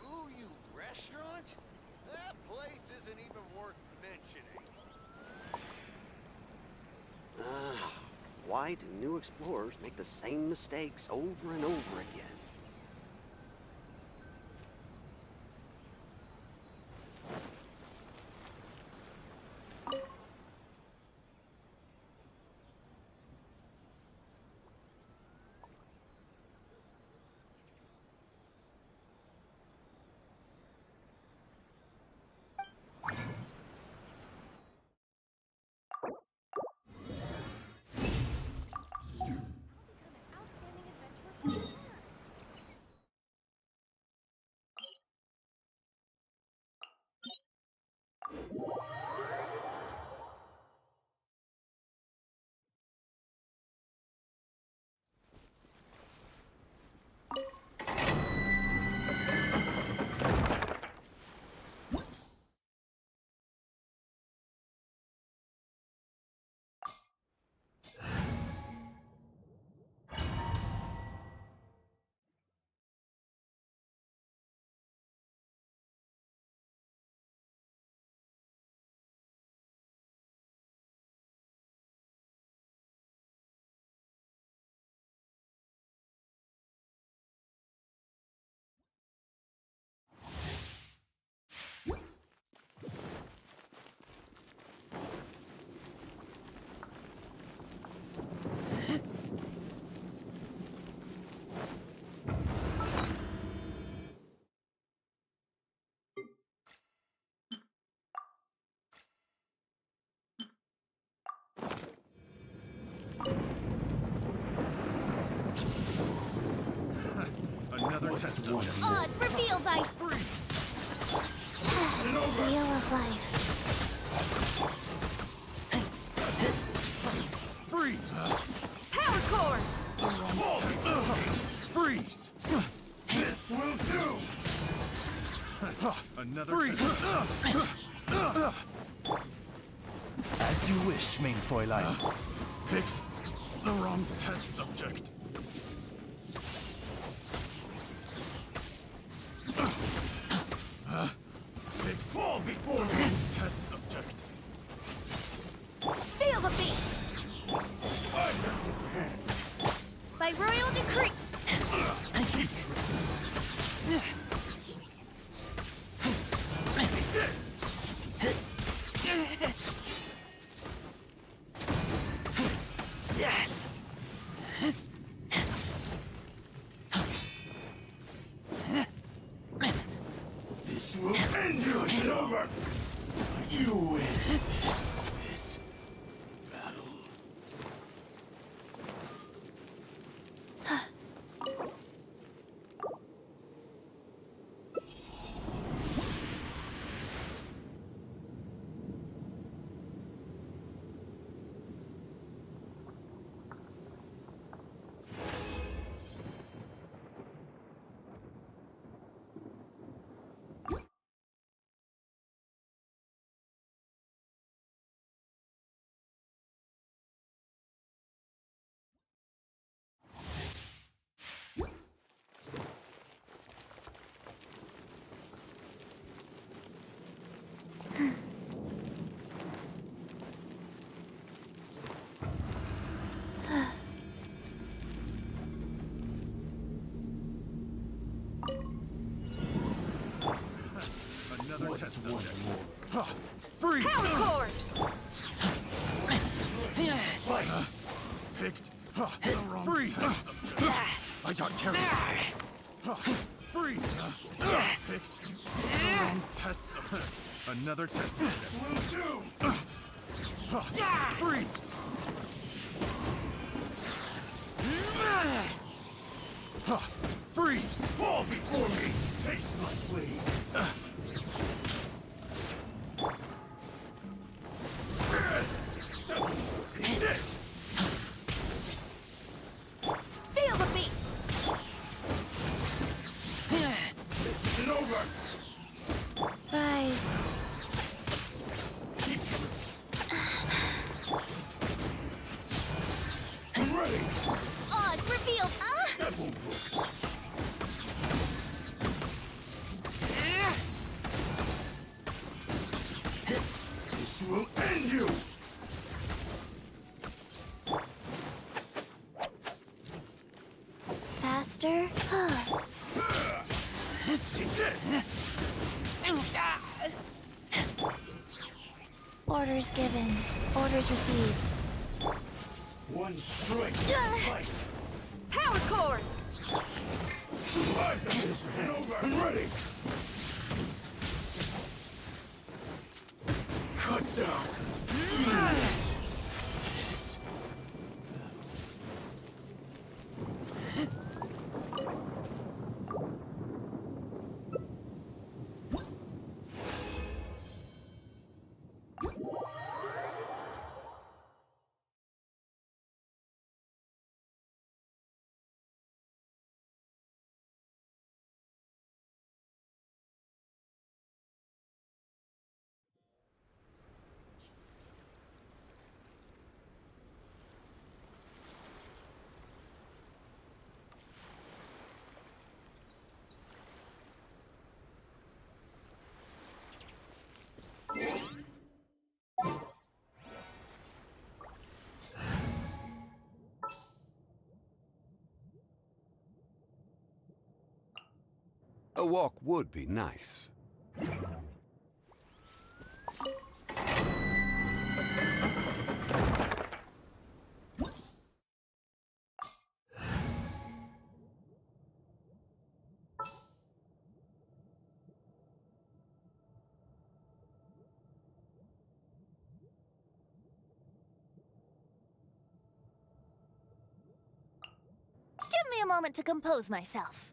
Ooh, you restaurant? That place isn't even worth mentioning. Why do new explorers make the same mistakes over and over again? I'll become an outstanding adventurer for sure. Odds revealed by Wheel of Life. Freeze! Power core! Freeze! This will do! Another freeze! As you wish, main Fräulein. Picked the wrong test subject. Fall before me, test subject. Feel the beat! By royal decree! Cheap tricks. This will end you. It's over. You win. This battle. Another test subject. Free! Power core! Vice! Picked the wrong free! I got carried. Free! Picked the wrong test subject. Another test subject. Will do! Freeze! Freeze! Fall before me! Taste my blade! Feel the beat! This isn't over! Rise. Keep tricks! I'm ready! Odds revealed! That won't work! This will end you! Faster? Take this! Orders given. Orders received. One strike will suffice! Power core! I'm ready! Cut down! This. A walk would be nice. Give me a moment to compose myself.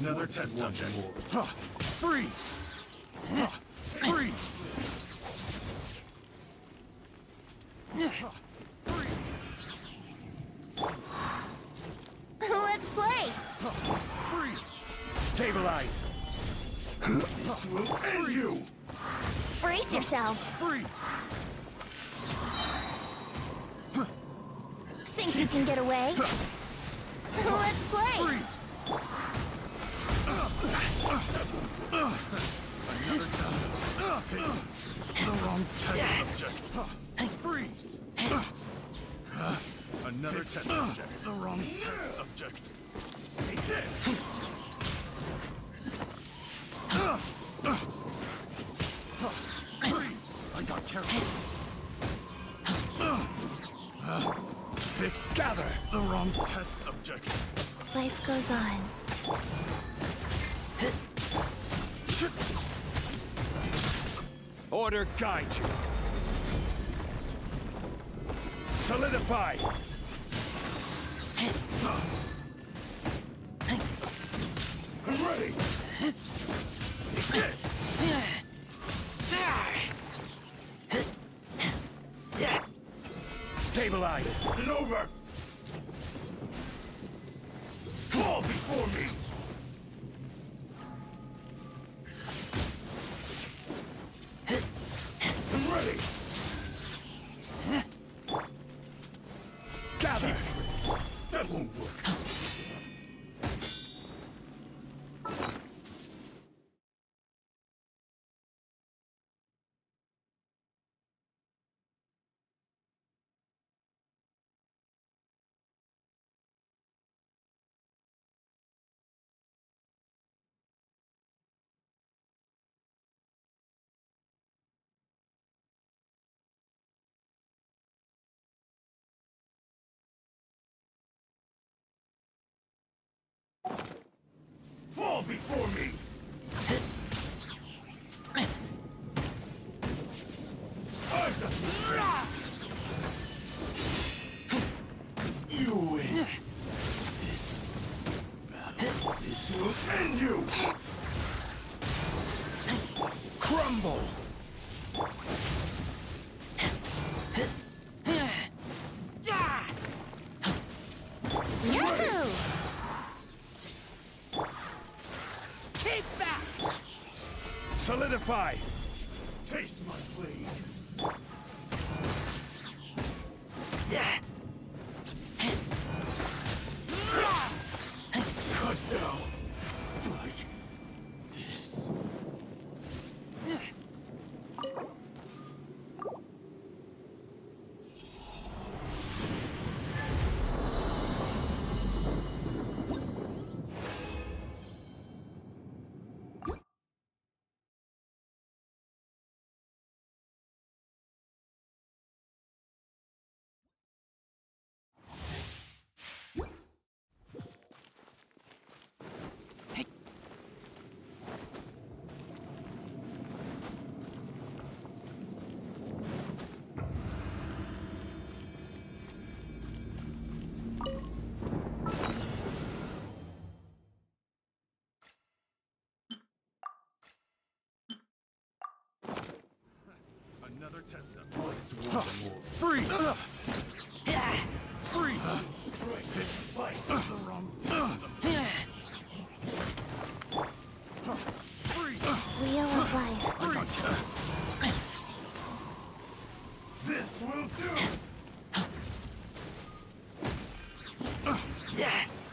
Another test subject. Freeze! Freeze! Let's play! Freeze! Stabilize! This will end you! Brace yourself! Freeze! Think you can get away? Let's play! Freeze! Another test. The wrong test subject. Freeze! Another test subject. The wrong test subject. Freeze! I got careful. Pick, gather. The wrong test subject. Life goes on. Order guide you. Solidify. I'm ready. Stabilize. It's over. Fall before me. I'm ready. Gather. That won't work. Fall before me! You win. This battle, this will end you! Crumble! Yahoo! Keep back! Solidify! Taste my blade! Cut down! Like this. Another test subject. What's one more? Free! Free! Advice. The wrong test subject. Free! Wheel of life. Free! This will do!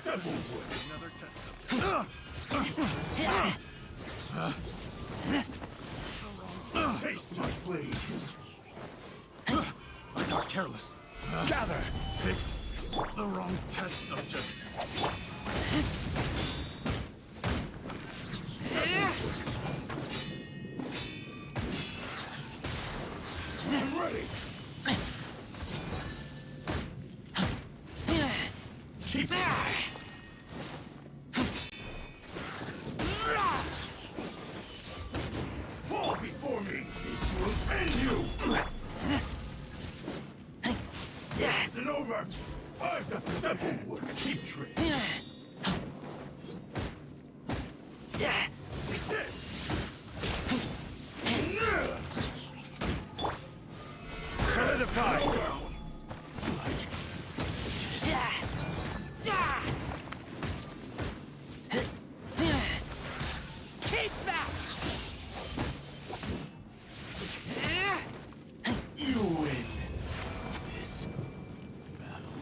That won't work. Another test. Taste my blade. I got careless. Gather. Picked the wrong test subject. I'm ready. Keep fall before me. This will end you. This isn't over. I've got the won't work. Keep tricks. Solidified! Keep that! You win this battle.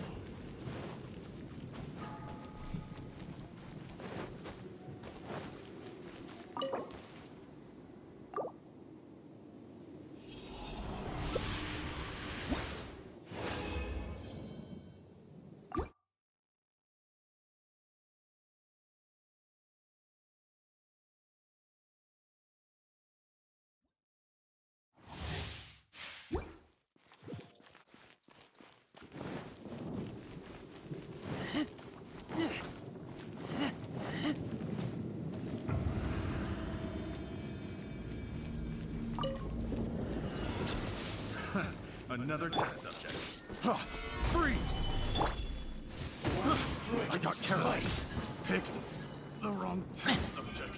Another test subject. Freeze! I got careless. Picked the wrong test subject.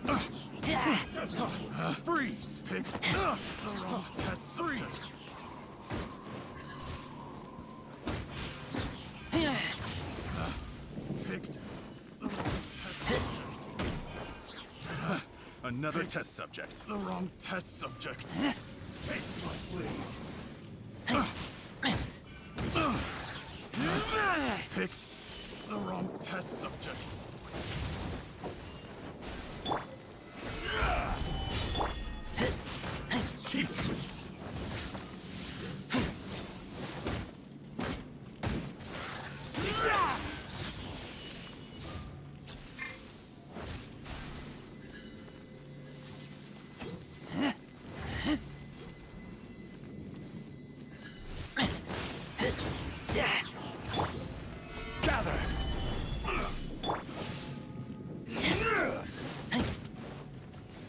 Freeze! Picked the wrong test subject. Picked the wrong test subject. Another test subject. The wrong test subject. Taste my blade. Picked the wrong test subject. Cheap tricks. Gather!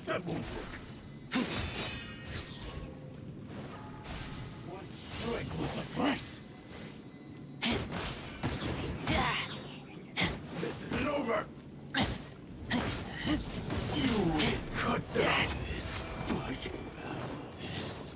That won't work. One strike will suffice. This isn't over! You will cut down this like this.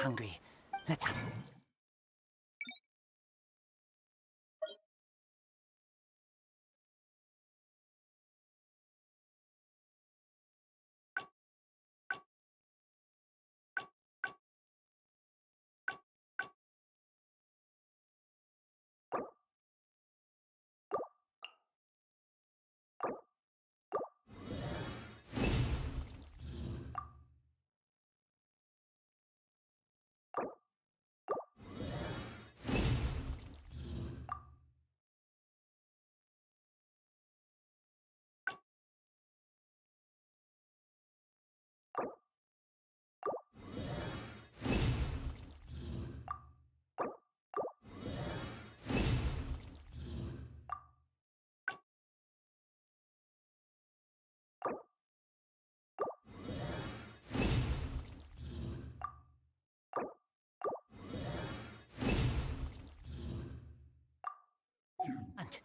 hungry. Let's hop. Hunt.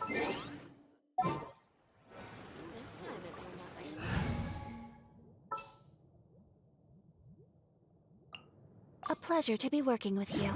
This time it turned out like a pleasure to be working with you.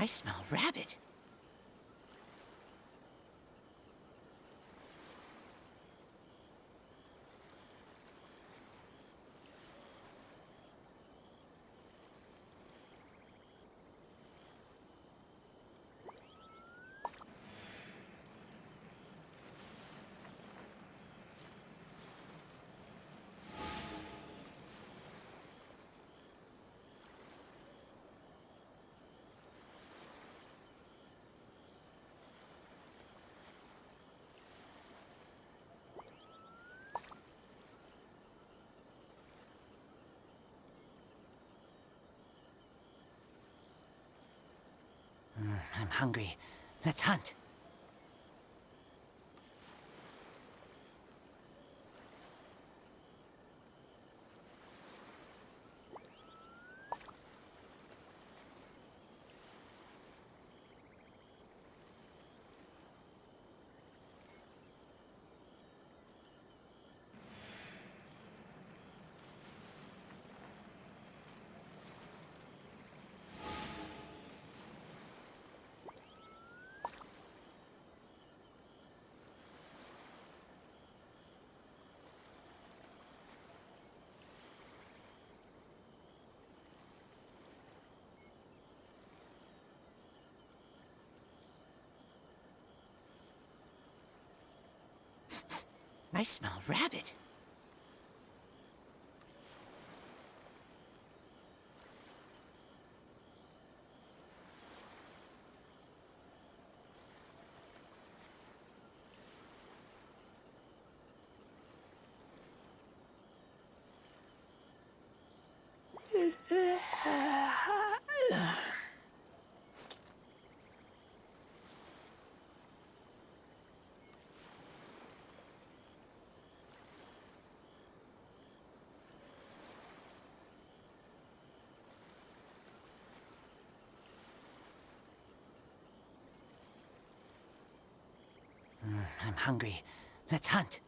I smell rabbit. I'm hungry. Let's hunt. I smell rabbit. I'm hungry. Let's hunt.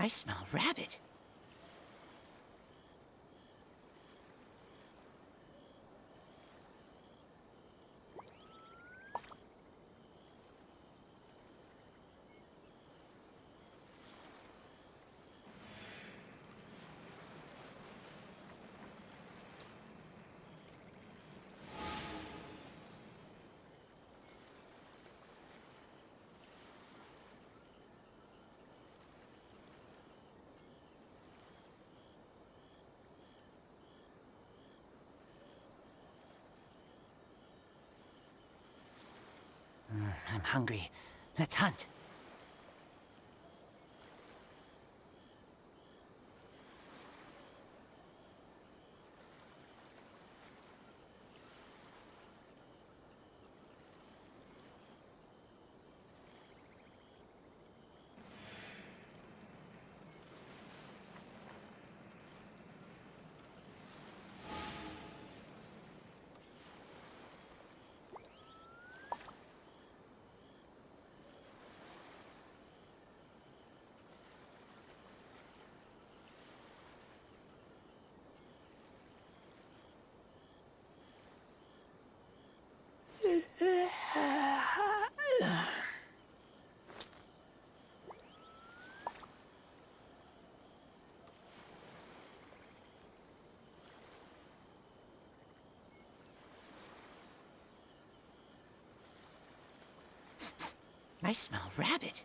I smell rabbit. I'm hungry. Let's hunt. I smell rabbit.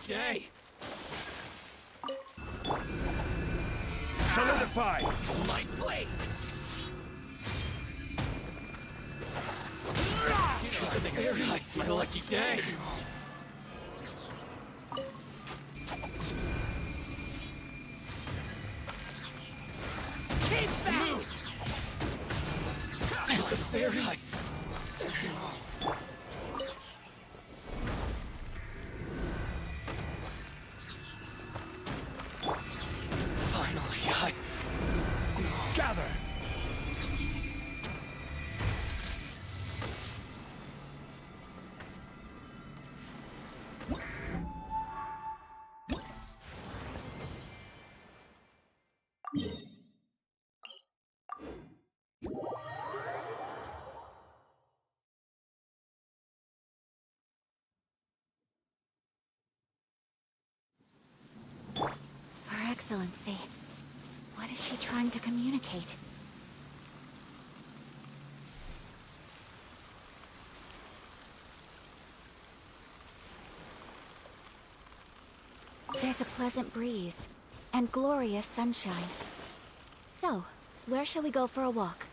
day. Solidify! Light blade! It's my lucky day. Keep back! Move! Very high. Finally, I... Gather! Her Excellency. What is she trying to communicate? There's a pleasant breeze and glorious sunshine. So, where shall we go for a walk?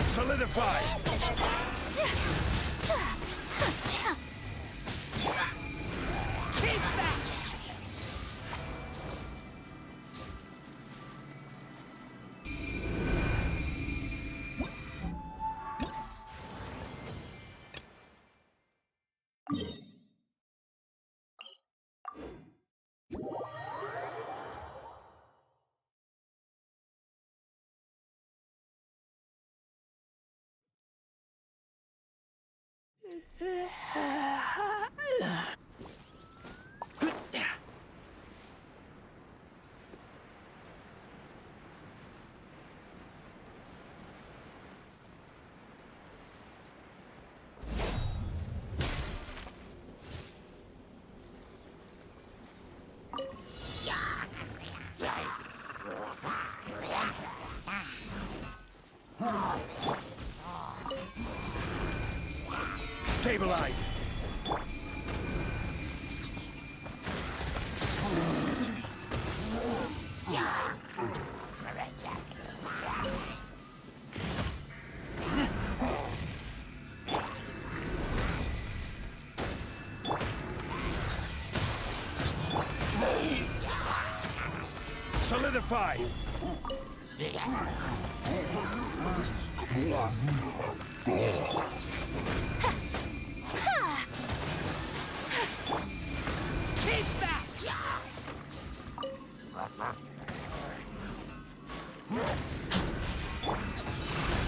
Solidify! Stabilize! Solidify!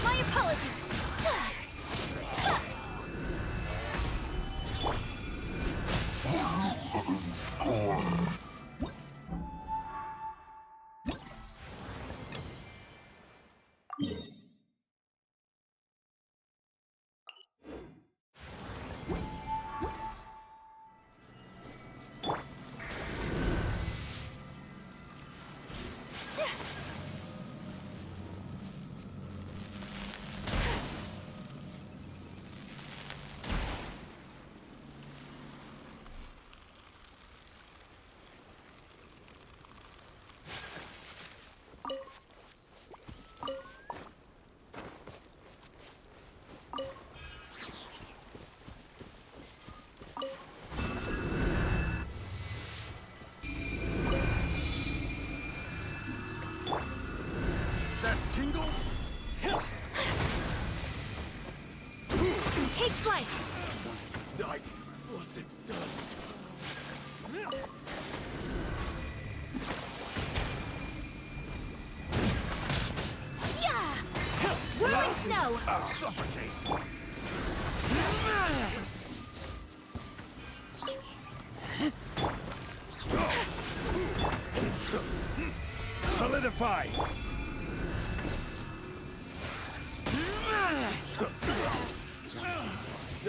My apologies! Tingle? Take flight! I wasn't done. Yeah! Whirling snow! Suffocate! Solidify!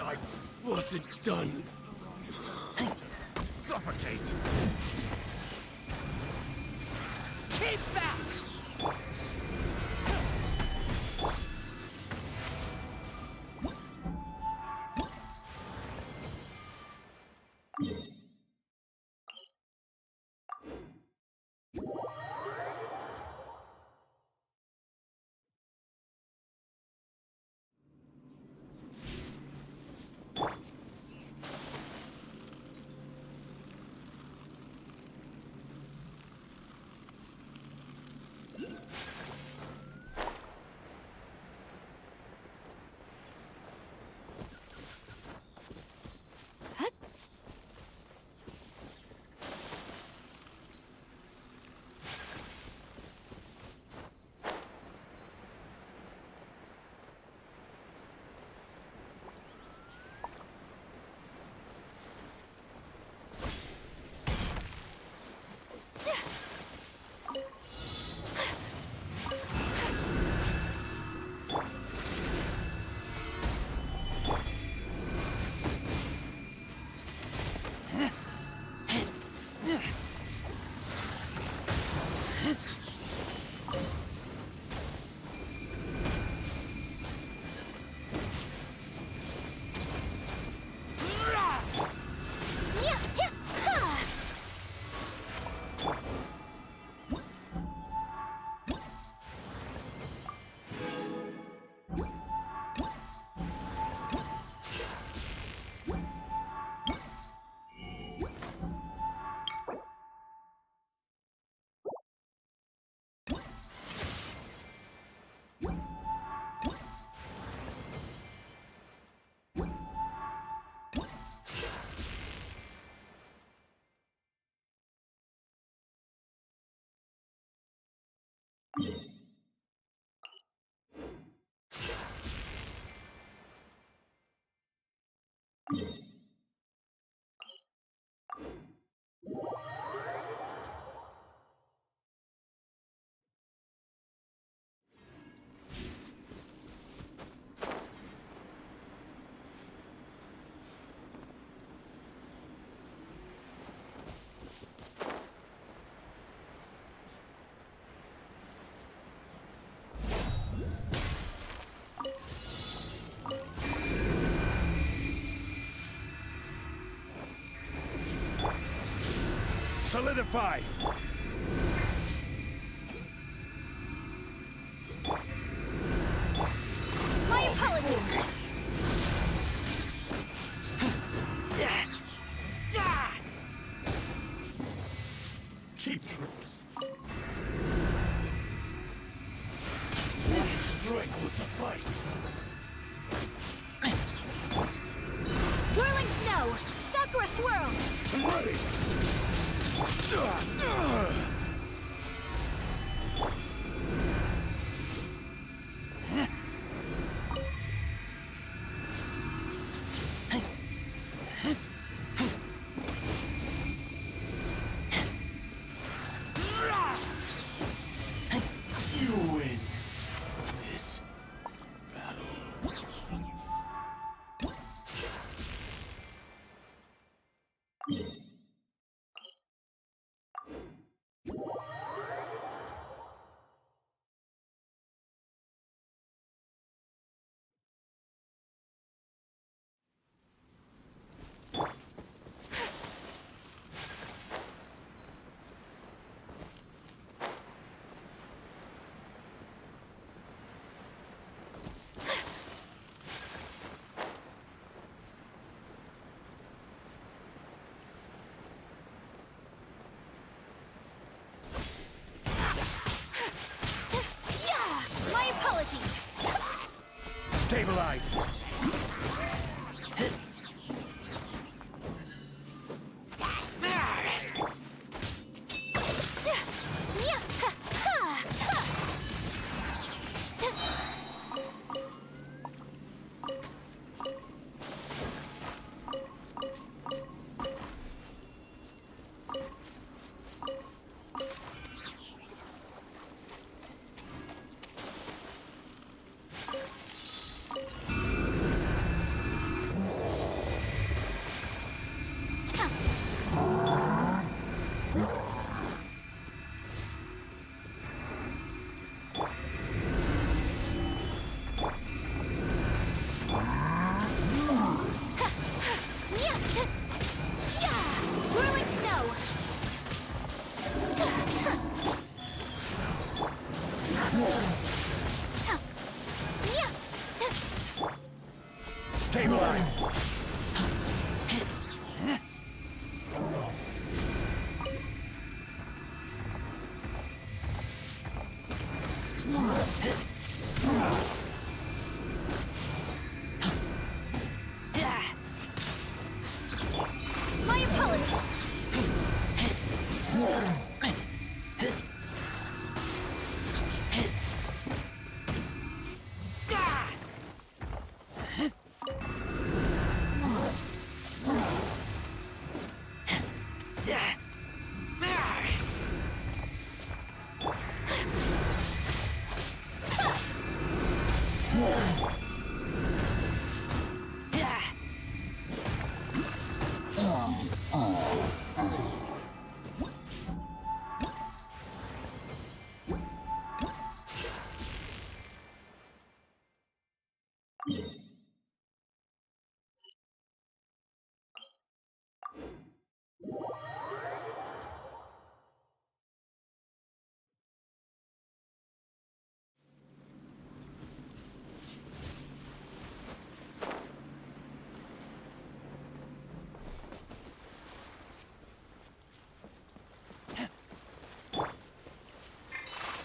I wasn't done. Suffocate! Keep that! Solidify! My apologies! Cheap tricks. One strike will suffice. Whirling snow! Sakura swirl! I'm ready! You win this battle. My apologies! Stabilize! Neutralize! My apologies.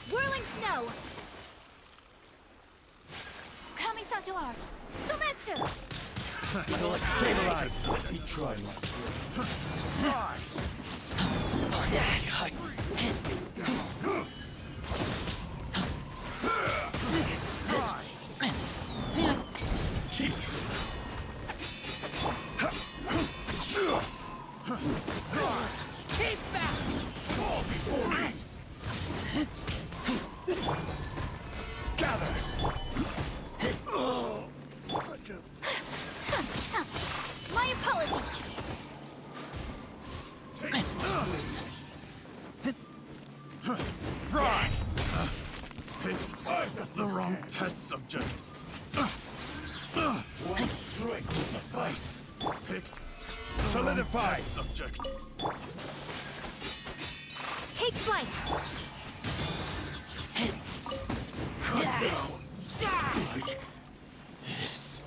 Whirling snow. Coming to art. Sumetsu. Stabilize! Let me try cheap tricks. Keep back! Fall before ease! Gather! My apologies. Right! Picked. I got the wrong test subject. One strike will suffice. Picked. Solidify subject. Take flight. Cut down. Like this.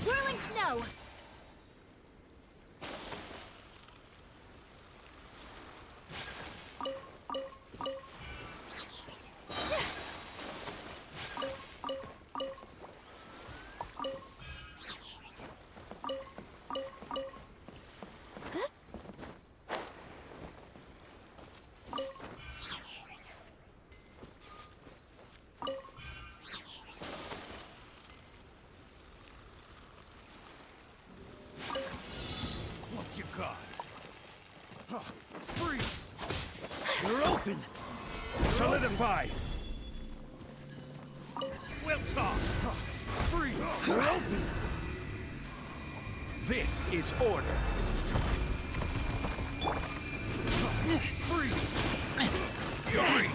Whirling snow. What you got? Freeze! You're open! Solidify! We'll talk! Freeze! You're open! This is order! Freeze! Fury!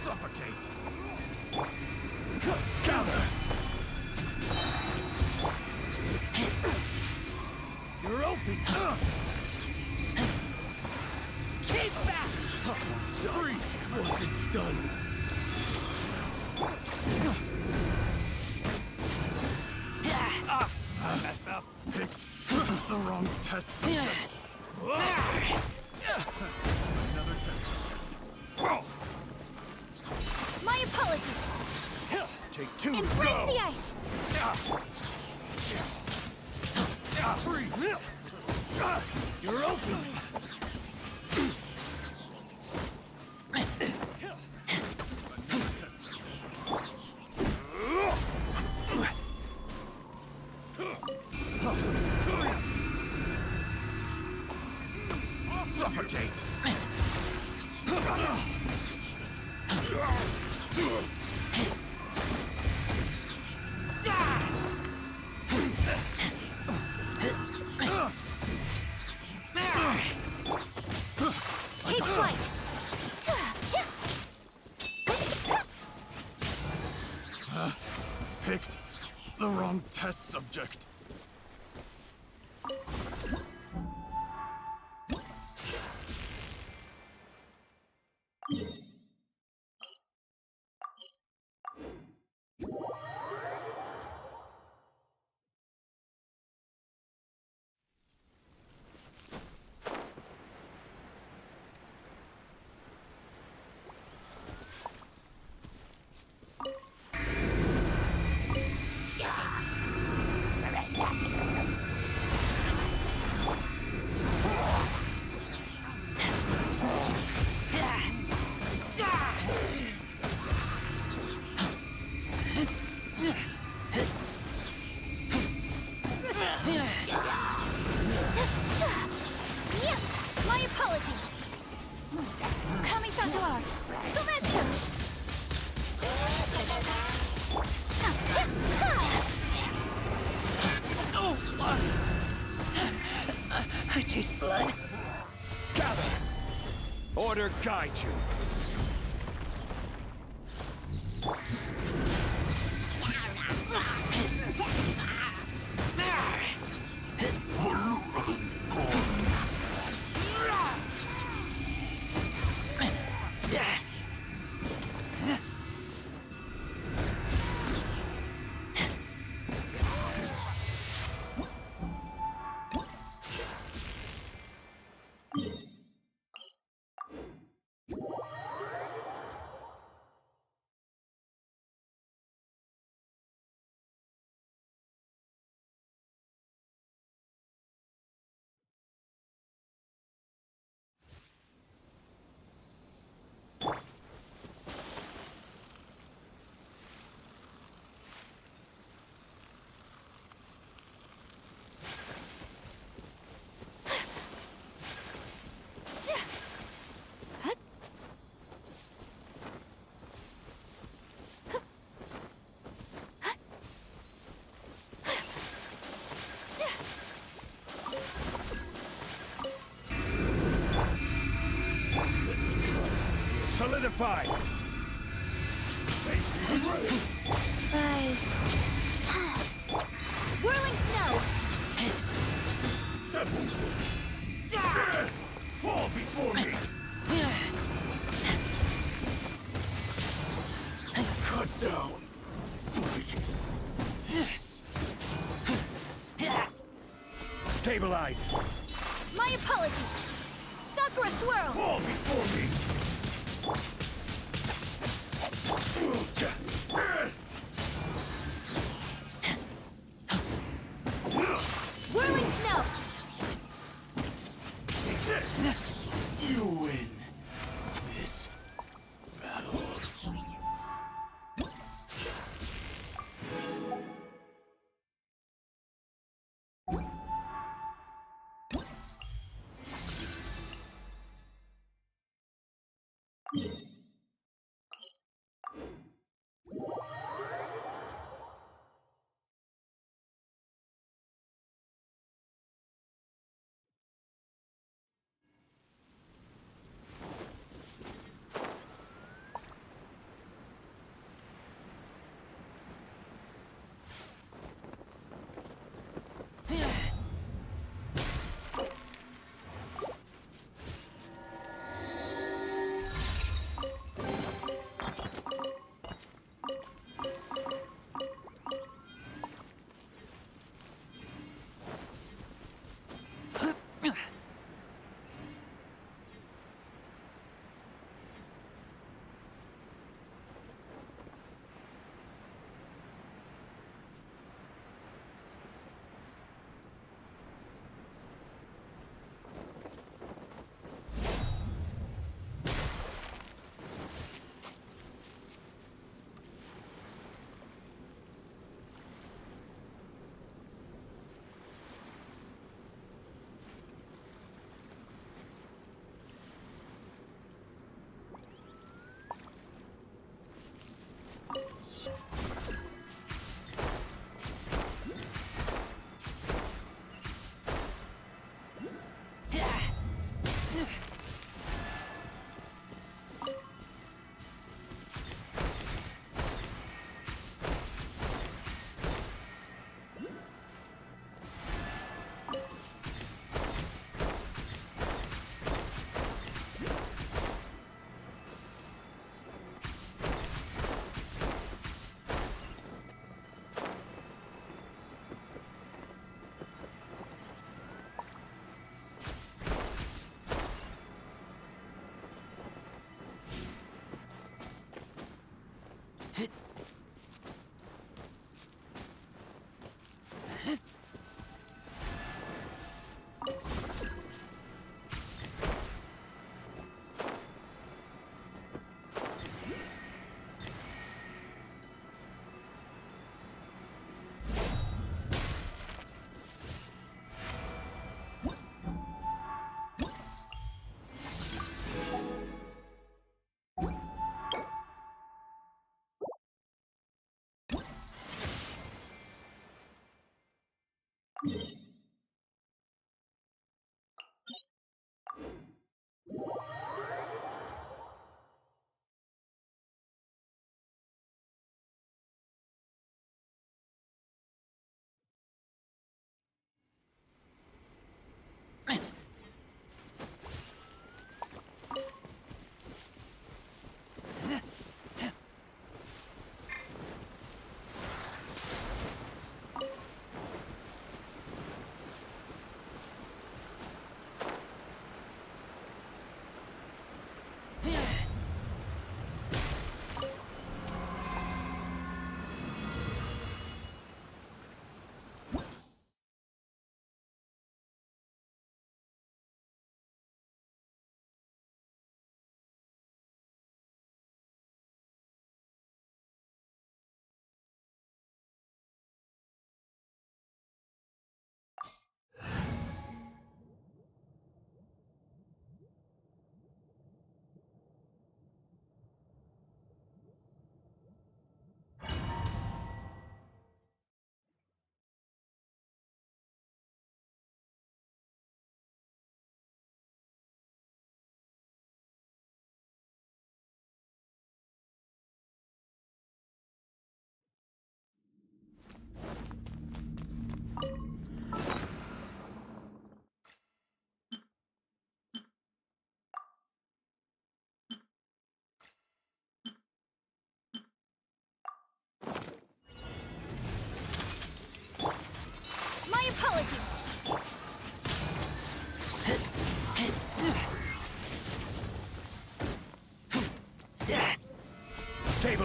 Suffocate! Gather! You're open! Keep back! Three wasn't done! You're open! Suffocate! Take flight! Picked the wrong test subject. My apologies. Coming to art. Sometsu. I taste blood. Gather! Order guide you. Solidify! Eyes. Whirling snow. Fall before me! Cut down! Yes! Stabilize! My apologies. Sakura swirl. Fall before me! Whirling snow. You win this battle.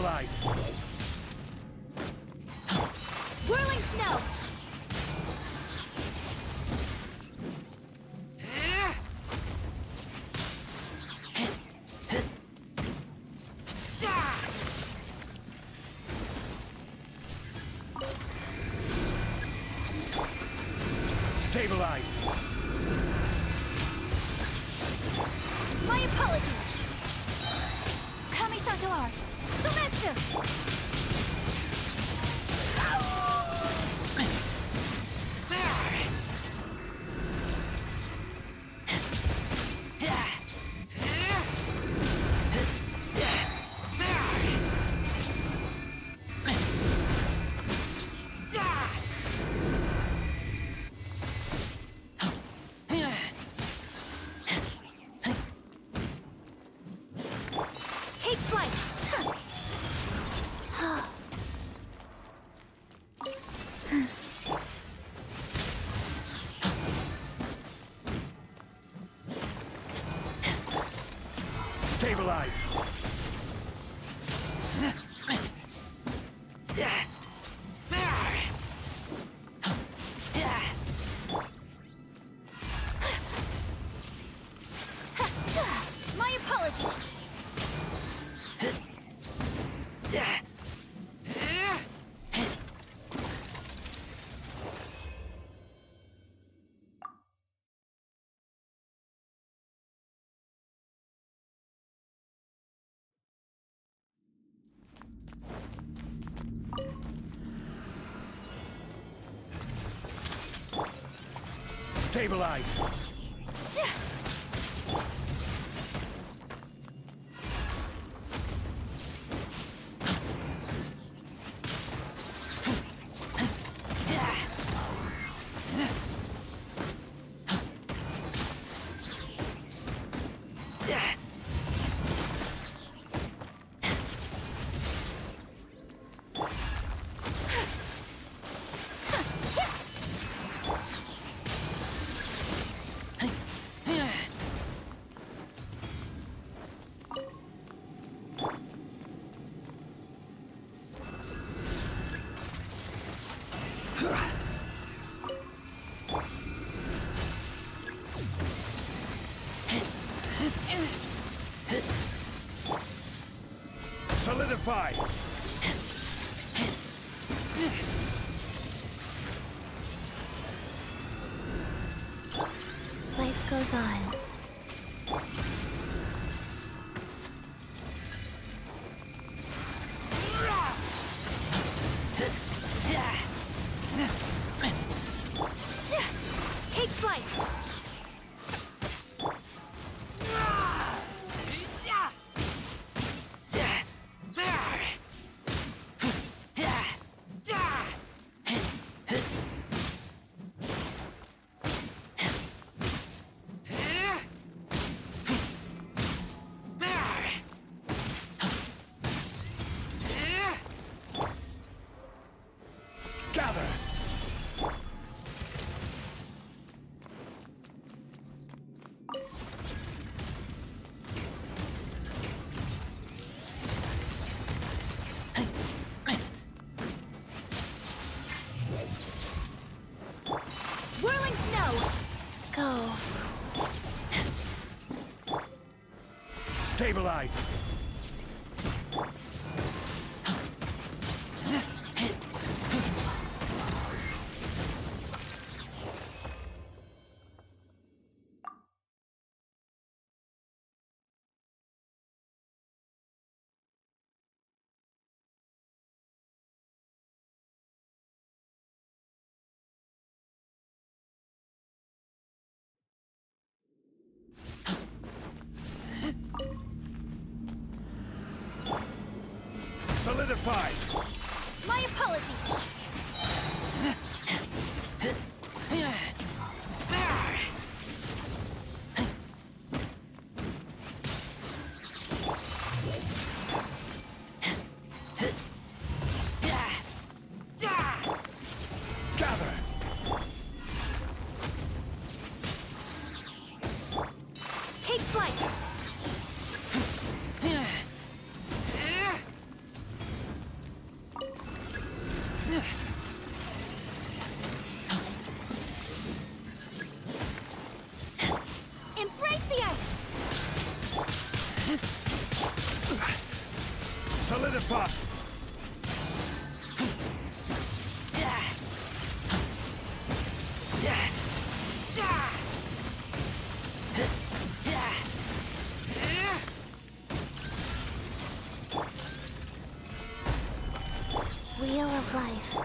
Stabilize. Whirling snow! Stabilize. My apologies! Kamisato art! Sumetsu! Take flight! Stabilize. My apologies! Stabilize. Solidify. Life goes on. Take flight! Gather. Whirling snow! Go. Stabilize. Solidify. My apologies! Gather. Take flight! Solidify! Wheel of Life.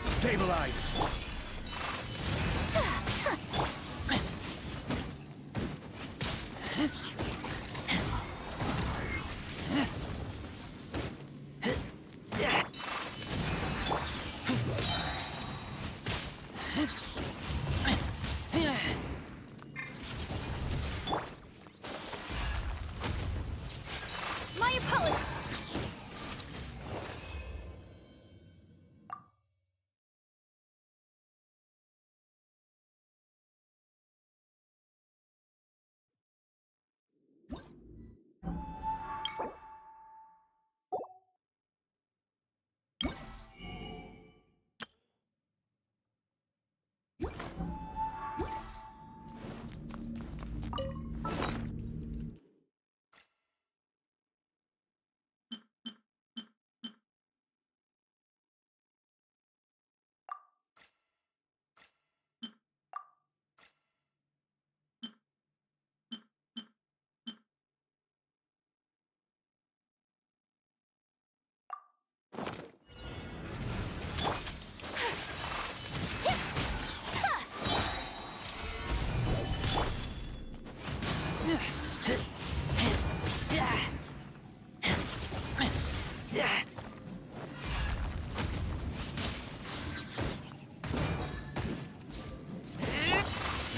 Stabilize! My apologies.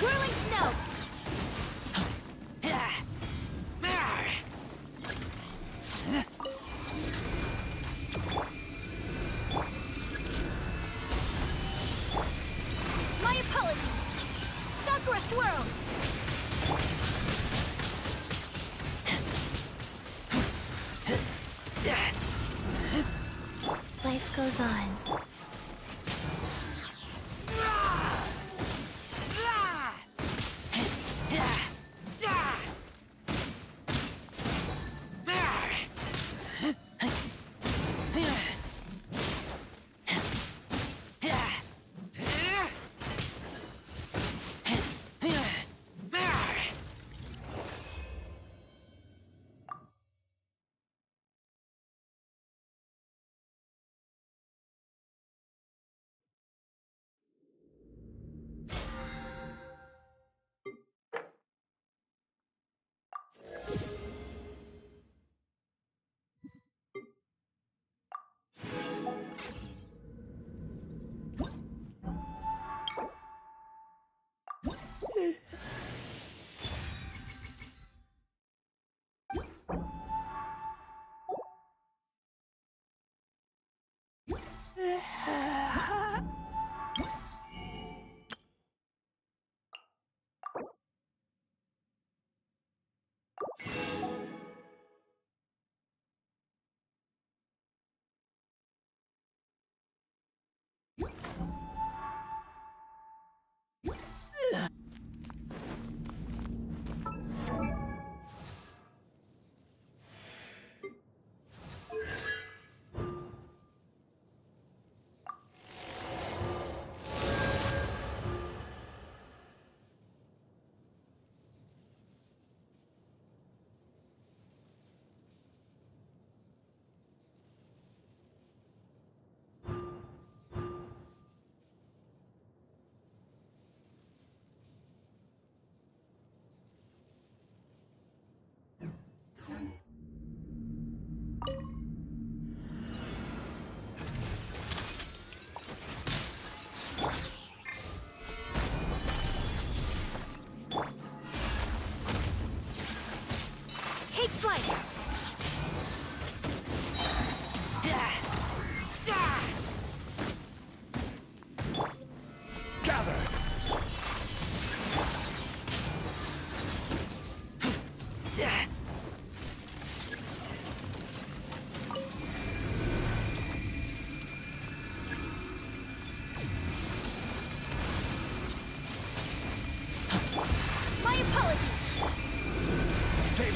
Whirling snow. My apologies. Sakura swirl. Life goes on.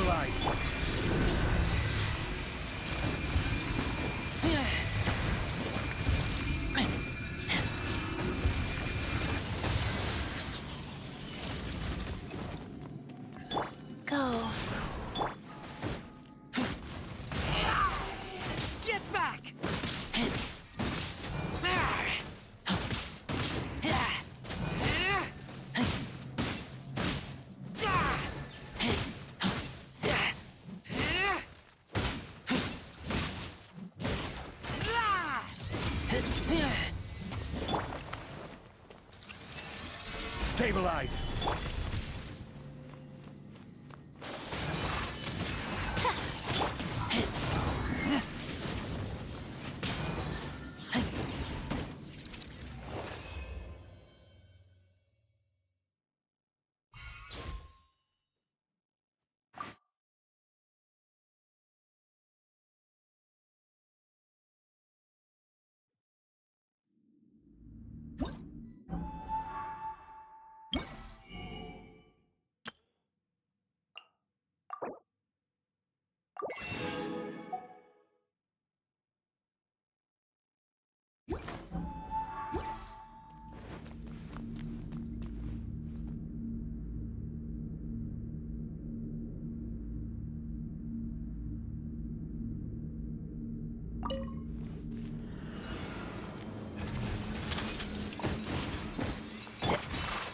Stabilize! Go. Get back! Stabilize!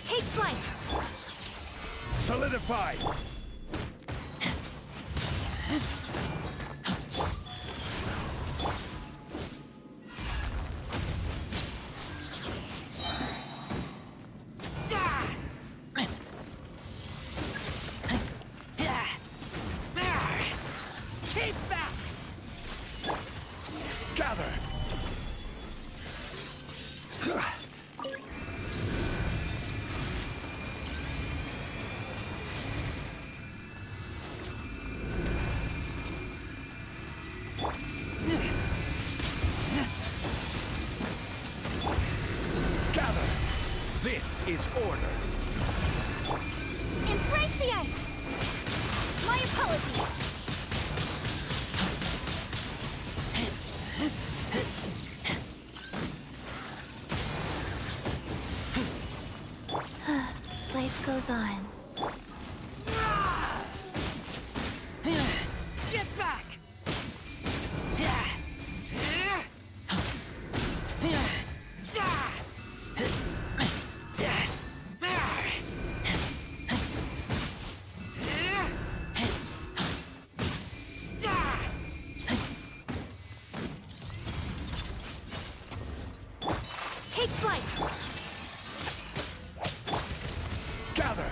Take flight! Solidify! Keep back! Gather! Gather! This is order. Embrace the ice! My apologies! Life goes on. Get back! Take flight! Gather!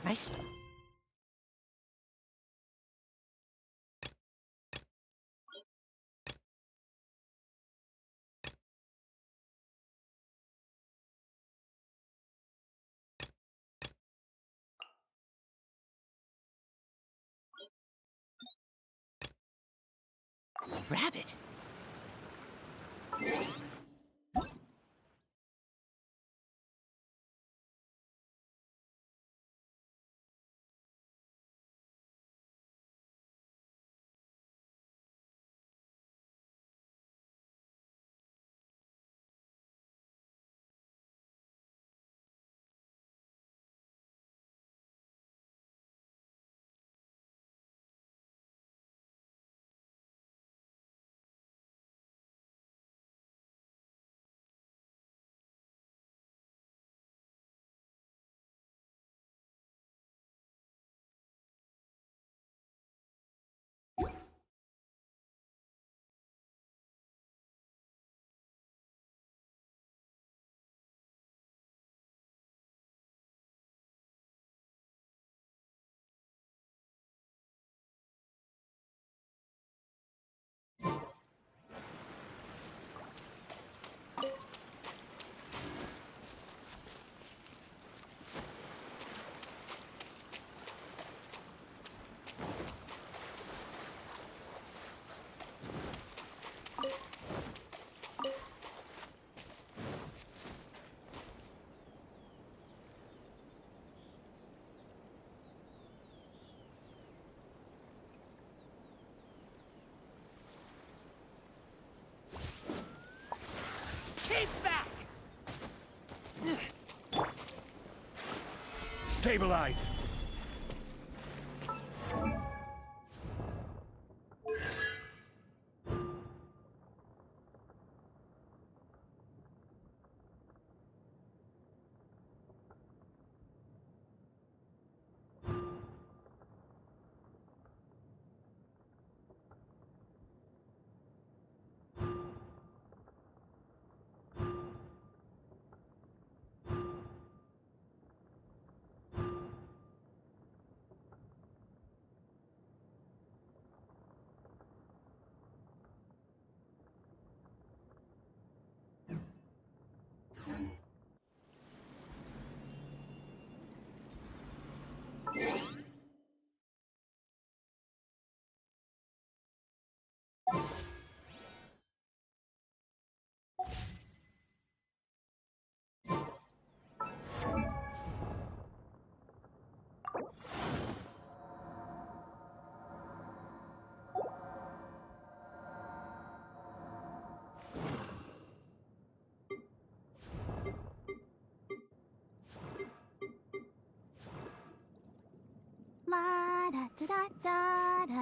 Nice. Rabbit. Stabilize! La da da da da da.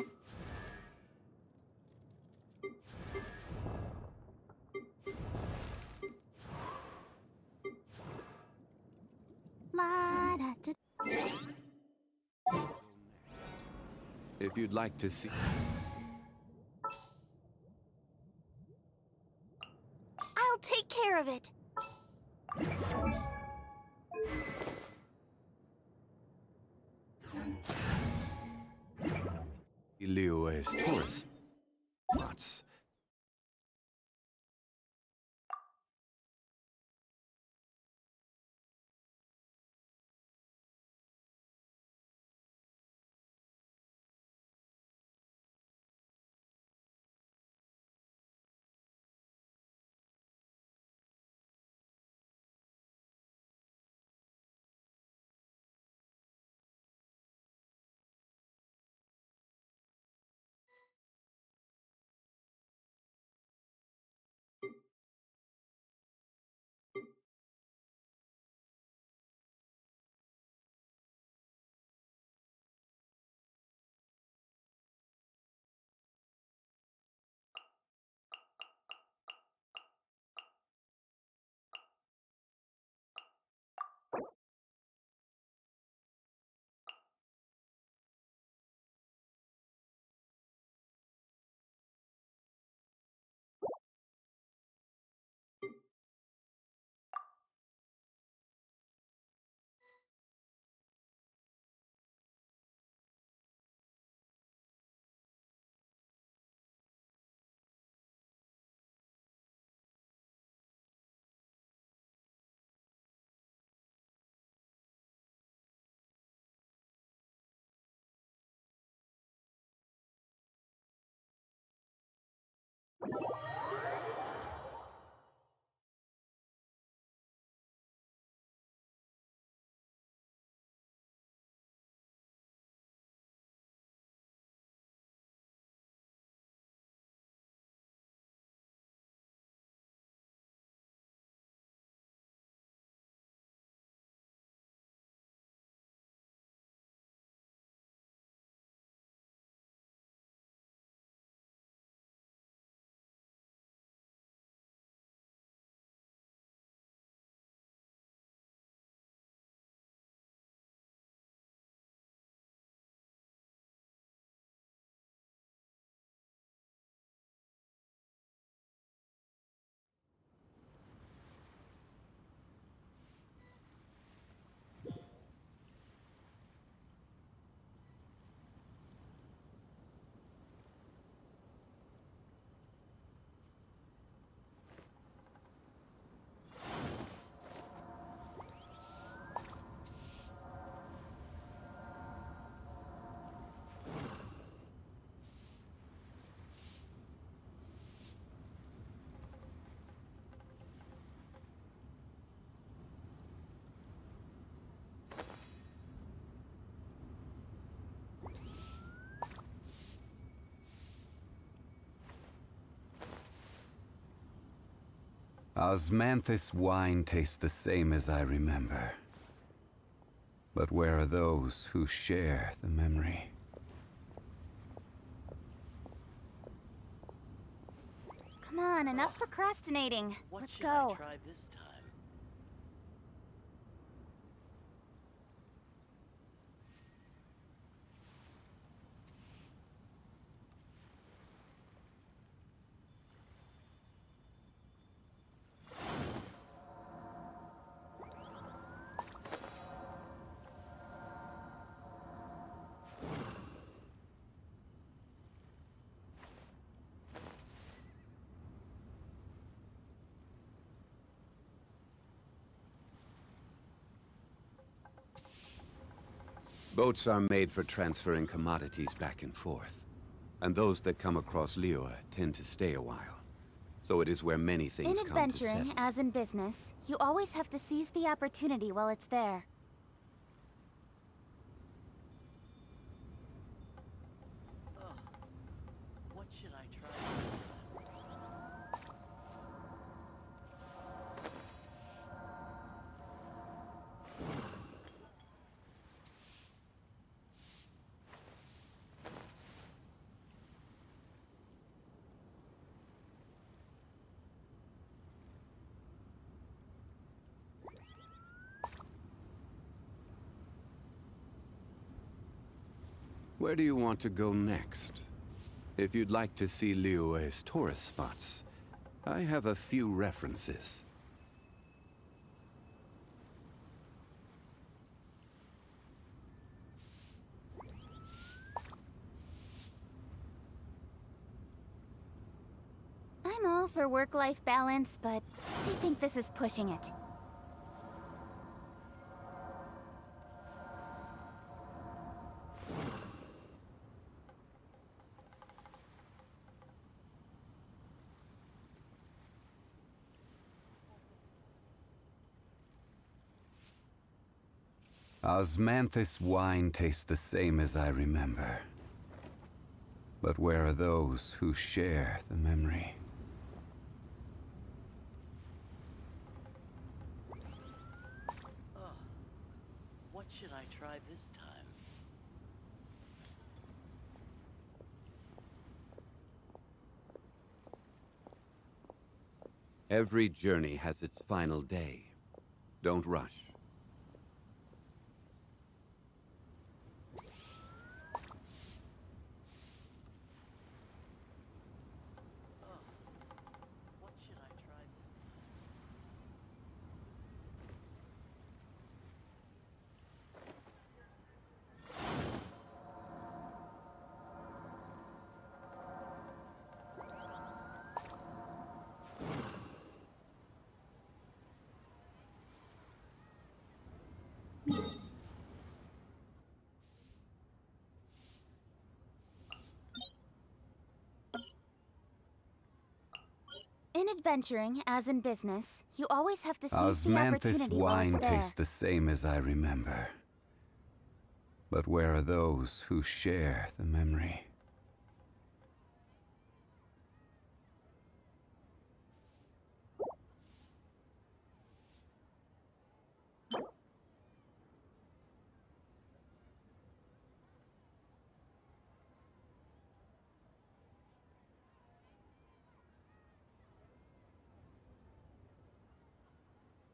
La da da. If you'd like to see... I'll take care of it. Leo Taurus. Lots. Osmanthus wine tastes the same as I remember. But where are those who share the memory? Come on, enough procrastinating. What Let's should I go. try this time? Boats are made for transferring commodities back and forth. And those that come across Liyue tend to stay a while. So it is where many things In come to settle. adventuring, as in business, you always have to seize the opportunity while it's there. What should I try this time? Where do you want to go next? If you'd like to see Liyue's tourist spots, I have a few references. I'm all for work-life balance, but I think this is pushing it. Osmanthus wine tastes the same as I remember. But where are those who share the memory? What should I try this time? Every journey has its final day. Don't rush. What should I try this time? In adventuring, as in business, you always have to seize the Osmanthus opportunity while wine it's there. tastes the same as I remember. But where are those who share the memory?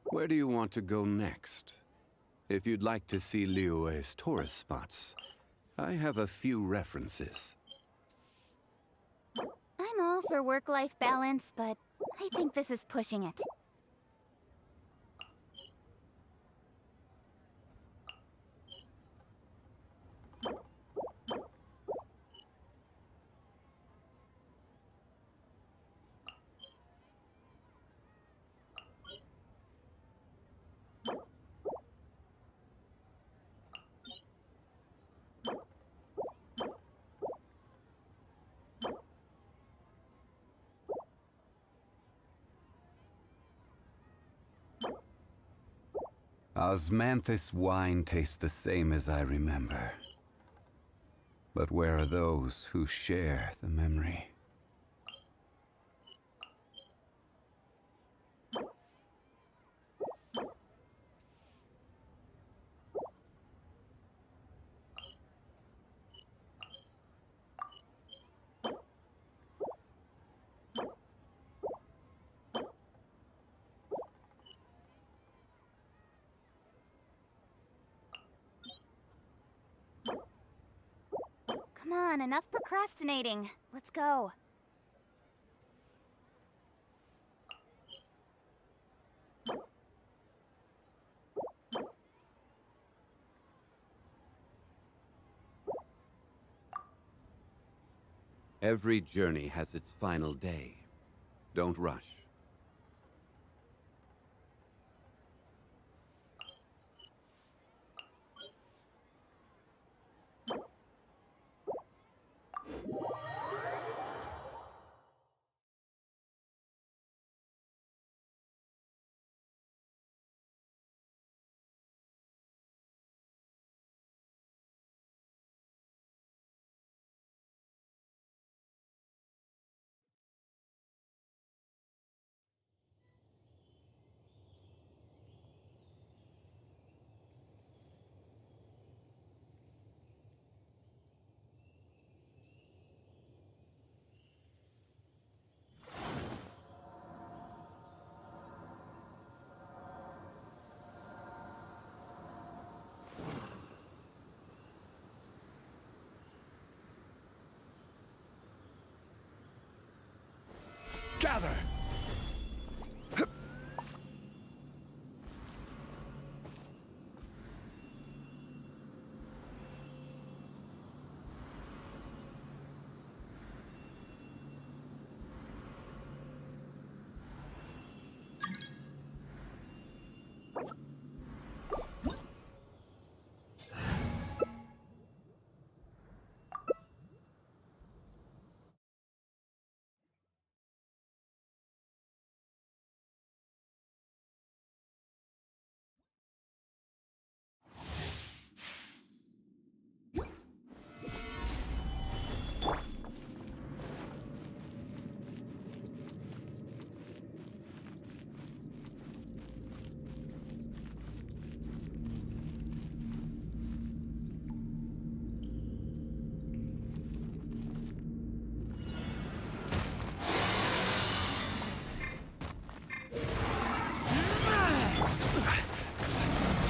Where do you want to go next? If you'd like to see Liyue's tourist spots, I have a few references. I'm all for work-life balance, but I think this is pushing it. Osmanthus wine tastes the same as I remember. But where are those who share the memory? Come on, enough procrastinating. Let's go. Every journey has its final day. Don't rush. Gather!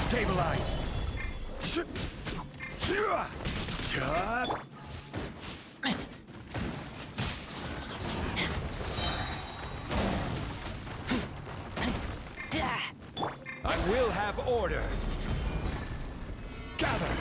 Stabilize! I will have order! Gather!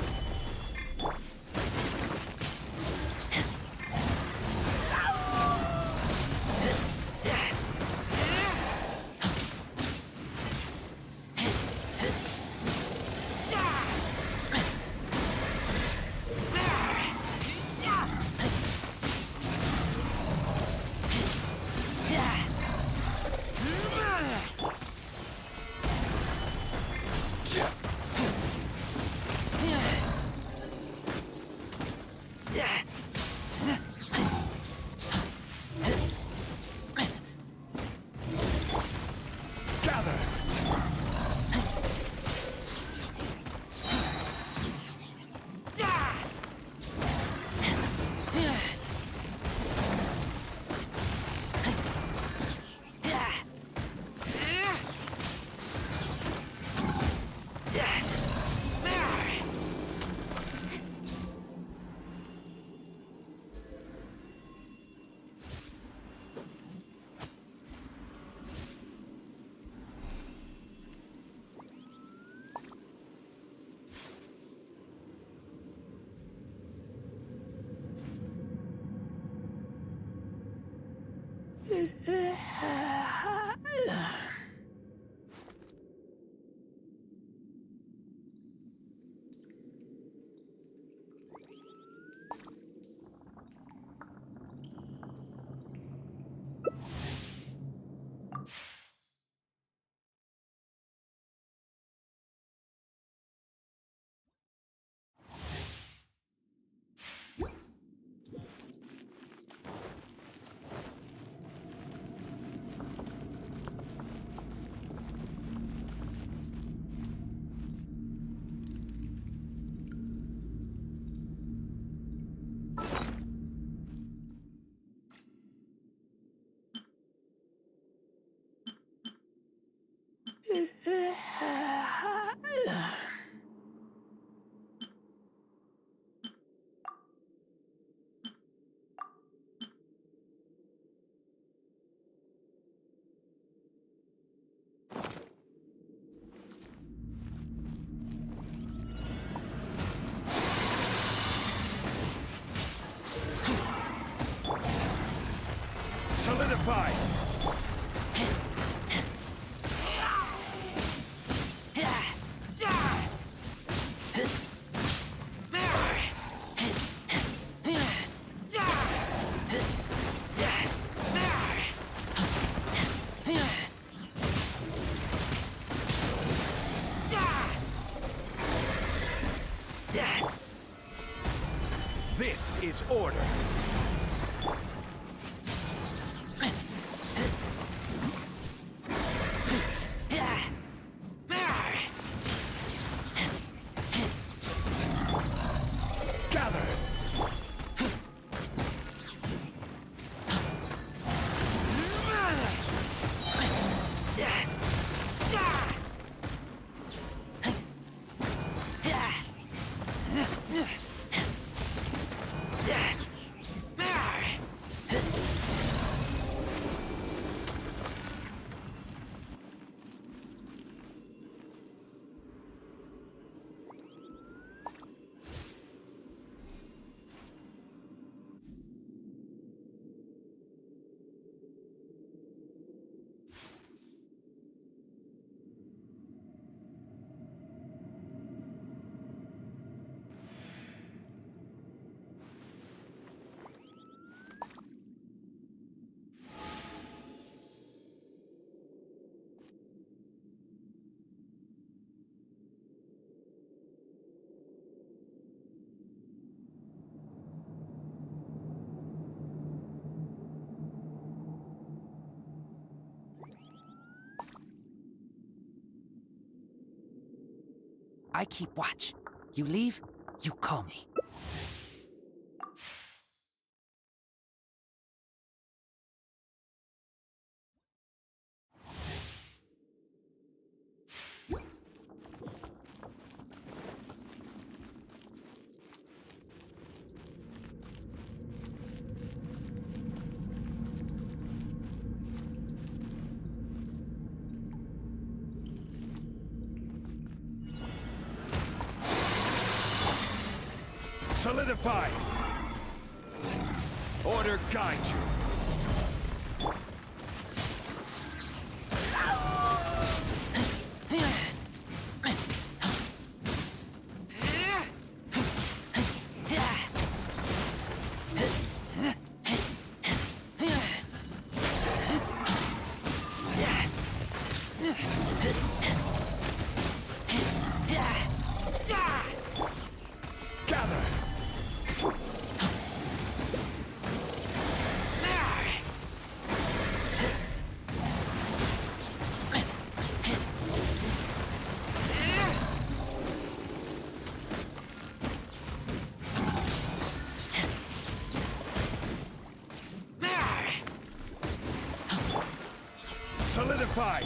is order. Gather! I keep watch. You leave, you call me. Solidify! Order guide you. Gather! Solidify!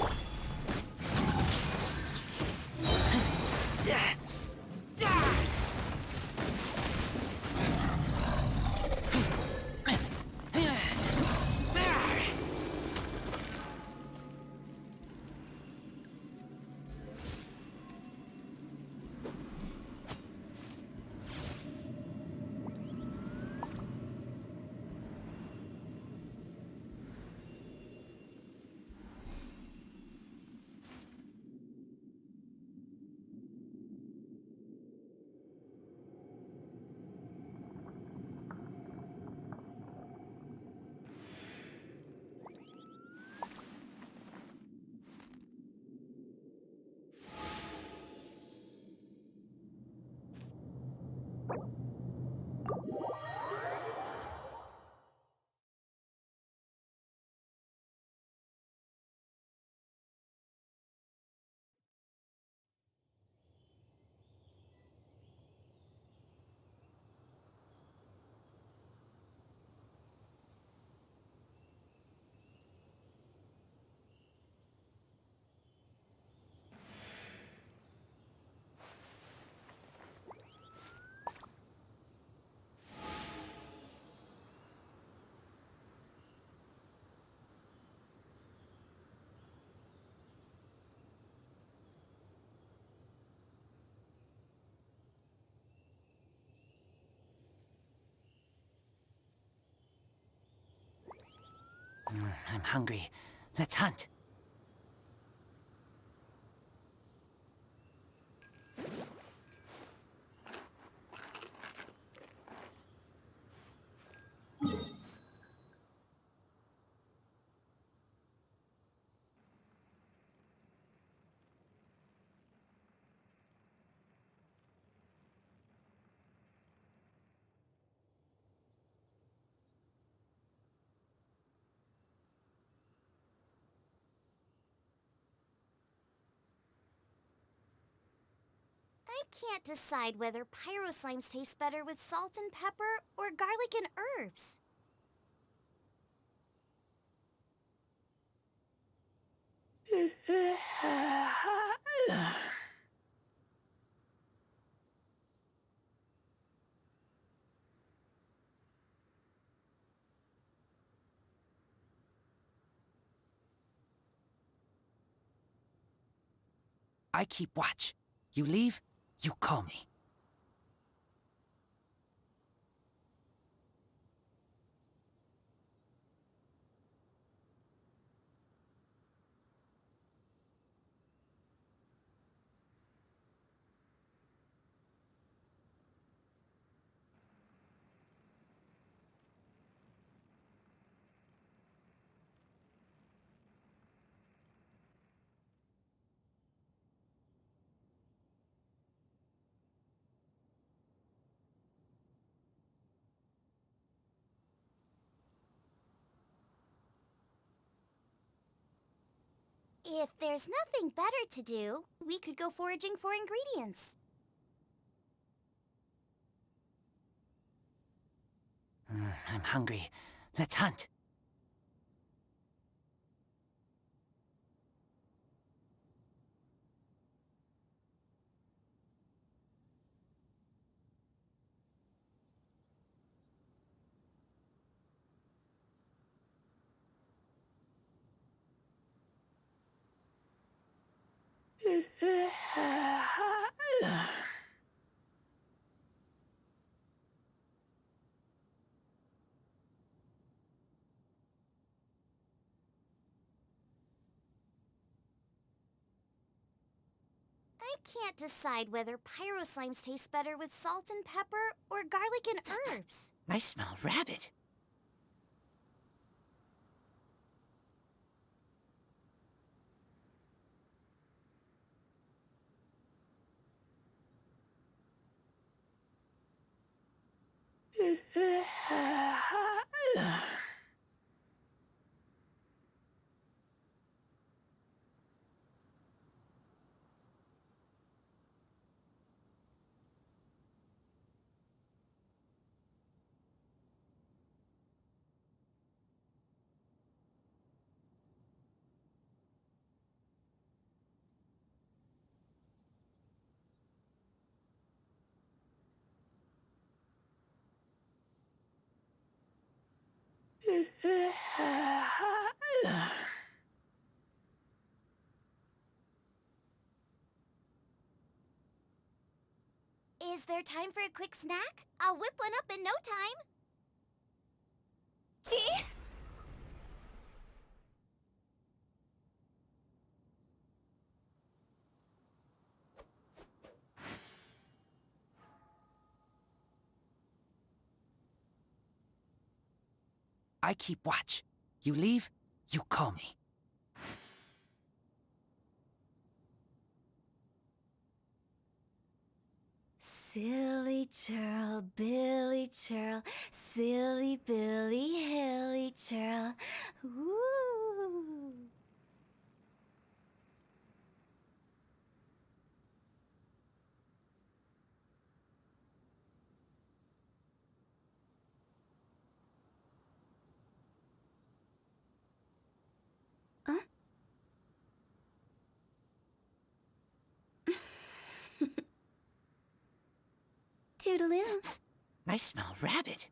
I'm hungry. Let's hunt. can't decide whether pyro slimes taste better with salt and pepper or garlic and herbs. I keep watch. You leave, you call me. If there's nothing better to do, we could go foraging for ingredients. I'm hungry. Let's hunt. I can't decide whether pyro slimes taste better with salt and pepper or garlic and herbs. I smell rabbit. Is there time for a quick snack? I'll whip one up in no time. See? I keep watch. You leave, you call me. Silly churl, Billy churl, silly Billy, hilly churl. Woo! Huh? Toodaloo. I smell rabbit.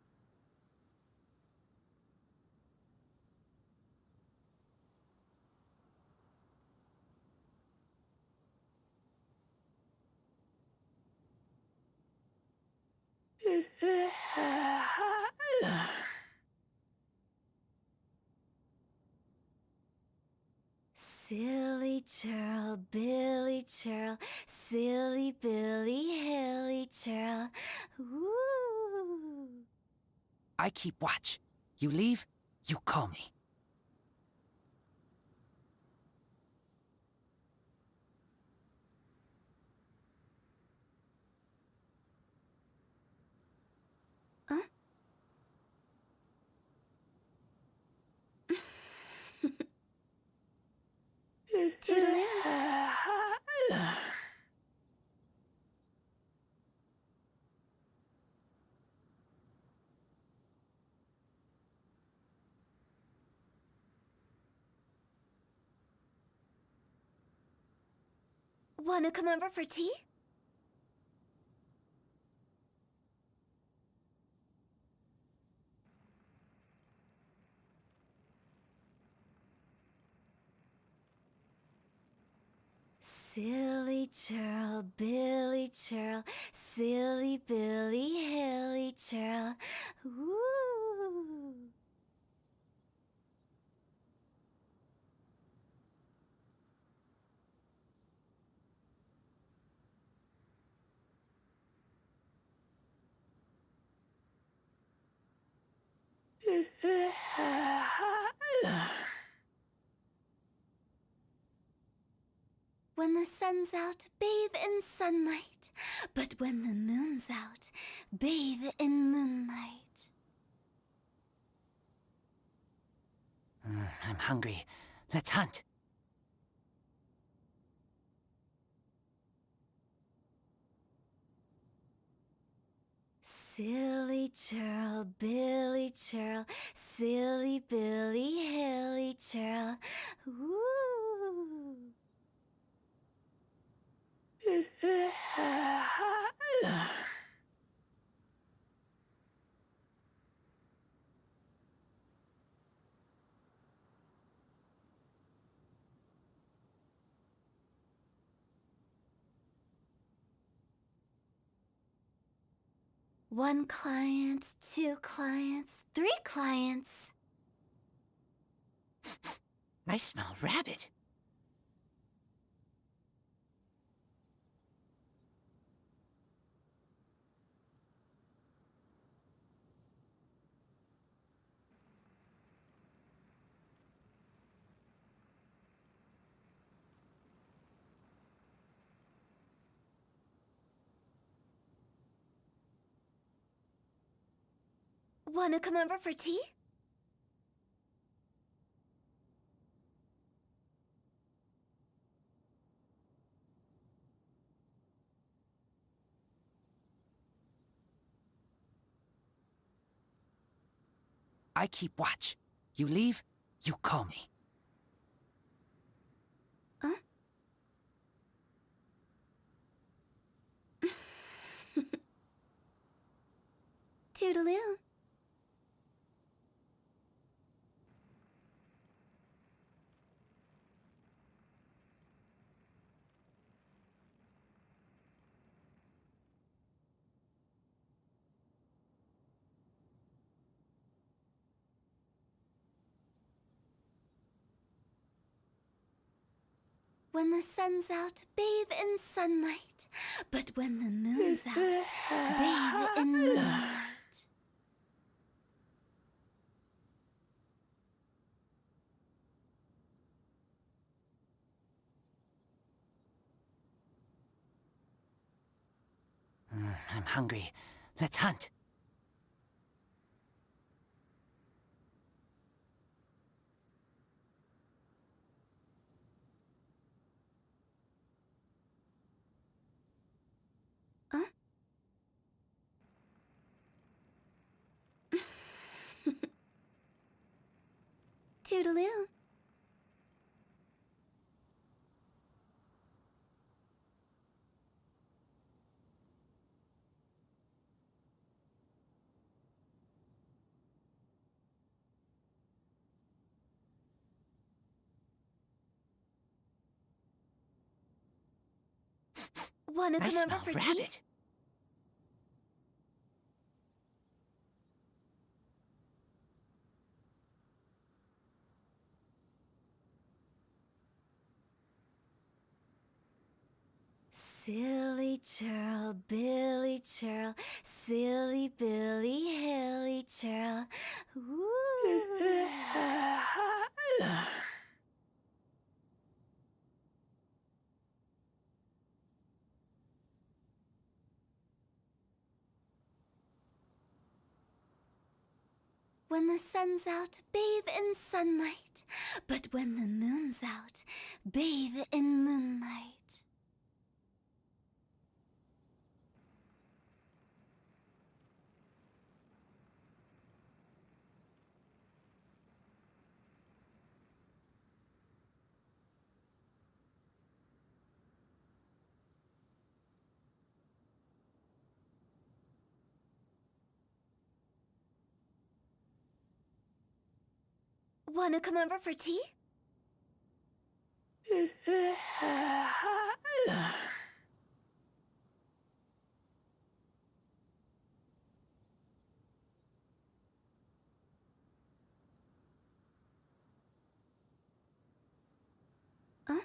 Silly churl, Billy churl, silly Billy, hilly churl. Woo! I keep watch. You leave, you call me. Huh? Toodaloo. Wanna come over for tea? Silly churl, Billy churl, silly Billy, hilly churl. Woo! When the sun's out, bathe in sunlight. But when the moon's out, bathe in moonlight. I'm hungry. Let's hunt. Silly churl, Billy churl, silly Billy, hilly churl. Woo! One client, two clients, three clients. I smell rabbit. Wanna come over for tea? I keep watch. You leave, you call me. Huh? Toodaloo. When the sun's out, bathe in sunlight. But when the moon's out, bathe in moonlight. I'm hungry. Let's hunt. Huh? Toodaloo. Wanna I come smell over for tea? rabbit. Silly churl, Billy churl, silly Billy, hilly churl. Woo! When the sun's out, bathe in sunlight. But when the moon's out, bathe in moonlight. Wanna come over for tea? Huh?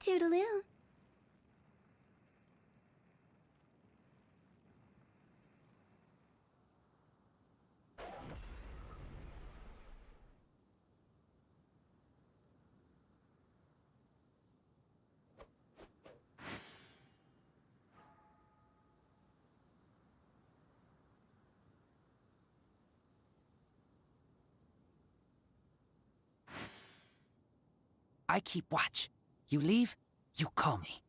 Toodaloo. I keep watch. You leave, you call me.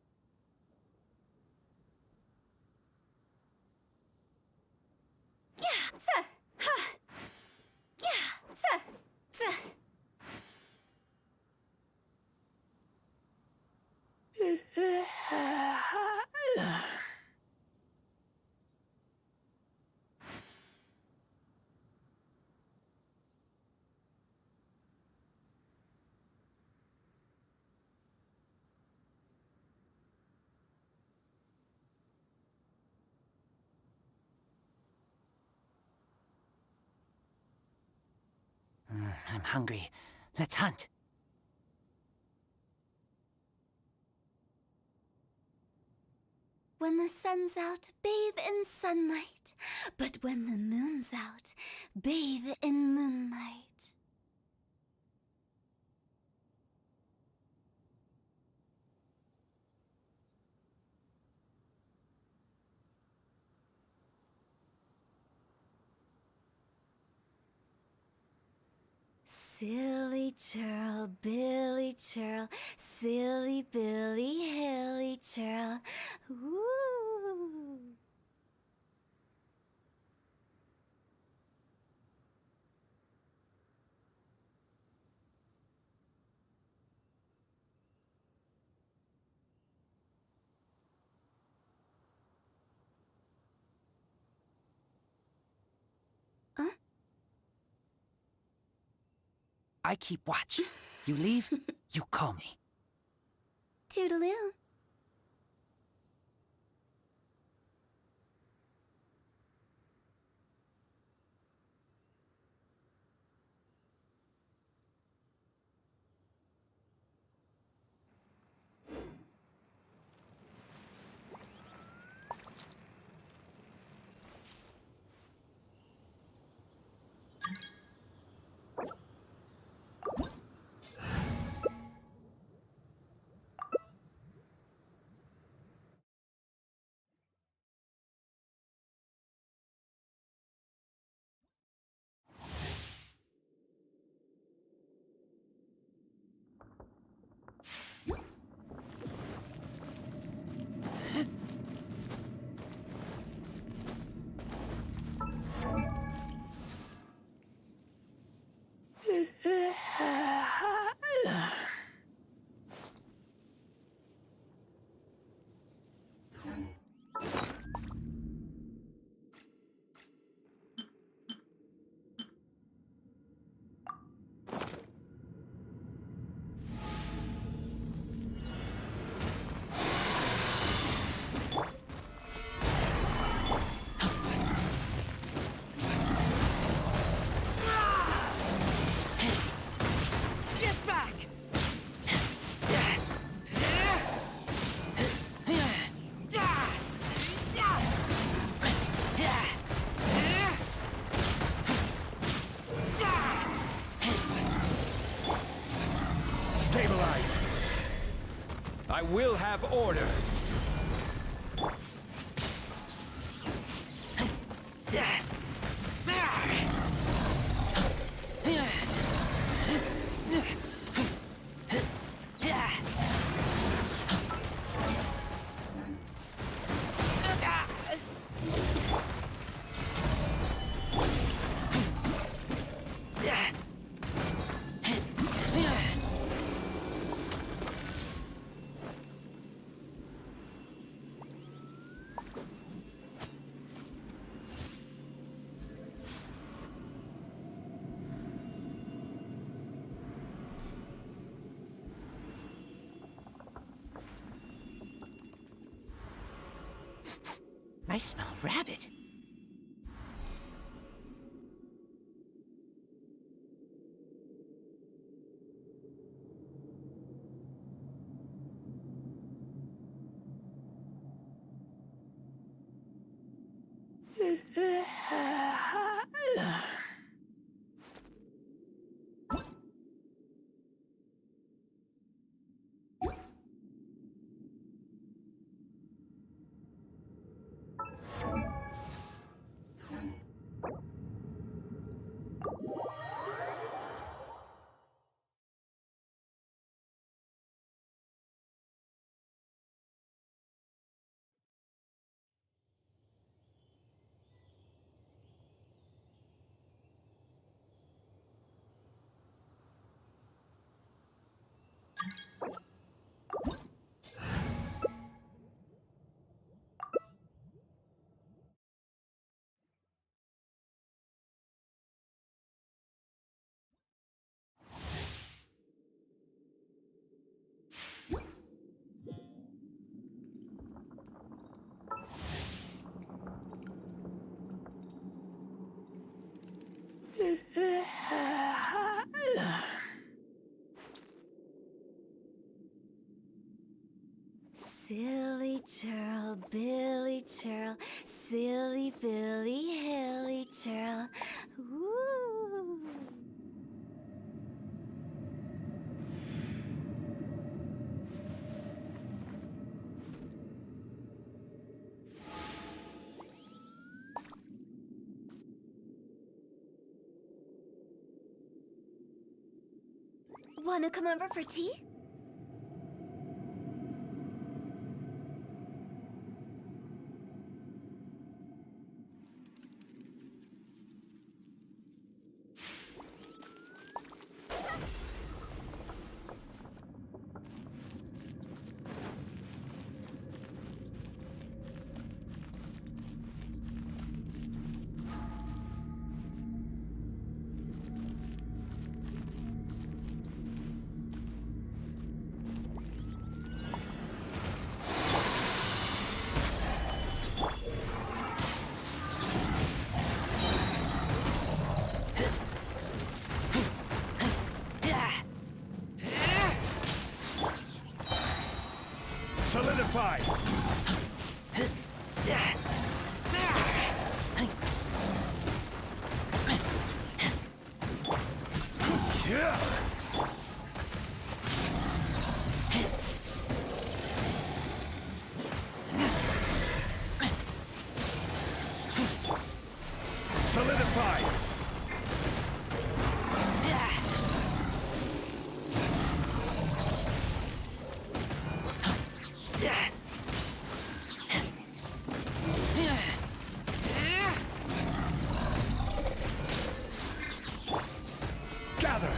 Yeah, tsa, ha. Yeah, tsa, tsa. I'm hungry. Let's hunt. When the sun's out, bathe in sunlight. But when the moon's out, bathe in moonlight. Silly churl, Billy churl, silly Billy, hilly churl. Ooh. Huh? I keep watch. You leave, you call me. Toodaloo. Stabilize! I will have order! smell rabbit. Silly churl, Billy churl, silly Billy, hilly churl. Woo! Wanna come over for tea? Solidify! Yeah! Solidify! Gather!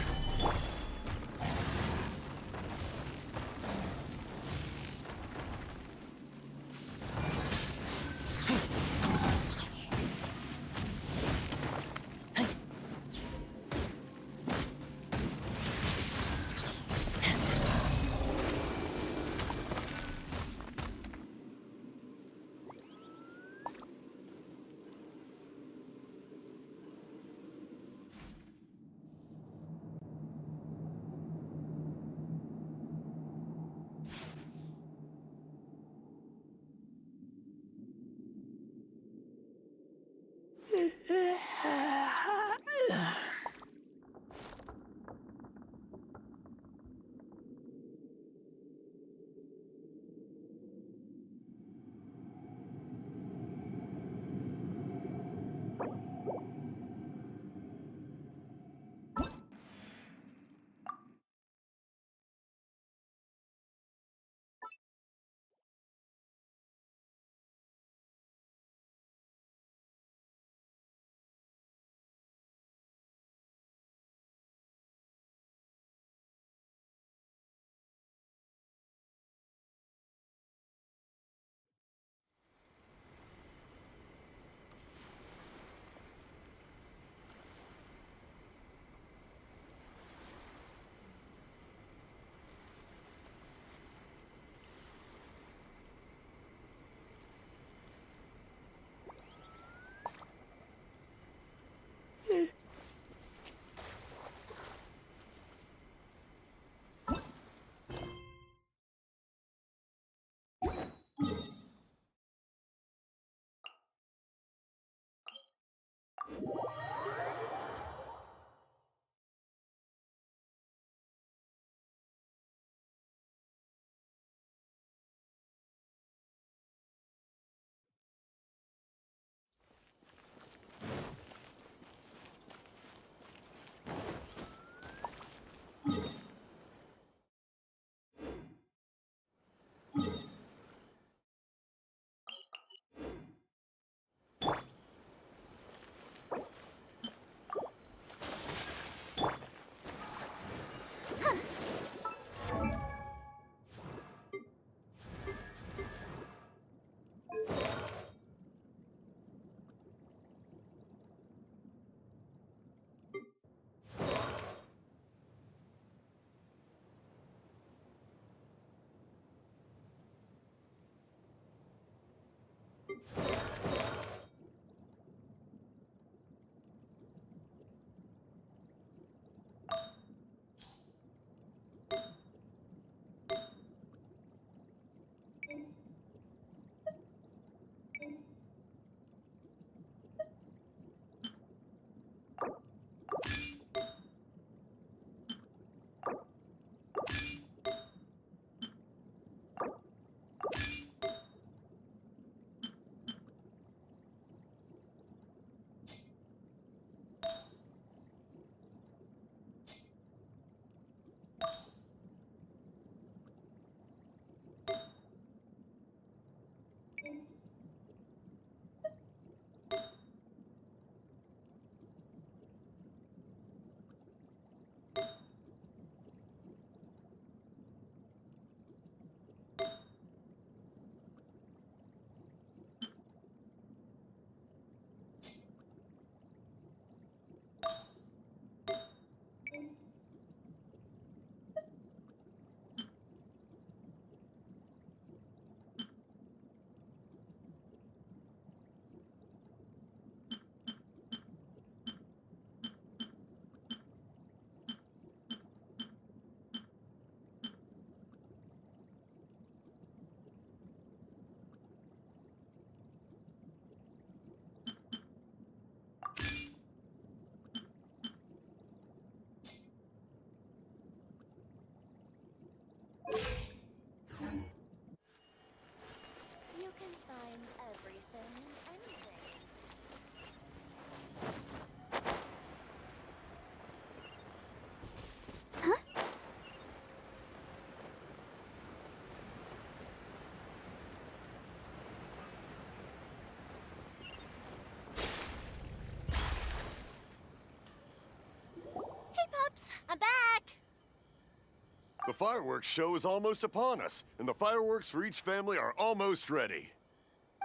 The fireworks show is almost upon us, and the fireworks for each family are almost ready.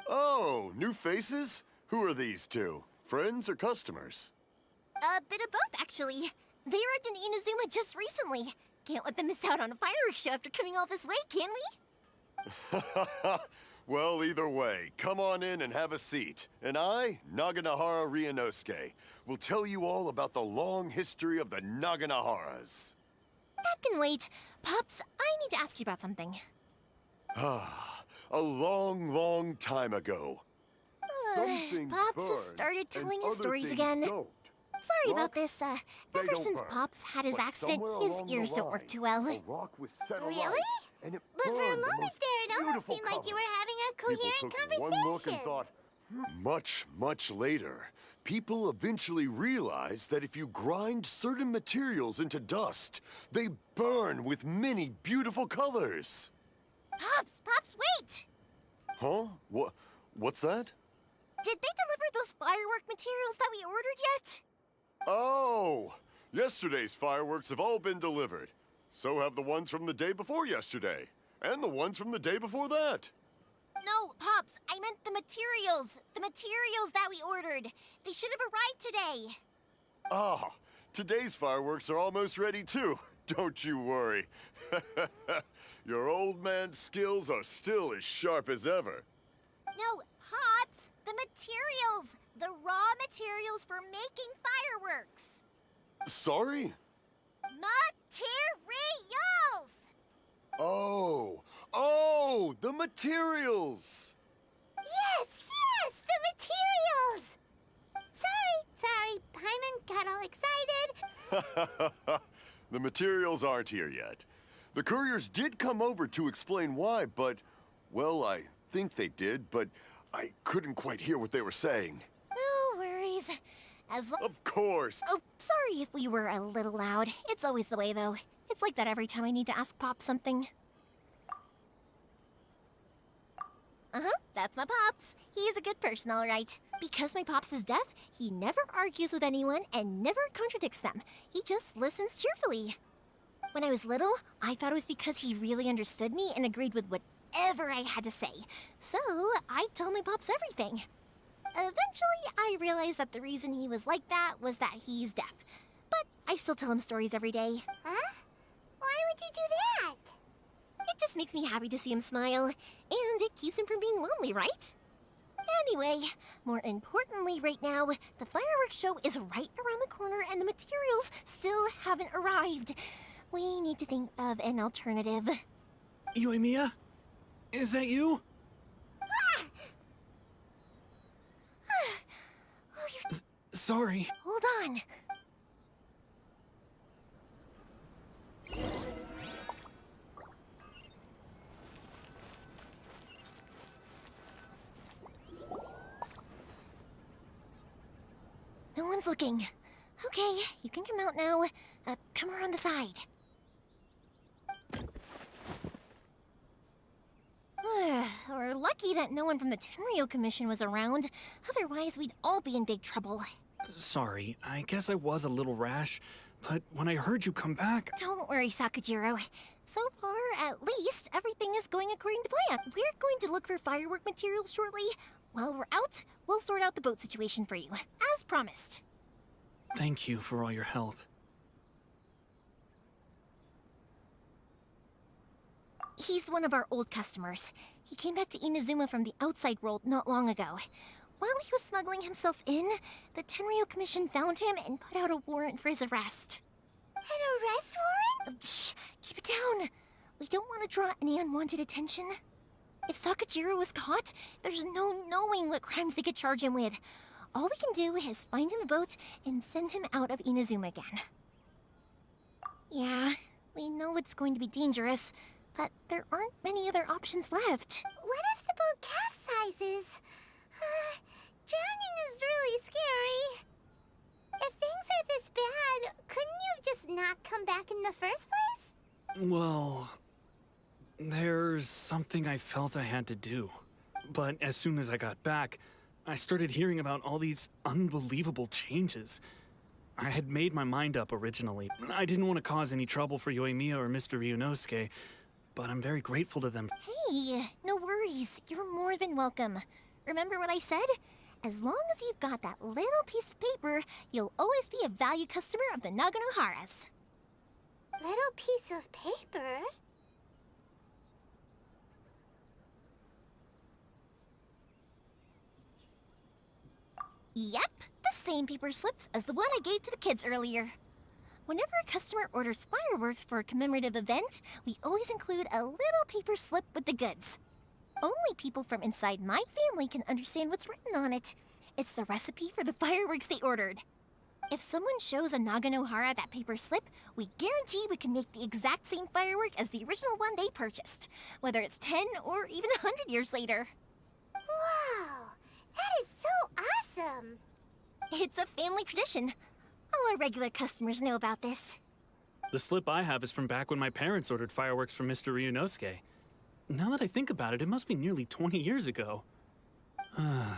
Oh, new faces? Who are these two? Friends or customers? A bit of both, actually. They arrived in Inazuma just recently. Can't let them miss out on a fireworks show after coming all this way, can we? Well, either way, come on in and have a seat. And I, Naganahara Ryunosuke, will tell you all about the long history of the Naganaharas. That can wait. Pops, I need to ask you about something. A long, long time ago. Pops has started telling his stories again. Sorry about this. Ever since Pops had his accident, his ears don't work too well. Really? But for a moment there, it almost seemed like you were having a coherent conversation. Much, much later, people eventually realized that if you grind certain materials into dust, they burn with many beautiful colors. Pops, wait! Huh? What's that? Did they deliver those firework materials that we ordered yet? Oh! Yesterday's fireworks have all been delivered. So have the ones from the day before yesterday. And the ones from the day before that. No, Pops, I meant the materials. The materials that we ordered. They should have arrived today. Ah, today's fireworks are almost ready too. Don't you worry. Your old man's skills are still as sharp as ever. No, Pops, the materials. The raw materials for making fireworks. Sorry? Materials! Oh, the materials! Yes, the materials! Sorry, Paimon got all excited. The materials aren't here yet. The couriers did come over to explain why, but, well, I think they did, but I couldn't quite hear what they were saying. No worries. Of course! Oh, sorry if we were a little loud. It's always the way, though. It's like that every time I need to ask Pop something. That's my Pops. He's a good person, all right. Because my Pops is deaf, he never argues with anyone and never contradicts them. He just listens cheerfully. When I was little, I thought it was because he really understood me and agreed with whatever I had to say. So, I told my Pops everything. Eventually, I realized that the reason he was like that was that he's deaf. But I still tell him stories every day. Huh? Why would you do that? It just makes me happy to see him smile, and it keeps him from being lonely, right? Anyway, more importantly right now, the fireworks show is right around the corner and the materials still haven't arrived. We need to think of an alternative. Yoimiya? Is that you? Sorry. Hold on. No one's looking. Okay, you can come out now. Come around the side. We're lucky that no one from the Tenryo Commission was around. Otherwise, we'd all be in big trouble. Sorry, I guess I was a little rash, but when I heard you come back... Don't worry, Sakujiro. So far, at least, everything is going according to plan. We're going to look for firework materials shortly. While we're out, we'll sort out the boat situation for you, as promised. Thank you for all your help. He's one of our old customers. He came back to Inazuma from the outside world not long ago. While he was smuggling himself in, the Tenryo Commission found him and put out a warrant for his arrest. An arrest warrant? Shh! Keep it down! We don't want to draw any unwanted attention. If Sakujiro was caught, there's no knowing what crimes they could charge him with. All we can do is find him a boat and send him out of Inazuma again. Yeah, we know it's going to be dangerous, but there aren't many other options left. What if the boat capsizes? Drowning is really scary. If things are this bad, couldn't you have just not come back in the first place? Well... there's something I felt I had to do. But as soon as I got back, I started hearing about all these unbelievable changes. I had made my mind up originally. I didn't want to cause any trouble for Yoimiya or Mr. Ryunosuke, but I'm very grateful to them. Hey, no worries. You're more than welcome. Remember what I said? As long as you've got that little piece of paper, you'll always be a valued customer of the Naganohara's. Little piece of paper? Yep, the same paper slips as the one I gave to the kids earlier. Whenever a customer orders fireworks for a commemorative event, we always include a little paper slip with the goods. Only people from inside my family can understand what's written on it. It's the recipe for the fireworks they ordered. If someone shows a Naganohara that paper slip, we guarantee we can make the exact same firework as the original one they purchased, whether it's 10 or even 100 years later. Wow, that is so awesome! It's a family tradition. All our regular customers know about this. The slip I have is from back when my parents ordered fireworks from Mr. Ryunosuke. Now that I think about it, it must be nearly 20 years ago. I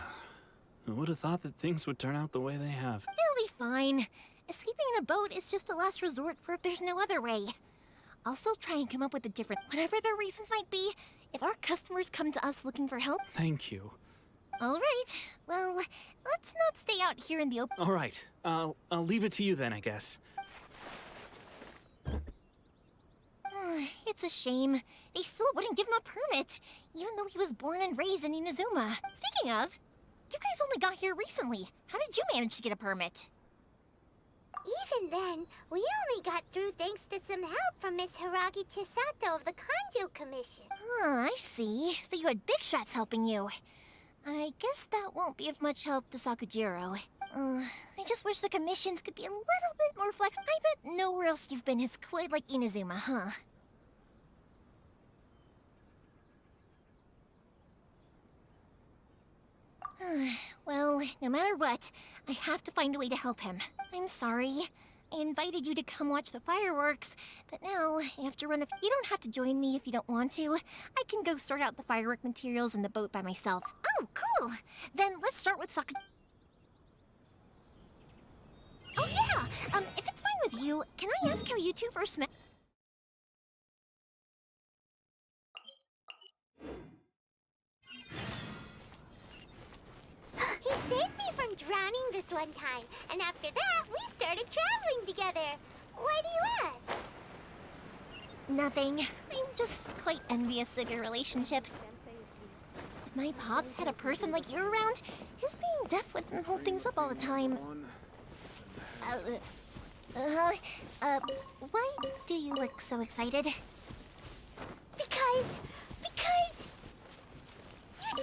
would have thought that things would turn out the way they have. It'll be fine. Escaping in a boat is just a last resort for if there's no other way. I'll still try and come up with a different, whatever their reasons might be, if our customers come to us looking for help. Thank you. All right. Well, let's not stay out here in the open. All right. I'll leave it to you then, I guess. It's a shame. They still wouldn't give him a permit, even though he was born and raised in Inazuma. Speaking of, you guys only got here recently. How did you manage to get a permit? Even then, we only got through thanks to some help from Miss Hiragi Chisato of the Kanjo Commission. I see. So you had big shots helping you. I guess that won't be of much help to Sakujiro. I just wish the commissions could be a little bit more flexible. I bet nowhere else you've been is quite like Inazuma, huh? Well, no matter what, I have to find a way to help him. I'm sorry. I invited you to come watch the fireworks, but now I have to run. You don't have to join me if you don't want to. I can go sort out the firework materials in the boat by myself. Oh, cool! Then let's start with Sakura. Oh yeah! If it's fine with you, can I ask how you two first met? He saved me from drowning this one time, and after that, we started traveling together. Why do you ask? Nothing. I'm just quite envious of your relationship. If my pops had a person like you around, his being deaf wouldn't hold things up all the time. Why do you look so excited? Because you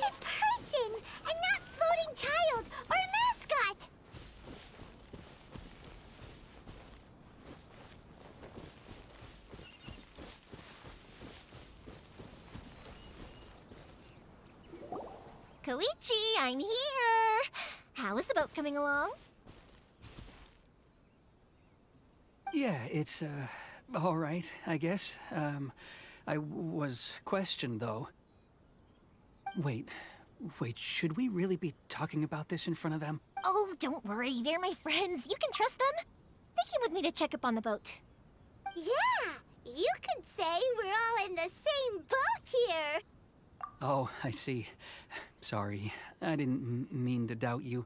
said person and not floating child or mascot. Koichi, I'm here! How is the boat coming along? Yeah, it's, all right, I guess. I was questioned, though. Wait, should we really be talking about this in front of them? Oh, don't worry, they're my friends. You can trust them. They came with me to check up on the boat. Yeah, you could say we're all in the same boat here. Oh, I see. Sorry, I didn't mean to doubt you.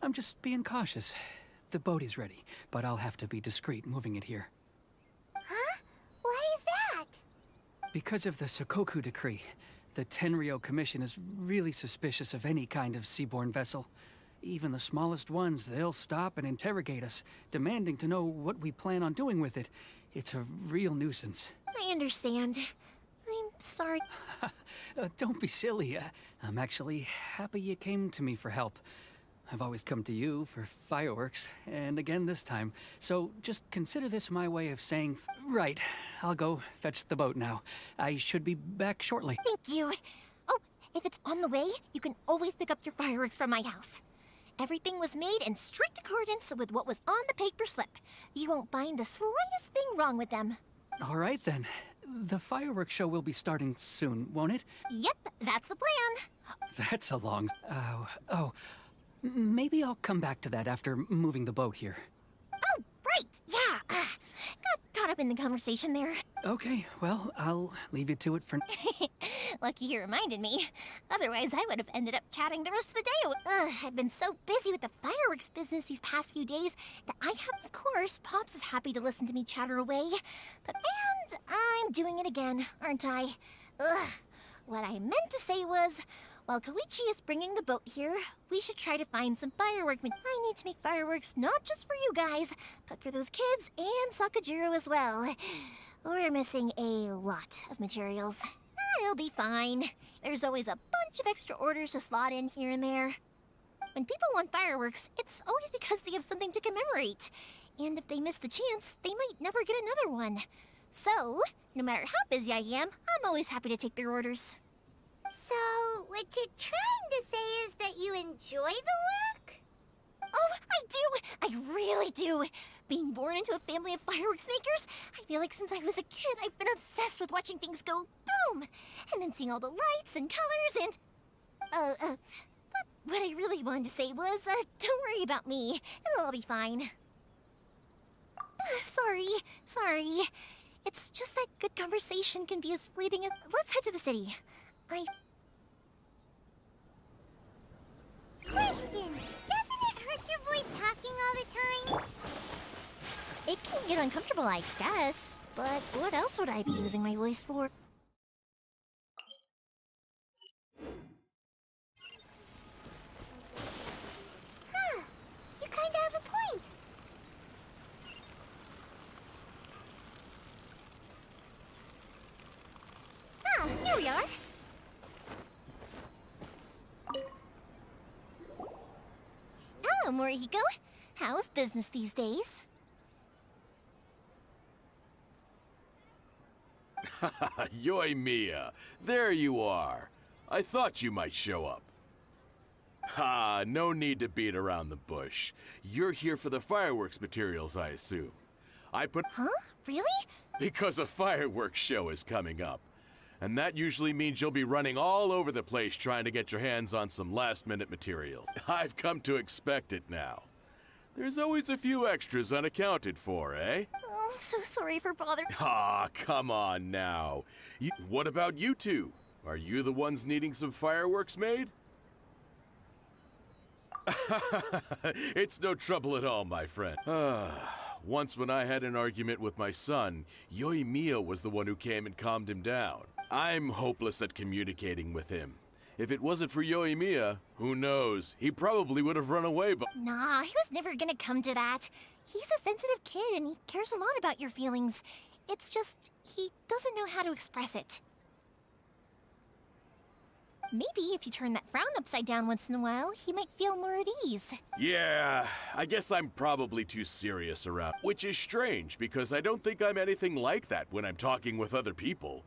I'm just being cautious. The boat is ready, but I'll have to be discreet moving it here. Huh? Why is that? Because of the Sokoku decree, the Tenryo Commission is really suspicious of any kind of seaborne vessel. Even the smallest ones, they'll stop and interrogate us, demanding to know what we plan on doing with it. It's a real nuisance. I understand. I'm sorry. Don't be silly. I'm actually happy you came to me for help. I've always come to you for fireworks, and again this time. So just consider this my way of saying, right, I'll go fetch the boat now. I should be back shortly. Thank you. Oh, if it's on the way, you can always pick up your fireworks from my house. Everything was made in strict accordance with what was on the paper slip. You won't find the slightest thing wrong with them. All right then. The fireworks show will be starting soon, won't it? Yep, that's the plan. That's a long... Maybe I'll come back to that after moving the boat here. in the conversation there. Okay, well, I'll leave you to it for... Lucky you reminded me. Otherwise, I would have ended up chatting the rest of the day. I've been so busy with the fireworks business these past few days that I have, of course, Pops is happy to listen to me chatter away. But man, I'm doing it again, aren't I? What I meant to say was, while Koichi is bringing the boat here, we should try to find some firework. I need to make fireworks not just for you guys, but for those kids and Sakajiro as well. We're missing a lot of materials. It'll be fine. There's always a bunch of extra orders to slot in here and there. When people want fireworks, it's always because they have something to commemorate. And if they miss the chance, they might never get another one. So, no matter how busy I am, I'm always happy to take their orders. So, what you're trying to say is that you enjoy the work? Oh, I do! I really do! Being born into a family of fireworks makers, I feel like since I was a kid, I've been obsessed with watching things go boom! And then seeing all the lights and colors and... What I really wanted to say was, don't worry about me. It'll all be fine. Sorry. It's just that good conversation can be as fleeting as... Let's head to the city. Question! Doesn't it hurt your voice talking all the time? It can get uncomfortable, I guess. But what else would I be using my voice for? Huh. You kinda have a point. Ah, here we are. Hello, Morihiko. How's business these days? Yoimiya, there you are. I thought you might show up. Ha, no need to beat around the bush. You're here for the fireworks materials, I assume. Huh? Really? Because a fireworks show is coming up. And that usually means you'll be running all over the place trying to get your hands on some last-minute material. I've come to expect it now. There's always a few extras unaccounted for, eh? Oh, I'm so sorry for bothering. Ah, come on now. What about you two? Are you the ones needing some fireworks made? It's no trouble at all, my friend. Once when I had an argument with my son, Yoimiya was the one who came and calmed him down. I'm hopeless at communicating with him. If it wasn't for Yoimiya, who knows? He probably would have run away, but... Nah, he was never gonna come to that. He's a sensitive kid and he cares a lot about your feelings. It's just, he doesn't know how to express it. Maybe if you turn that frown upside down once in a while, he might feel more at ease. Yeah, I guess I'm probably too serious around. Which is strange, because I don't think I'm anything like that when I'm talking with other people.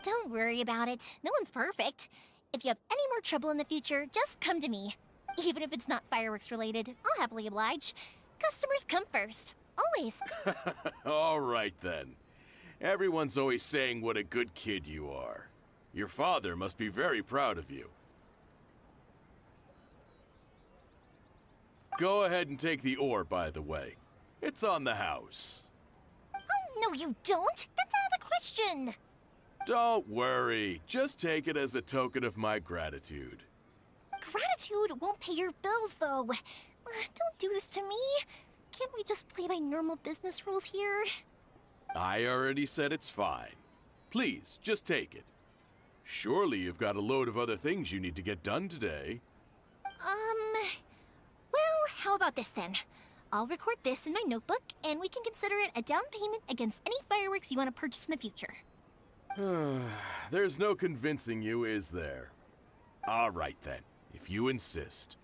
Don't worry about it. No one's perfect. If you have any more trouble in the future, just come to me. Even if it's not fireworks related, I'll happily oblige. Customers come first. Always. All right then. Everyone's always saying what a good kid you are. Your father must be very proud of you. Go ahead and take the ore, by the way. It's on the house. Oh, no you don't! That's out of the question! Don't worry. Just take it as a token of my gratitude. Gratitude won't pay your bills, though. Don't do this to me. Can't we just play by normal business rules here? I already said it's fine. Please, just take it. Surely you've got a load of other things you need to get done today. Well, how about this then? I'll record this in my notebook, and we can consider it a down payment against any fireworks you want to purchase in the future. There's no convincing you, is there? All right then, if you insist.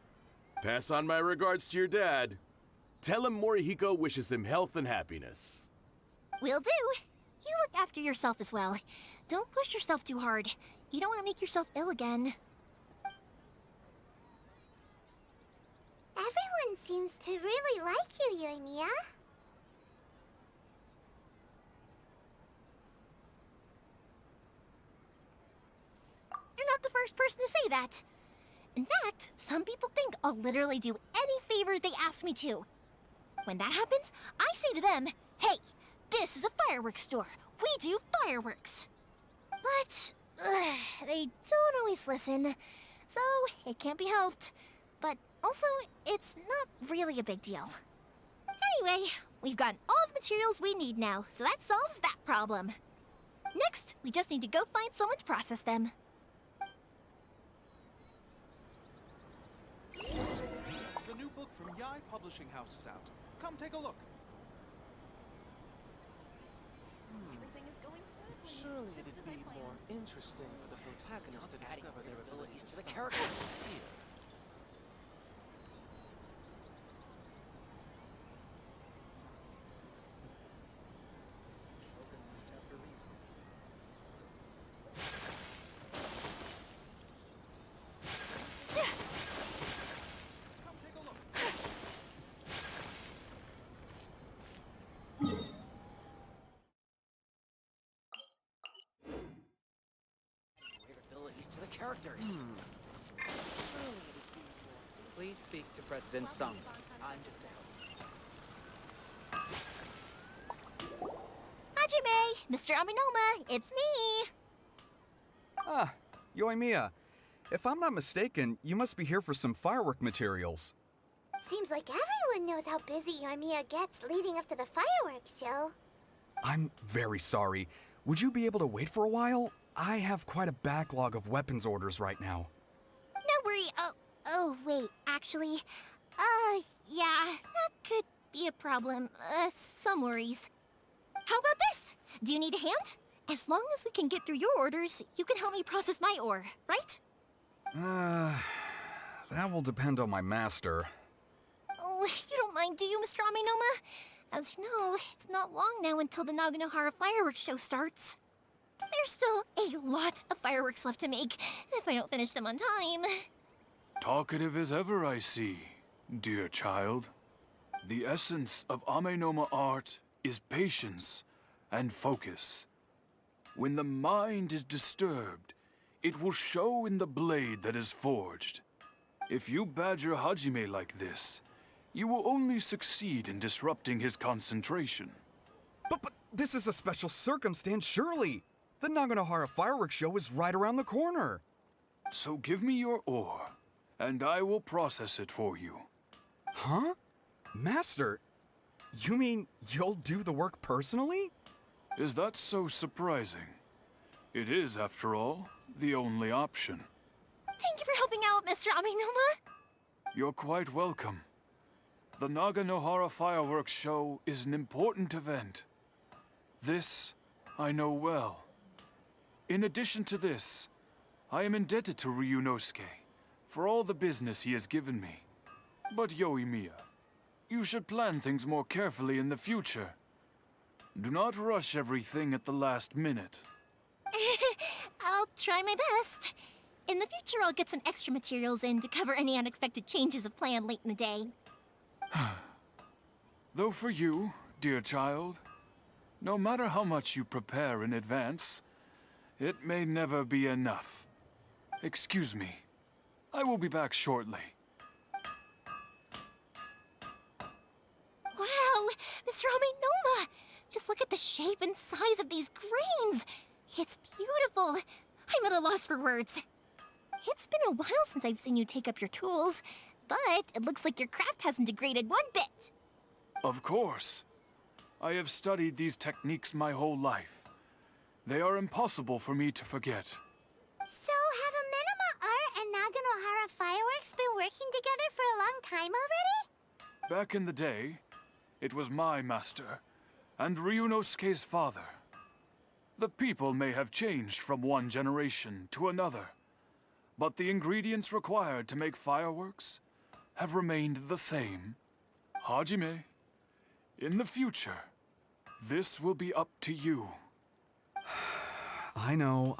Pass on my regards to your dad. Tell him Morihiko wishes him health and happiness. Will do. You look after yourself as well. Don't push yourself too hard. You don't want to make yourself ill again. Everyone seems to really like you, Yoimiya. You're not the first person to say that. In fact, some people think I'll literally do any favor they ask me to. When that happens, I say to them, hey, This is a fireworks store. We do fireworks. But they don't always listen, so it can't be helped. But also, it's not really a big deal. Anyway, we've gotten all the materials we need now, so that solves that problem. Next, we just need to go find someone to process them. The new book from Yai Publishing House is out. Come take a look. Everything is going smoothly. Surely it'd be more interesting for the protagonists to discover their abilities to the characters here. Abilities to the characters. Please speak to President Sung. I'm just a helper. Hajime, Mr. Aminoma, it's me. Ah, Yoimiya. If I'm not mistaken, you must be here for some firework materials. Seems like everyone knows how busy Yoimiya gets leading up to the fireworks show. I'm very sorry. Would you be able to wait for a while? I have quite a backlog of weapons orders right now. No worry. Oh, wait, actually, yeah, that could be a problem. Some worries. How about this? Do you need a hand? As long as we can get through your orders, you can help me process my ore, right? That will depend on my master. Oh, you don't mind, do you, Mr. Aminoma? As you know, it's not long now until the Naganohara fireworks show starts. There's still a lot of fireworks left to make, if I don't finish them on time. Talkative as ever, I see, dear child. The essence of Amenoma art is patience and focus. When the mind is disturbed, it will show in the blade that is forged. If you badger Hajime like this, you will only succeed in disrupting his concentration. But this is a special circumstance, surely. The Naganohara fireworks show is right around the corner. So give me your ore, and I will process it for you. Huh? Master, you mean you'll do the work personally? Is that so surprising? It is, after all, the only option. Thank you for helping out, Mr. Aminoma. You're quite welcome. The Naganohara fireworks show is an important event. This I know well. In addition to this, I am indebted to Ryunosuke for all the business he has given me. But Yoimiya, you should plan things more carefully in the future. Do not rush everything at the last minute. I'll try my best. In the future, I'll get some extra materials in to cover any unexpected changes of plan late in the day. Though for you, dear child, no matter how much you prepare in advance, it may never be enough. Excuse me. I will be back shortly. Wow, Mr. Aminoma! Just look at the shape and size of these grains! It's beautiful! I'm at a loss for words. It's been a while since I've seen you take up your tools, but it looks like your craft hasn't degraded one bit. Of course. I have studied these techniques my whole life. They are impossible for me to forget. So have Amenoma Art and Naganohara Fireworks been working together for a long time already? Back in the day, it was my master, and Ryunosuke's father. The people may have changed from one generation to another, but the ingredients required to make fireworks have remained the same. Hajime, in the future, this will be up to you. I know.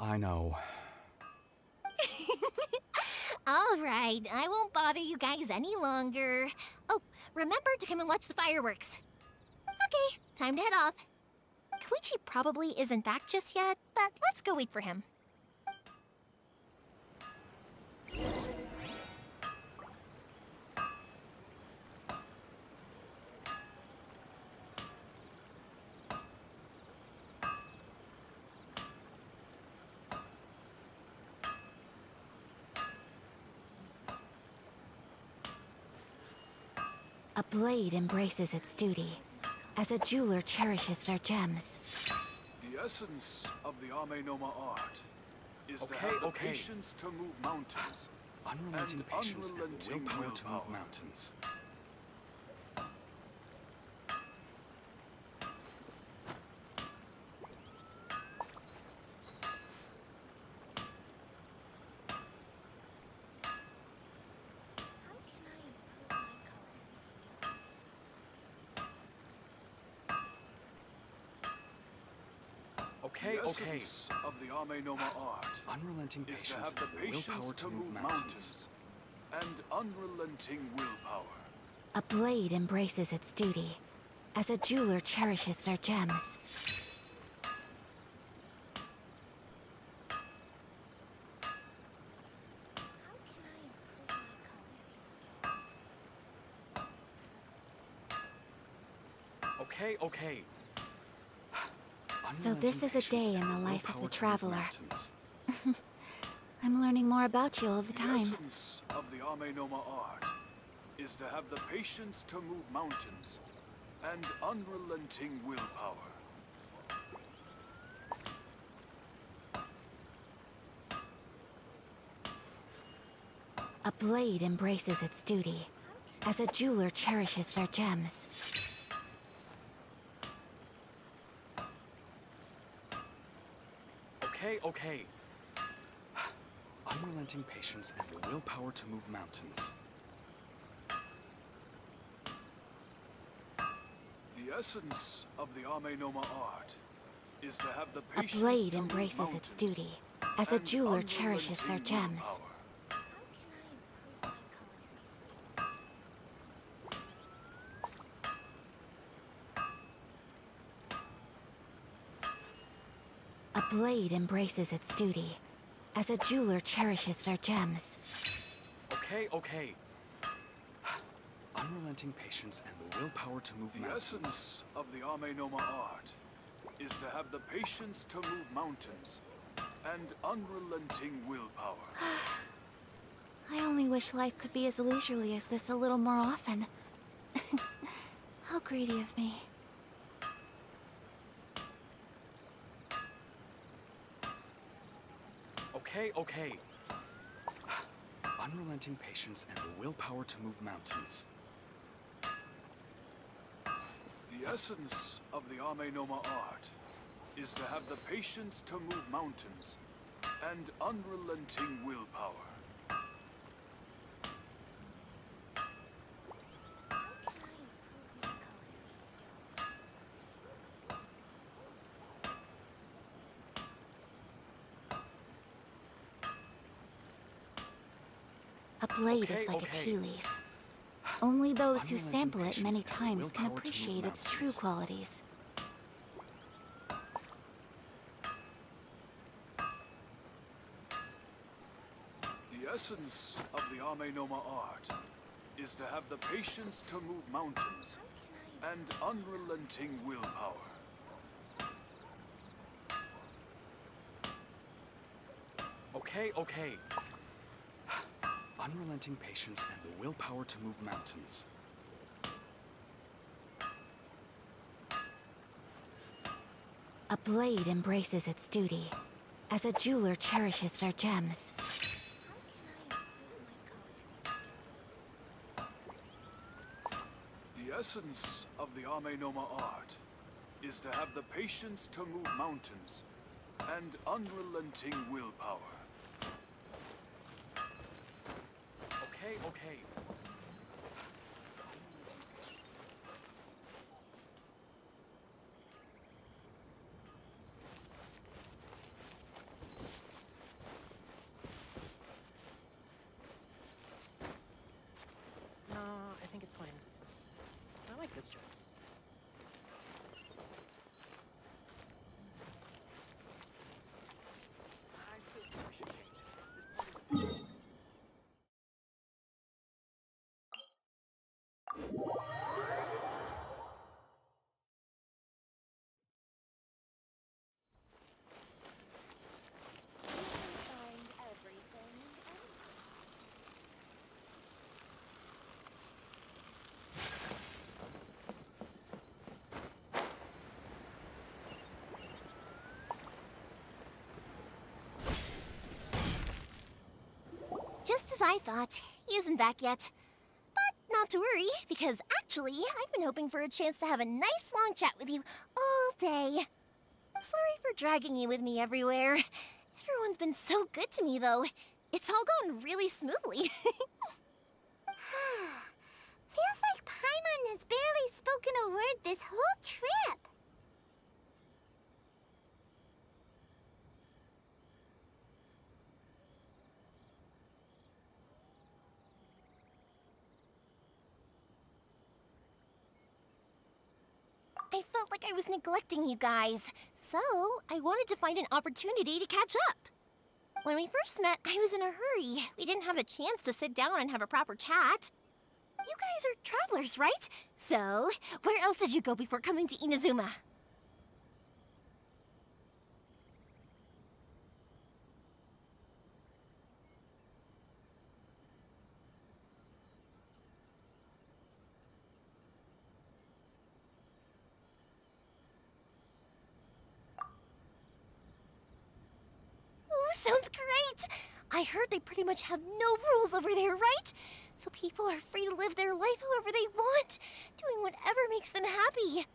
All right, I won't bother you guys any longer. Oh, remember to come and watch the fireworks. Okay, time to head off. Koichi probably isn't back just yet, but let's go wait for him. A blade embraces its duty, as a jeweler cherishes their gems. The essence of the Ame Noma art is to have the patience to move mountains. Unrelenting and patience and the unrelenting willpower to move willpower. mountains. The essence of the Ame Noma art Unrelenting is to patience have the and the willpower patience to move mountains. and unrelenting willpower. A blade embraces its duty, as a jeweler cherishes their gems. Okay. So this is a day in the life of the willpower to move traveler. mountains. I'm learning more about you all the The time. essence of the Ame Noma art is to have the patience to move mountains and unrelenting willpower. A blade embraces its duty, as a jeweler cherishes their gems. Okay. Unrelenting patience and the willpower to move mountains. The essence of the Ame Noma art is to have the A patience blade to move embraces its mountains duty, as a and jeweler cherishes their unrelenting gems. willpower. A blade embraces its duty, as a jeweler cherishes their gems. Okay. Unrelenting patience and the willpower to move The mountains. essence of the Ame Noma art is to have the patience to move mountains and unrelenting willpower. I only wish life could be as leisurely as this a little more often. How greedy of me. Okay. Unrelenting patience and the willpower to move mountains. The essence of the Ame Noma art is to have the patience to move mountains and unrelenting willpower. A blade is like a tea leaf. Only those who sample it many times can appreciate its true qualities. The essence of the Ame Noma art is to have the patience to move mountains and unrelenting willpower. Okay. Unrelenting patience and the willpower to move mountains. A blade embraces its duty, as a jeweler cherishes their gems. The essence of the Ame Noma art is to have the patience to move mountains and unrelenting willpower. Okay. No, I think it's fine as it is. I like this job. I thought. He isn't back yet. But not to worry, because actually, I've been hoping for a chance to have a nice long chat with you all day. Sorry for dragging you with me everywhere. Everyone's been so good to me, though. It's all gone really smoothly. Feels like Paimon has barely spoken a word this whole trip. I felt like I was neglecting you guys, so I wanted to find an opportunity to catch up. When we first met, I was in a hurry. We didn't have the chance to sit down and have a proper chat. You guys are travelers, right? So, where else did you go before coming to Inazuma? Sounds great! I heard they pretty much have no rules over there, right? So people are free to live their life however they want, doing whatever makes them happy.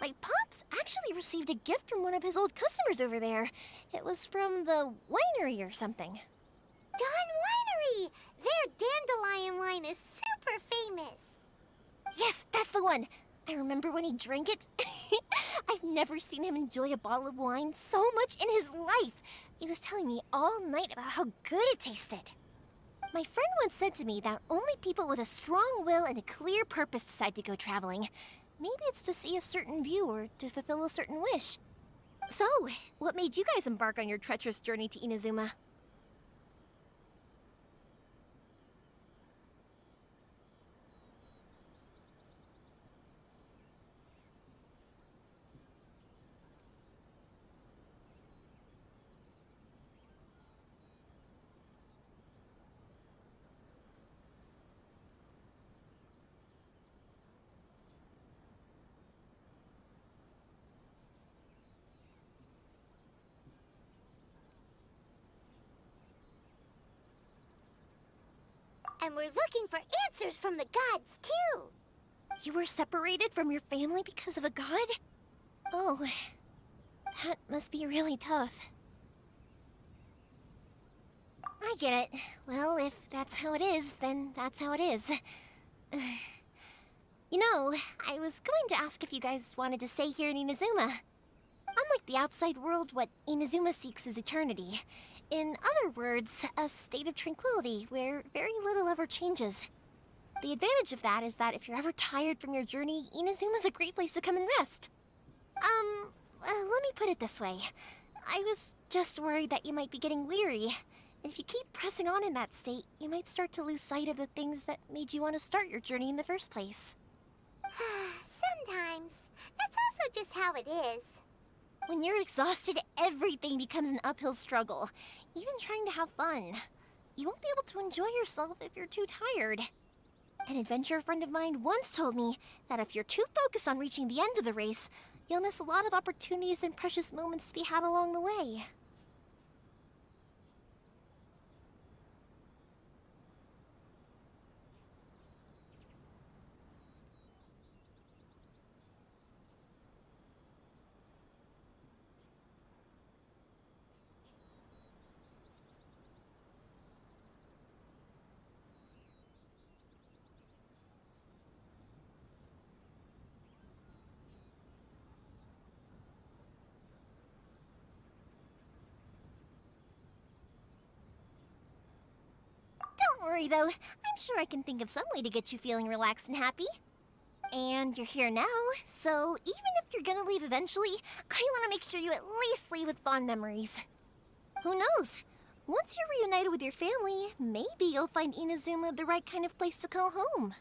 My pops actually received a gift from one of his old customers over there. It was from the winery or something. Dawn Winery! Their dandelion wine is super famous. Yes, that's the one. I remember when he drank it. I've never seen him enjoy a bottle of wine so much in his life. He was telling me all night about how good it tasted. My friend once said to me that only people with a strong will and a clear purpose decide to go traveling. Maybe it's to see a certain view or to fulfill a certain wish. So, what made you guys embark on your treacherous journey to Inazuma? And we're looking for answers from the gods, too. You were separated from your family because of a god? Oh, that must be really tough. I get it. Well, if that's how it is, then that's how it is. You know, I was going to ask if you guys wanted to stay here in Inazuma. Unlike the outside world, what Inazuma seeks is eternity. In other words, a state of tranquility where very little ever changes. The advantage of that is that if you're ever tired from your journey, Inazuma's a great place to come and rest. Let me put it this way. I was just worried that you might be getting weary. And if you keep pressing on in that state, you might start to lose sight of the things that made you want to start your journey in the first place. Sometimes. That's also just how it is. When you're exhausted, everything becomes an uphill struggle. Even trying to have fun. You won't be able to enjoy yourself if you're too tired. An adventurer friend of mine once told me that if you're too focused on reaching the end of the race, you'll miss a lot of opportunities and precious moments to be had along the way. Don't worry, though. I'm sure I can think of some way to get you feeling relaxed and happy. And you're here now, so even if you're gonna leave eventually, I want to make sure you at least leave with fond memories. Who knows? Once you're reunited with your family, maybe you'll find Inazuma the right kind of place to call home.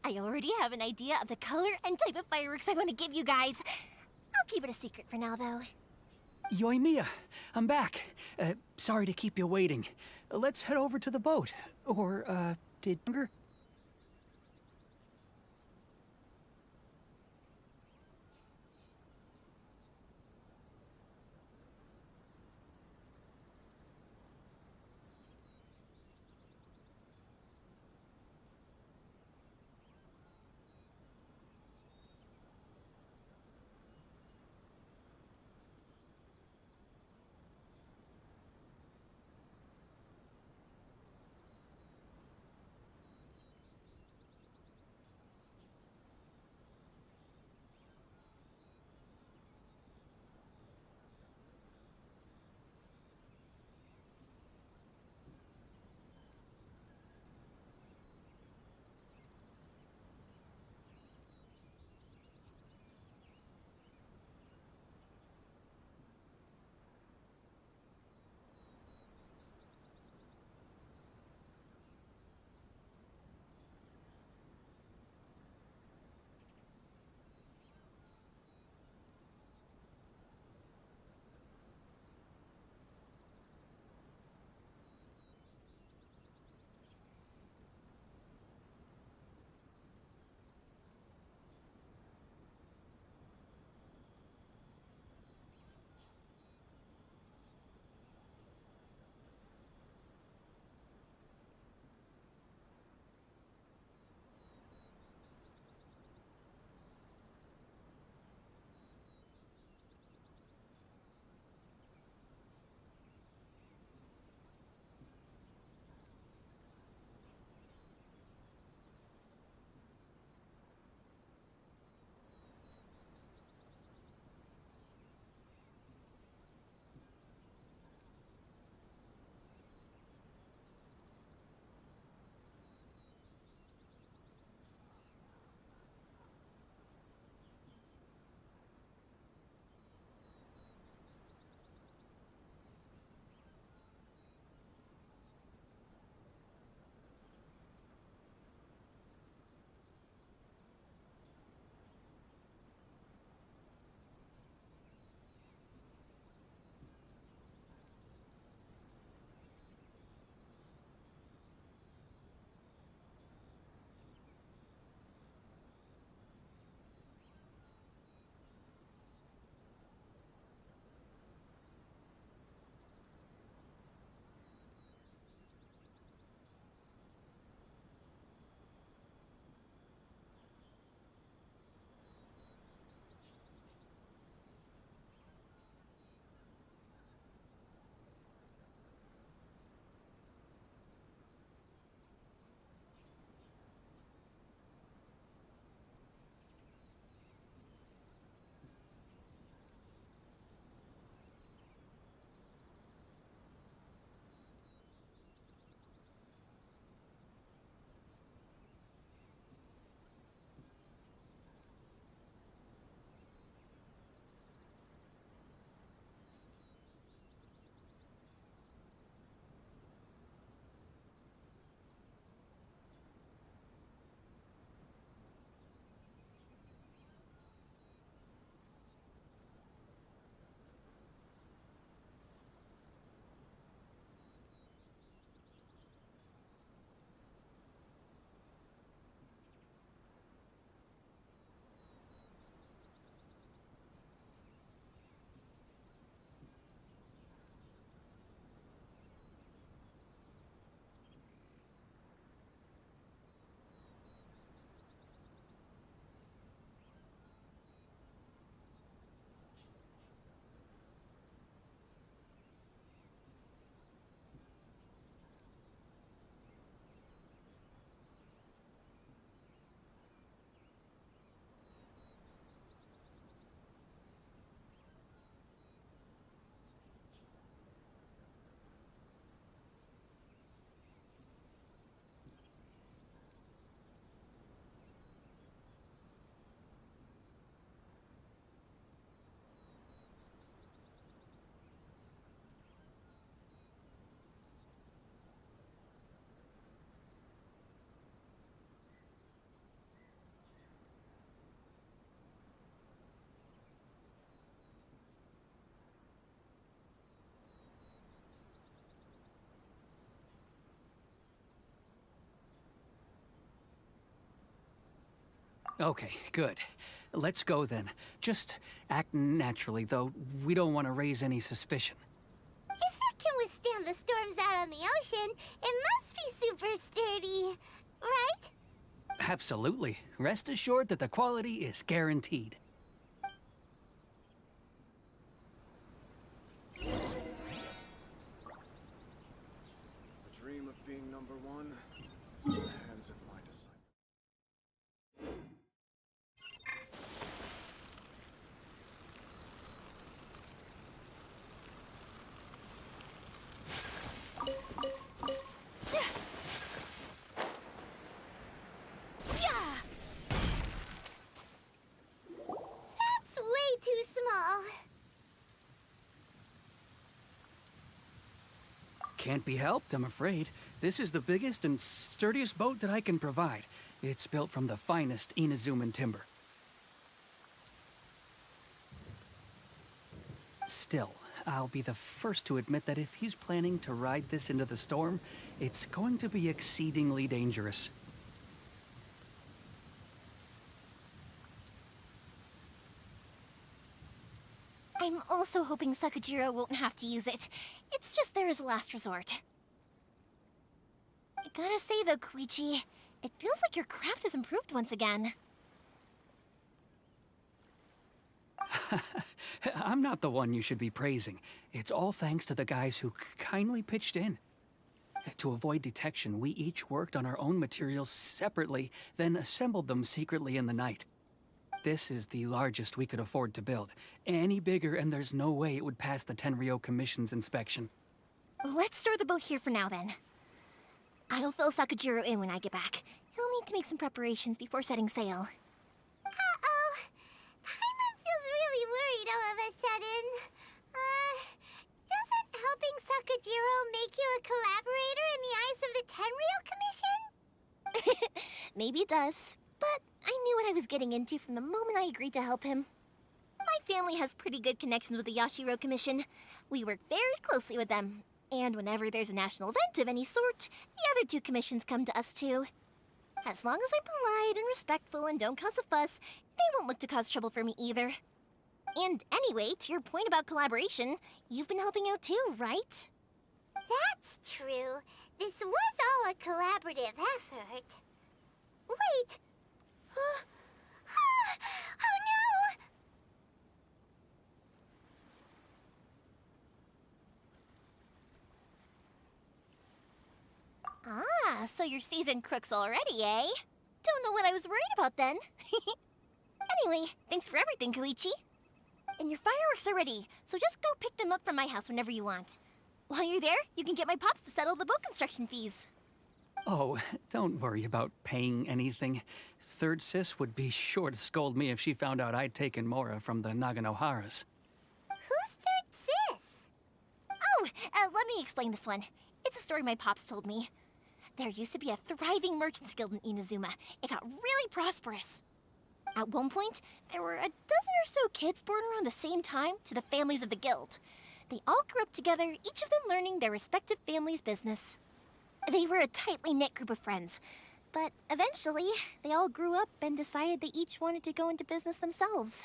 I already have an idea of the color and type of fireworks I want to give you guys. I'll keep it a secret for now, though. Yoimiya, I'm back. Sorry to keep you waiting. Let's head over to the boat. Or, did Younger? Okay, good. Let's go then. Just act naturally, though. We don't want to raise any suspicion. If it can withstand the storms out on the ocean, it must be super sturdy, right? Absolutely. Rest assured that the quality is guaranteed. The dream of being number one is in the hands of my disciple. That's way too small. Can't be helped, I'm afraid. This is the biggest and sturdiest boat that I can provide. It's built from the finest Inazuman timber. Still, I'll be the first to admit that if he's planning to ride this into the storm, it's going to be exceedingly dangerous. I'm also hoping Sakajiro won't have to use it. It's just there as a last resort. I gotta say though, Koichi, it feels like your craft has improved once again. I'm not the one you should be praising. It's all thanks to the guys who kindly pitched in. To avoid detection, we each worked on our own materials separately, then assembled them secretly in the night. This is the largest we could afford to build. Any bigger and there's no way it would pass the Tenryou Commission's inspection. Let's store the boat here for now then. I'll fill Sakajiro in when I get back. He'll need to make some preparations before setting sail. Uh-oh. Paimon feels really worried all of a sudden. Doesn't helping Sakajiro make you a collaborator in the eyes of the Tenryou Commission? Maybe it does, but I knew what I was getting into from the moment I agreed to help him. My family has pretty good connections with the Yashiro Commission. We work very closely with them, and whenever there's a national event of any sort, the other two commissions come to us too. As long as I'm polite and respectful and don't cause a fuss, they won't look to cause trouble for me either. And anyway, to your point about collaboration, you've been helping out too, right? That's true. This was all a collaborative effort. Wait! Oh no! Ah, so you're seasoned crooks already, eh? Don't know what I was worried about then. Anyway, thanks for everything, Koichi. And your fireworks are ready, so just go pick them up from my house whenever you want. While you're there, you can get my pops to settle the boat construction fees. Oh, don't worry about paying anything. Third Sis would be sure to scold me if she found out I'd taken Mora from the Naganoharas. Who's Third Sis? Oh, let me explain this one. It's a story my pops told me. There used to be a thriving merchants guild in Inazuma. It got really prosperous. At one point, there were a dozen or so kids born around the same time to the families of the guild. They all grew up together, each of them learning their respective family's business. They were a tightly knit group of friends, but eventually, they all grew up and decided they each wanted to go into business themselves.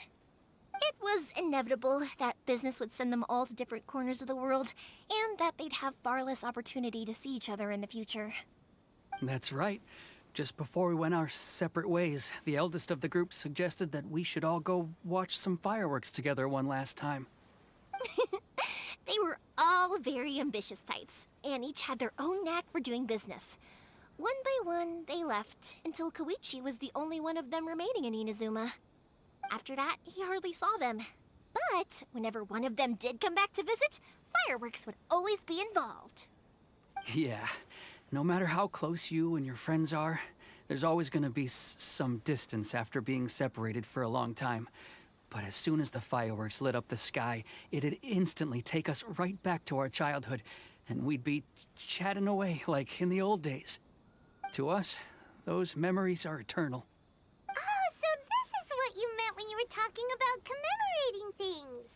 It was inevitable that business would send them all to different corners of the world, and that they'd have far less opportunity to see each other in the future. That's right. Just before we went our separate ways, the eldest of the group suggested that we should all go watch some fireworks together one last time. They were all very ambitious types, and each had their own knack for doing business. One by one, they left, until Koichi was the only one of them remaining in Inazuma. After that, he hardly saw them. But whenever one of them did come back to visit, fireworks would always be involved. Yeah, no matter how close you and your friends are, there's always gonna be some distance after being separated for a long time. But as soon as the fireworks lit up the sky, it'd instantly take us right back to our childhood, and we'd be chatting away like in the old days. To us, those memories are eternal. Oh, so this is what you meant when you were talking about commemorating things.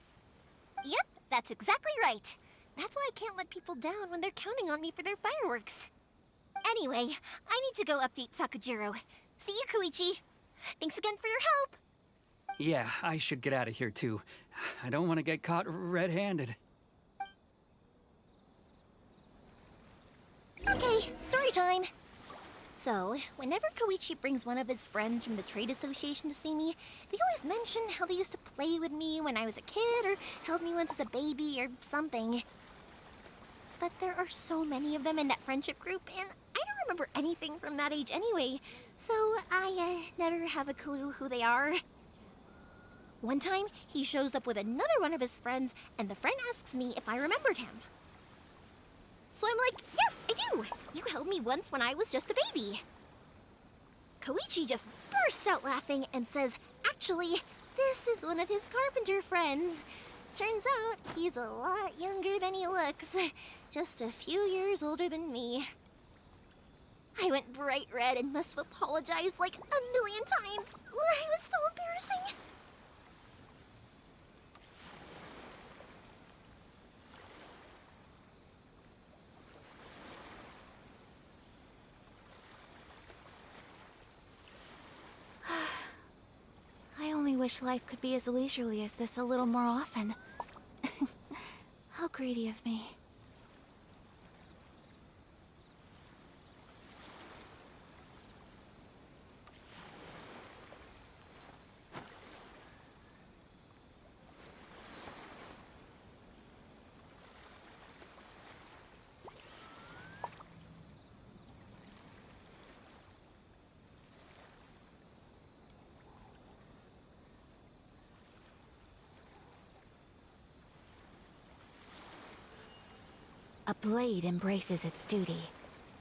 Yep, that's exactly right. That's why I can't let people down when they're counting on me for their fireworks. Anyway, I need to go update Sakajiro. See you, Koichi. Thanks again for your help. Yeah, I should get out of here too. I don't want to get caught red-handed. Okay, story time. So, whenever Koichi brings one of his friends from the trade association to see me, they always mention how they used to play with me when I was a kid or held me once as a baby or something. But there are so many of them in that friendship group, and I don't remember anything from that age anyway, so I never have a clue who they are. One time, he shows up with another one of his friends, and the friend asks me if I remembered him. So I'm like, yes, I do! You held me once when I was just a baby. Koichi just bursts out laughing and says, actually, this is one of his carpenter friends. Turns out, he's a lot younger than he looks. Just a few years older than me. I went bright red and must have apologized like a million times. It was so embarrassing. I only wish life could be as leisurely as this a little more often. How greedy of me. A blade embraces its duty,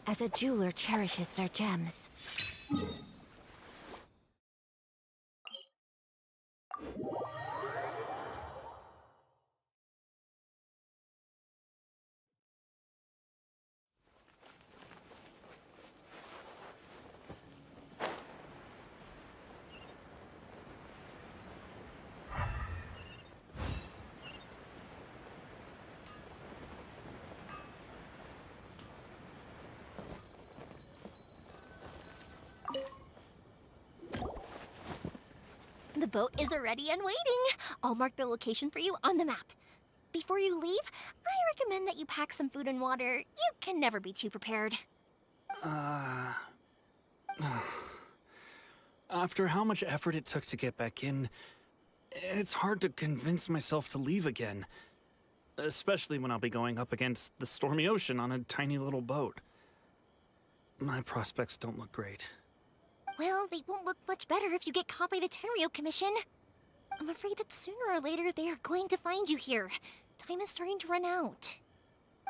as a jeweler cherishes their gems. The boat is ready and waiting. I'll mark the location for you on the map. Before you leave, I recommend that you pack some food and water. You can never be too prepared. After how much effort it took to get back in, it's hard to convince myself to leave again. Especially when I'll be going up against the stormy ocean on a tiny little boat. My prospects don't look great. Well, they won't look much better if you get caught by the Tenryou Commission. I'm afraid that sooner or later they are going to find you here. Time is starting to run out.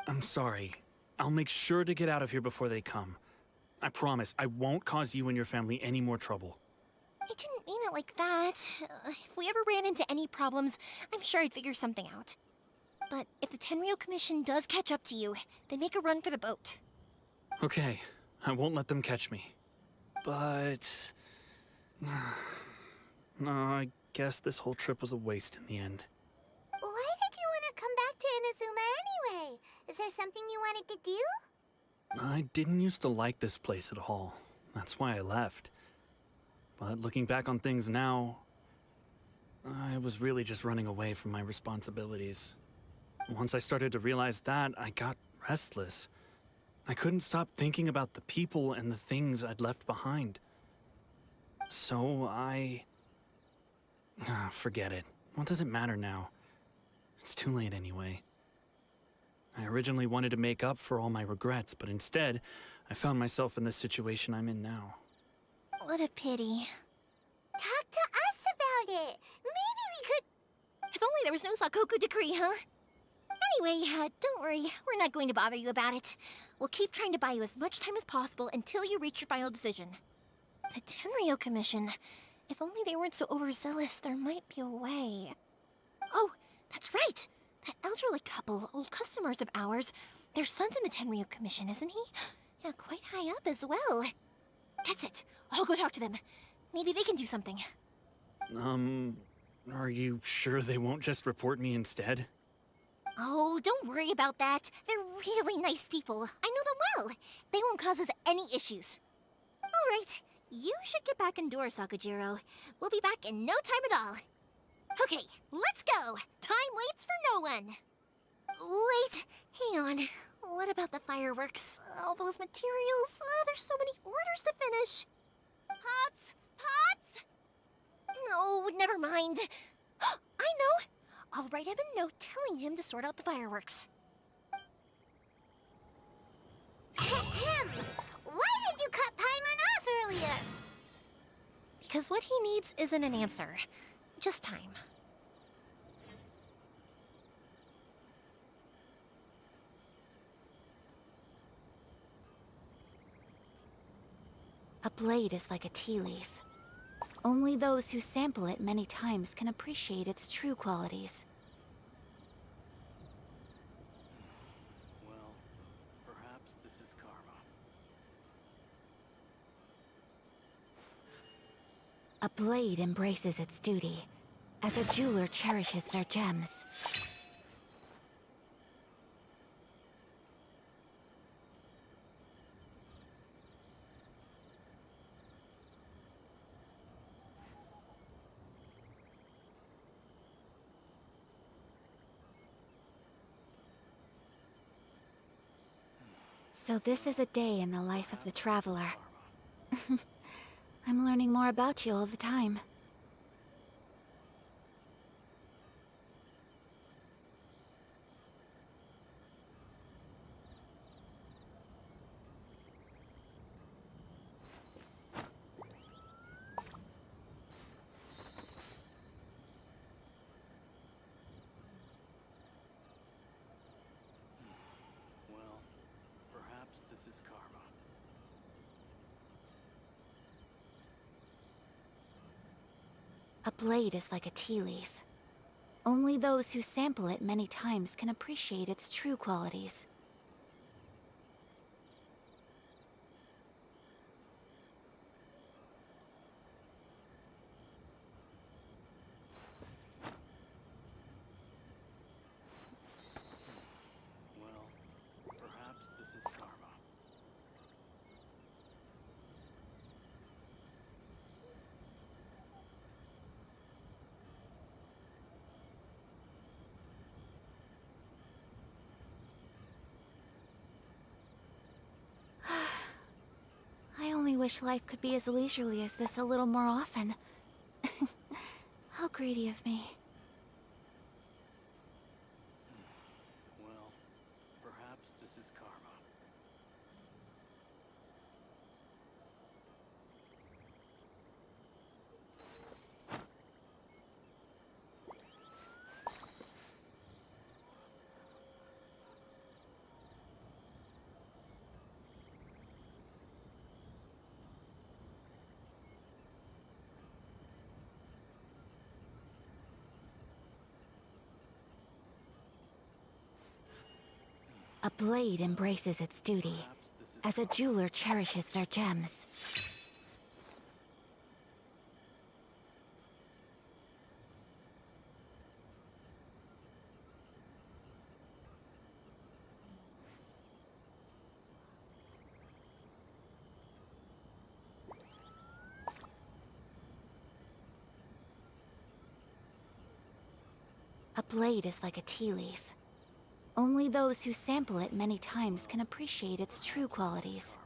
I'm sorry. I'll make sure to get out of here before they come. I promise I won't cause you and your family any more trouble. I didn't mean it like that. If we ever ran into any problems, I'm sure I'd figure something out. But if the Tenryou Commission does catch up to you, then make a run for the boat. Okay, I won't let them catch me. But... no, I guess this whole trip was a waste in the end. Why did you want to come back to Inazuma anyway? Is there something you wanted to do? I didn't used to like this place at all. That's why I left. But looking back on things now, I was really just running away from my responsibilities. Once I started to realize that, I got restless. I couldn't stop thinking about the people and the things I'd left behind. So forget it. What does it matter now? It's too late anyway. I originally wanted to make up for all my regrets, but instead, I found myself in the situation I'm in now. What a pity. Talk to us about it. Maybe we could... If only there was no Sakoku decree, huh? Anyway, don't worry. We're not going to bother you about it. We'll keep trying to buy you as much time as possible until you reach your final decision. The Tenryou Commission. If only they weren't so overzealous, there might be a way. Oh, that's right! That elderly couple, old customers of ours, their son's in the Tenryou Commission, isn't he? Yeah, quite high up as well. That's it. I'll go talk to them. Maybe they can do something. Are you sure they won't just report me instead? Oh, don't worry about that. They're really nice people. I know them well. They won't cause us any issues. All right. You should get back indoors, Sakajiro. We'll be back in no time at all. Okay, let's go! Time waits for no one! Wait, hang on. What about the fireworks? All those materials? There's so many orders to finish. Pops! Pops! No, never mind. I know! I'll write him a note telling him to sort out the fireworks. Ahem! Why did you cut Paimon off earlier? Because what he needs isn't an answer, just time. A blade is like a tea leaf. Only those who sample it many times can appreciate its true qualities. Well, perhaps this is karma. A blade embraces its duty, as a jeweler cherishes their gems. So this is a day in the life of the traveler. I'm learning more about you all the time. Well, perhaps this is karma. A blade is like a tea leaf. Only those who sample it many times can appreciate its true qualities. Well, perhaps this is karma. I only wish life could be as leisurely as this a little more often. How greedy of me. Well, perhaps this is karma. A blade embraces its duty, as a jeweler cherishes their gems. A blade is like a tea leaf. Only those who sample it many times can appreciate its true qualities.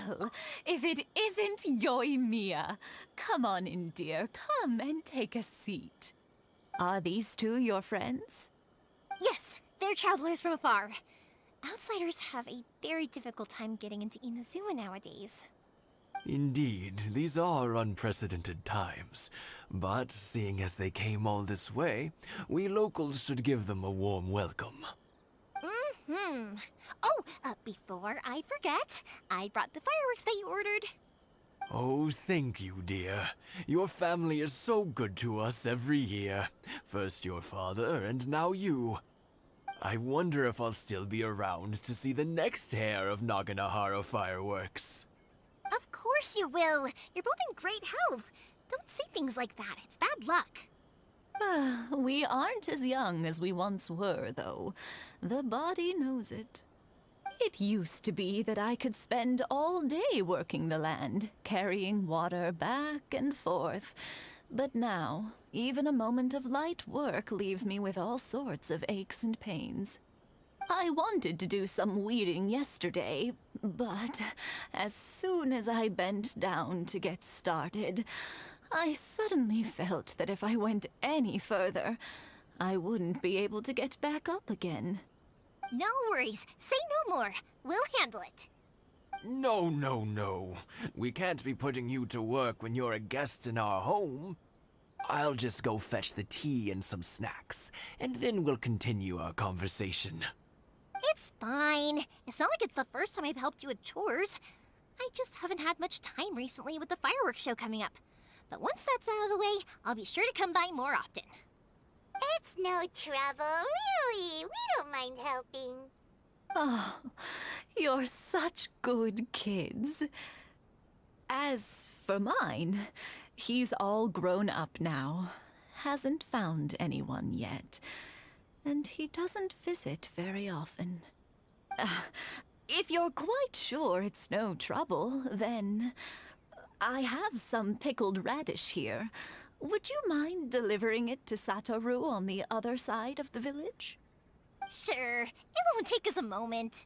Well, if it isn't Yoimiya. Come on in, dear. Come and take a seat. Are these two your friends? Yes, they're travelers from afar. Outsiders have a very difficult time getting into Inazuma nowadays. Indeed, these are unprecedented times. But seeing as they came all this way, we locals should give them a warm welcome. Mm-hmm. Oh, before I forget, I brought the fireworks that you ordered. Oh, thank you, dear. Your family is so good to us every year. First your father, and now you. I wonder if I'll still be around to see the next hair of Naganohara fireworks. Of course you will. You're both in great health. Don't say things like that. It's bad luck. We aren't as young as we once were, though. The body knows it. It used to be that I could spend all day working the land, carrying water back and forth. But now, even a moment of light work leaves me with all sorts of aches and pains. I wanted to do some weeding yesterday, but as soon as I bent down to get started, I suddenly felt that if I went any further, I wouldn't be able to get back up again. No worries. Say no more. We'll handle it. No, no, no. We can't be putting you to work when you're a guest in our home. I'll just go fetch the tea and some snacks, and then we'll continue our conversation. It's fine. It's not like it's the first time I've helped you with chores. I just haven't had much time recently with the fireworks show coming up. But once that's out of the way, I'll be sure to come by more often. It's no trouble, really. We don't mind helping. Oh, you're such good kids. As for mine, he's all grown up now. Hasn't found anyone yet. And he doesn't visit very often. If you're quite sure it's no trouble, then I have some pickled radish here. Would you mind delivering it to Satoru on the other side of the village? Sure. It won't take us a moment.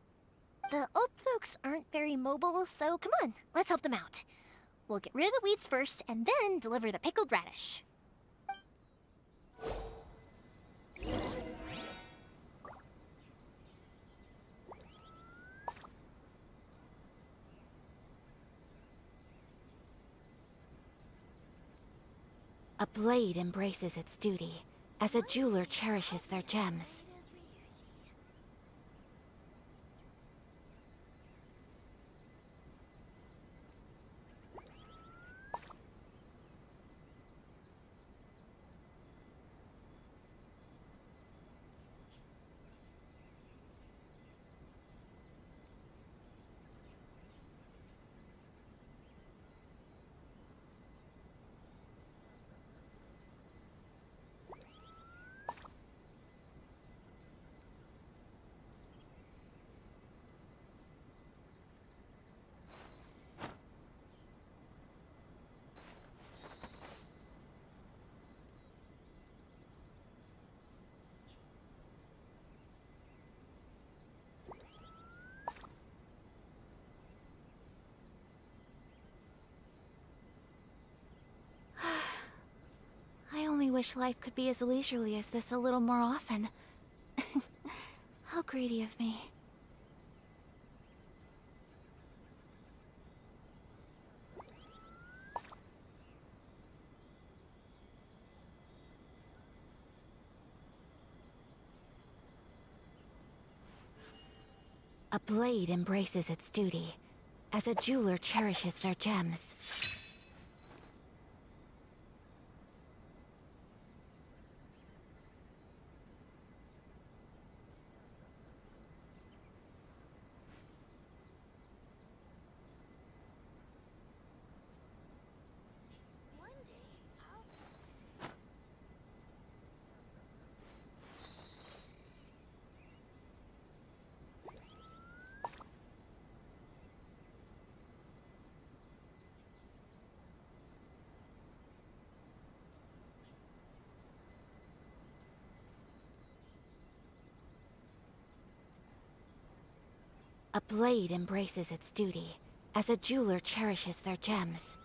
The old folks aren't very mobile, so come on, let's help them out. We'll get rid of the weeds first, and then deliver the pickled radish. A blade embraces its duty, as a jeweler cherishes their gems. I only wish life could be as leisurely as this a little more often. How greedy of me. A blade embraces its duty, as a jeweler cherishes their gems. A blade embraces its duty, as a jeweler cherishes their gems.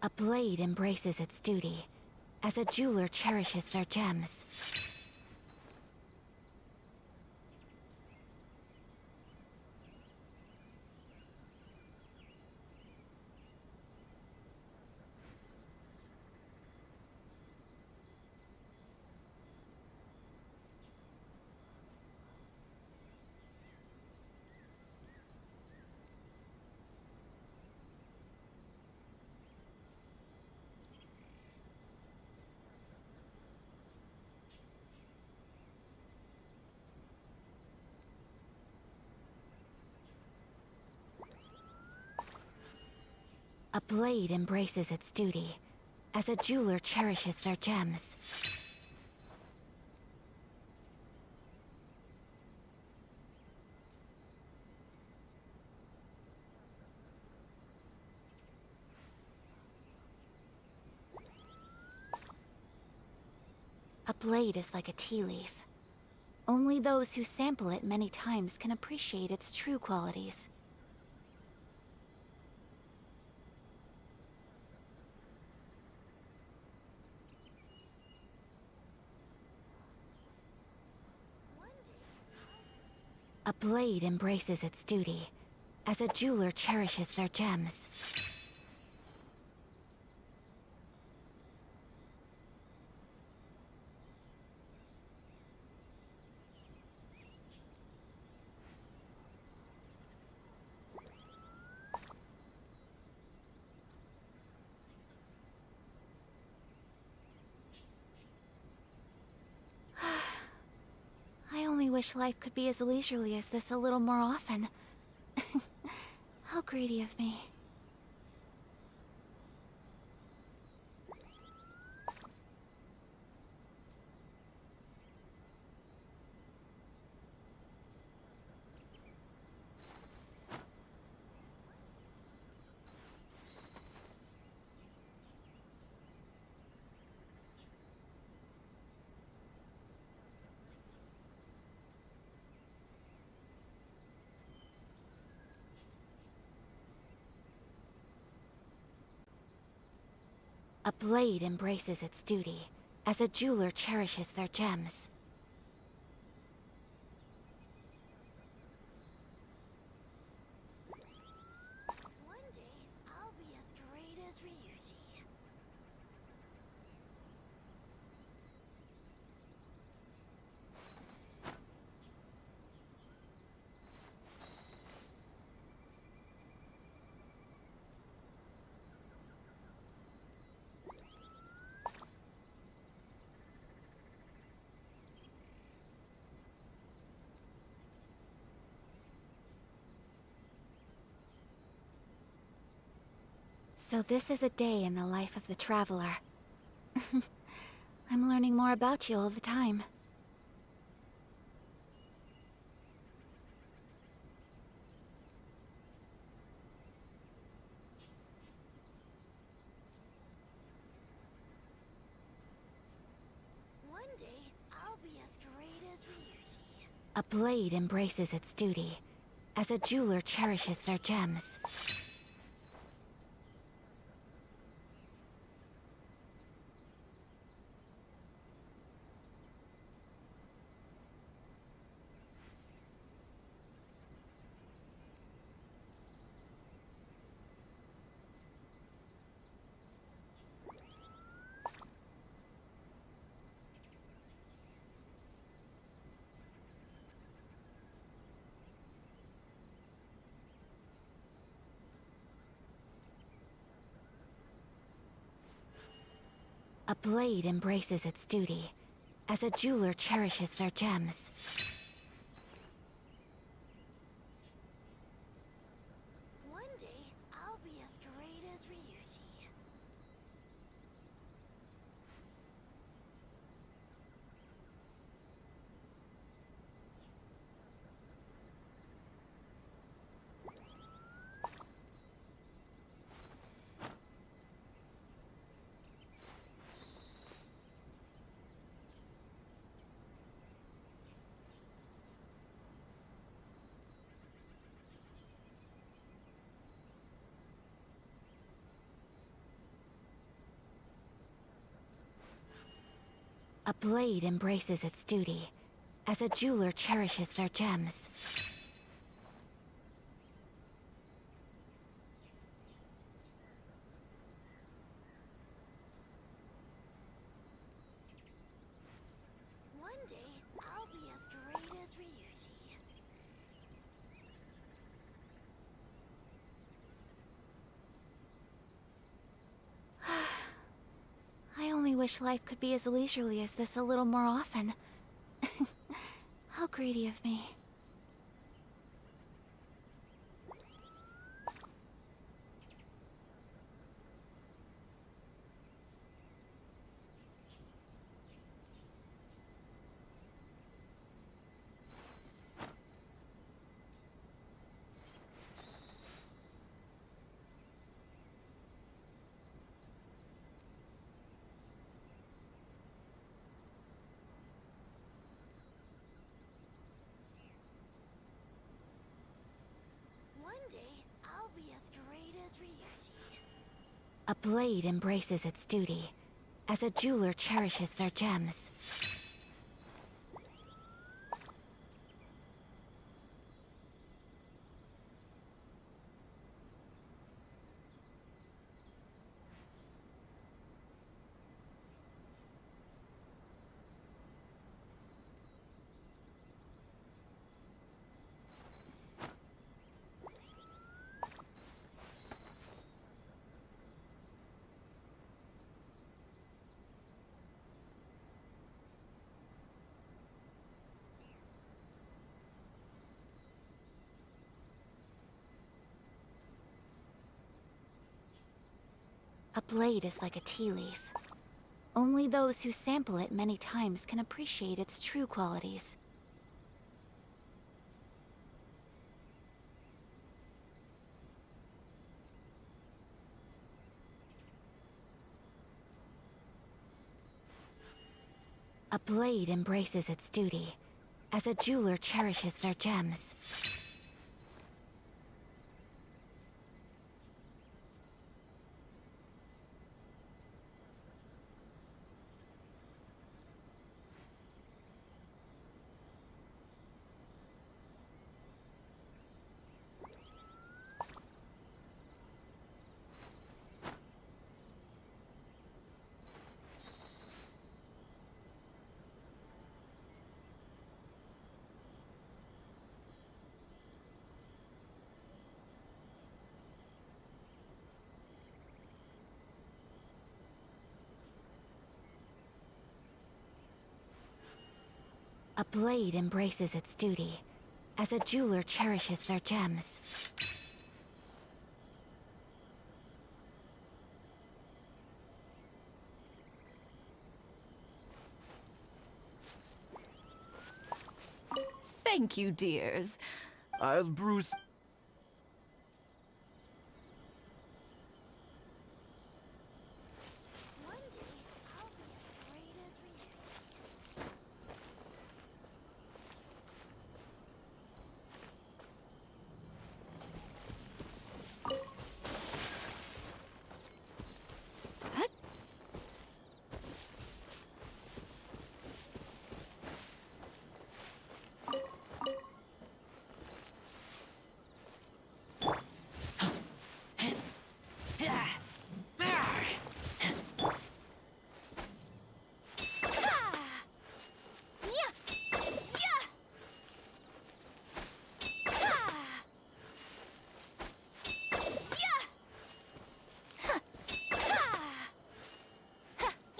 A blade embraces its duty, as a jeweler cherishes their gems. A blade embraces its duty, as a jeweler cherishes their gems. A blade is like a tea leaf. Only those who sample it many times can appreciate its true qualities. A blade embraces its duty, as a jeweler cherishes their gems. I only wish life could be as leisurely as this a little more often. How greedy of me. A blade embraces its duty, as a jeweler cherishes their gems. One day, I'll be as great as Ryuji. So this is a day in the life of the traveler. I'm learning more about you all the time. One day, I'll be as great as Ryuji. A blade embraces its duty, as a jeweler cherishes their gems. A blade embraces its duty, as a jeweler cherishes their gems. One day, I'll be as great as Ryuji. A blade embraces its duty, as a jeweler cherishes their gems. One day, I'll be as great as Ryuji. I only wish life could be as leisurely as this a little more often. How greedy of me. One day, I'll be as great as Ryuji. A blade embraces its duty, as a jeweler cherishes their gems. A blade is like a tea leaf. Only those who sample it many times can appreciate its true qualities. A blade embraces its duty, as a jeweler cherishes their gems. A blade embraces its duty, as a jeweler cherishes their gems. Thank you, dears. I'll bruise. One day, I'll be as great as Ryuji.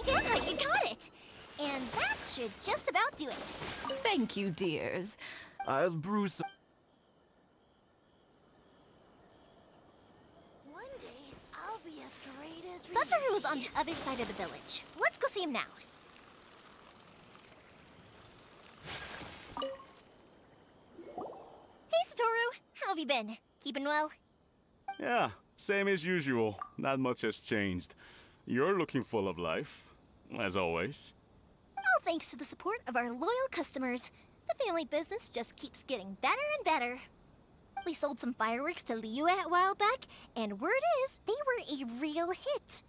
Yeah, you got it! And that should just about do it. Thank you, dears. I'll bruise. One day, I'll be as great as Ryuji. Satoru's on the other side of the village. Let's go see him now. Hey, Satoru. How have you been? Keeping well? Yeah, same as usual. Not much has changed. You're looking full of life, as always. All thanks to the support of our loyal customers. The family business just keeps getting better and better. We sold some fireworks to Liyue a while back, and word is they were a real hit.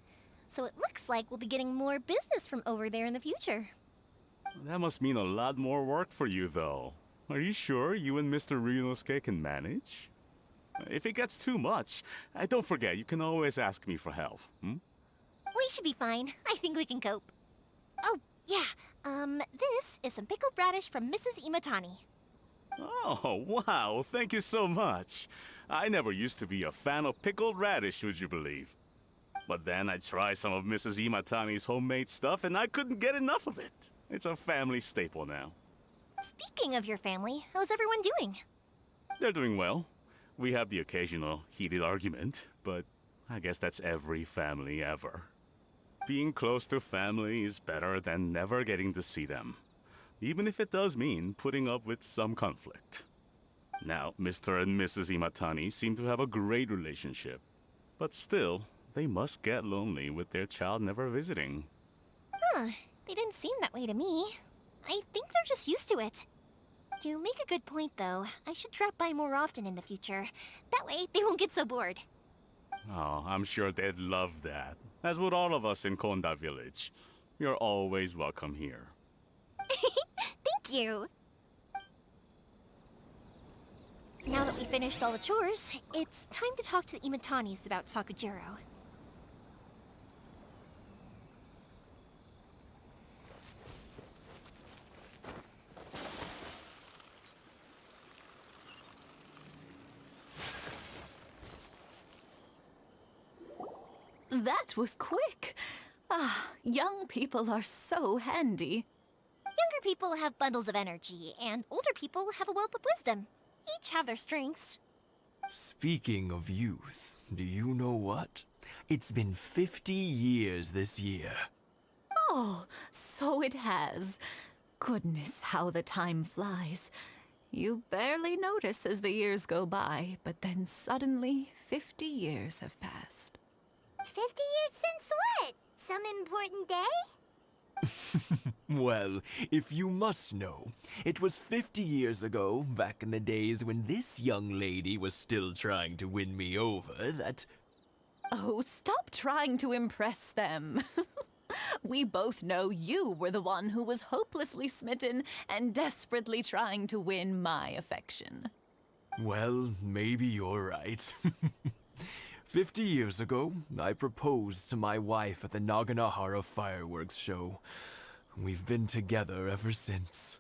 So it looks like we'll be getting more business from over there in the future. That must mean a lot more work for you, though. Are you sure you and Mr. Ryunosuke can manage? If it gets too much, don't forget, you can always ask me for help, hmm? We should be fine. I think we can cope. Oh, yeah. This is some pickled radish from Mrs. Imatani. Oh, wow, thank you so much. I never used to be a fan of pickled radish, would you believe? But then I tried some of Mrs. Imatani's homemade stuff and I couldn't get enough of it. It's a family staple now. Speaking of your family, how's everyone doing? They're doing well. We have the occasional heated argument, but I guess that's every family ever. Being close to family is better than never getting to see them, even if it does mean putting up with some conflict. Now, Mr. and Mrs. Imatani seem to have a great relationship, but still, they must get lonely with their child never visiting. Huh, they didn't seem that way to me. I think they're just used to it. You make a good point, though. I should drop by more often in the future. That way, they won't get so bored. Oh, I'm sure they'd love that, as would all of us in Konda Village. You're always welcome here. Thank you! Now that we finished all the chores, it's time to talk to the Imatanis about Sakujiro. That was quick. Ah, young people are so handy. Younger people have bundles of energy, and older people have a wealth of wisdom. Each have their strengths. Speaking of youth, do you know what? It's been 50 years this year. Oh, so it has. Goodness, how the time flies. You barely notice as the years go by, but then suddenly 50 years have passed. 50 years since what? Some important day? Well, if you must know, it was 50 years ago, back in the days when this young lady was still trying to win me over, that... Oh, stop trying to impress them. We both know you were the one who was hopelessly smitten and desperately trying to win my affection. Well, maybe you're right. 50 years ago, I proposed to my wife at the Naganohara fireworks show. We've been together ever since.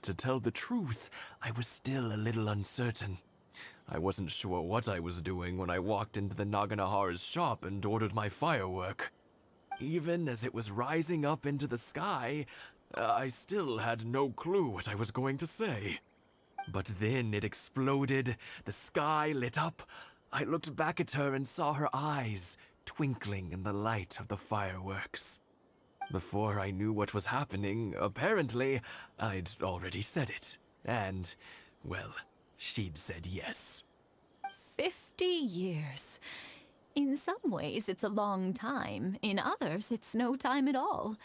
to tell the truth, I was still a little uncertain. I wasn't sure what I was doing when I walked into the Naganahara's shop and ordered my firework. Even as it was rising up into the sky, I still had no clue what I was going to say. But then it exploded, the sky lit up. I looked back at her and saw her eyes twinkling in the light of the fireworks. Before I knew what was happening, apparently, I'd already said it. And, well, she'd said yes. 50 years. In some ways, it's a long time. In others, it's no time at all.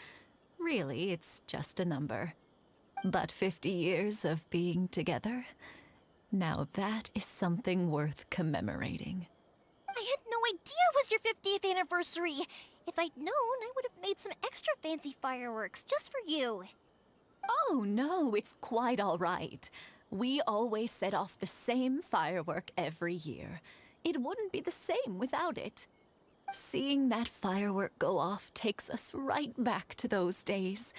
Really, it's just a number. But 50 years of being together? Now that is something worth commemorating. I had no idea it was your 50th anniversary. If I'd known, I would have made some extra fancy fireworks just for you. Oh no, it's quite all right. We always set off the same firework every year. It wouldn't be the same without it. Seeing that firework go off takes us right back to those days.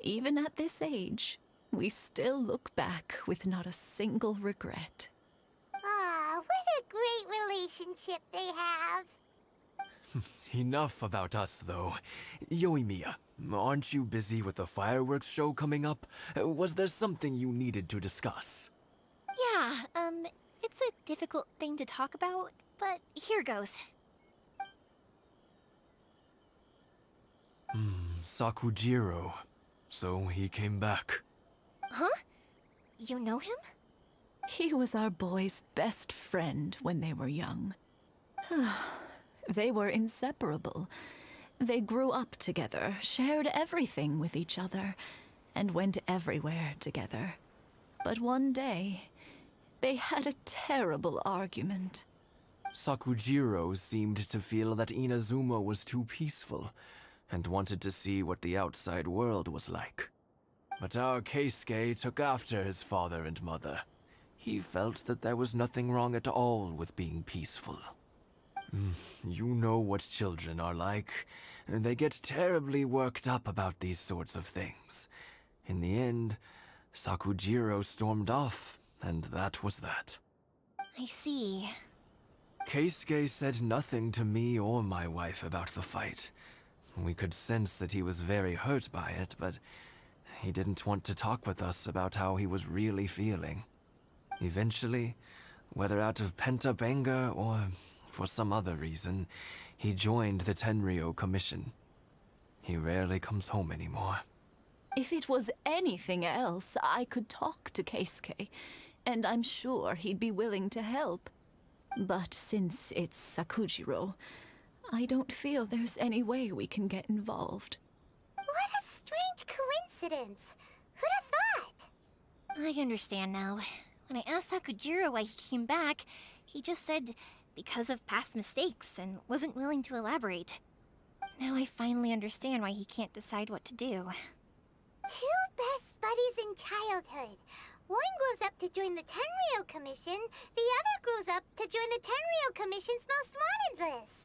Even at this age, we still look back with not a single regret. Ah, what a great relationship they have. Enough about us, though. Yoimiya, aren't you busy with the fireworks show coming up? Was there something you needed to discuss? Yeah, it's a difficult thing to talk about, but here goes. Sakujiro. So he came back. Huh? You know him? He was our boy's best friend when they were young. They were inseparable. They grew up together, shared everything with each other, and went everywhere together. But one day, they had a terrible argument. Sakujiro seemed to feel that Inazuma was too peaceful, and wanted to see what the outside world was like. But our Keisuke took after his father and mother. He felt that there was nothing wrong at all with being peaceful. You know what children are like. They get terribly worked up about these sorts of things. In the end, Sakujiro stormed off, and that was that. I see. Keisuke said nothing to me or my wife about the fight. We could sense that he was very hurt by it, but he didn't want to talk with us about how he was really feeling. Eventually, whether out of pent-up anger or for some other reason, he joined the Tenryo Commission. He rarely comes home anymore. If it was anything else, I could talk to Keisuke, and I'm sure he'd be willing to help. But since it's Sakujiro, I don't feel there's any way we can get involved. What a strange coincidence. Who'd have thought? I understand now. When I asked Sakujiro why he came back, he just said because of past mistakes and wasn't willing to elaborate. Now I finally understand why he can't decide what to do. Two best buddies in childhood. One grows up to join the Tenryo Commission, the other grows up to join the Tenryo Commission's most wanted list.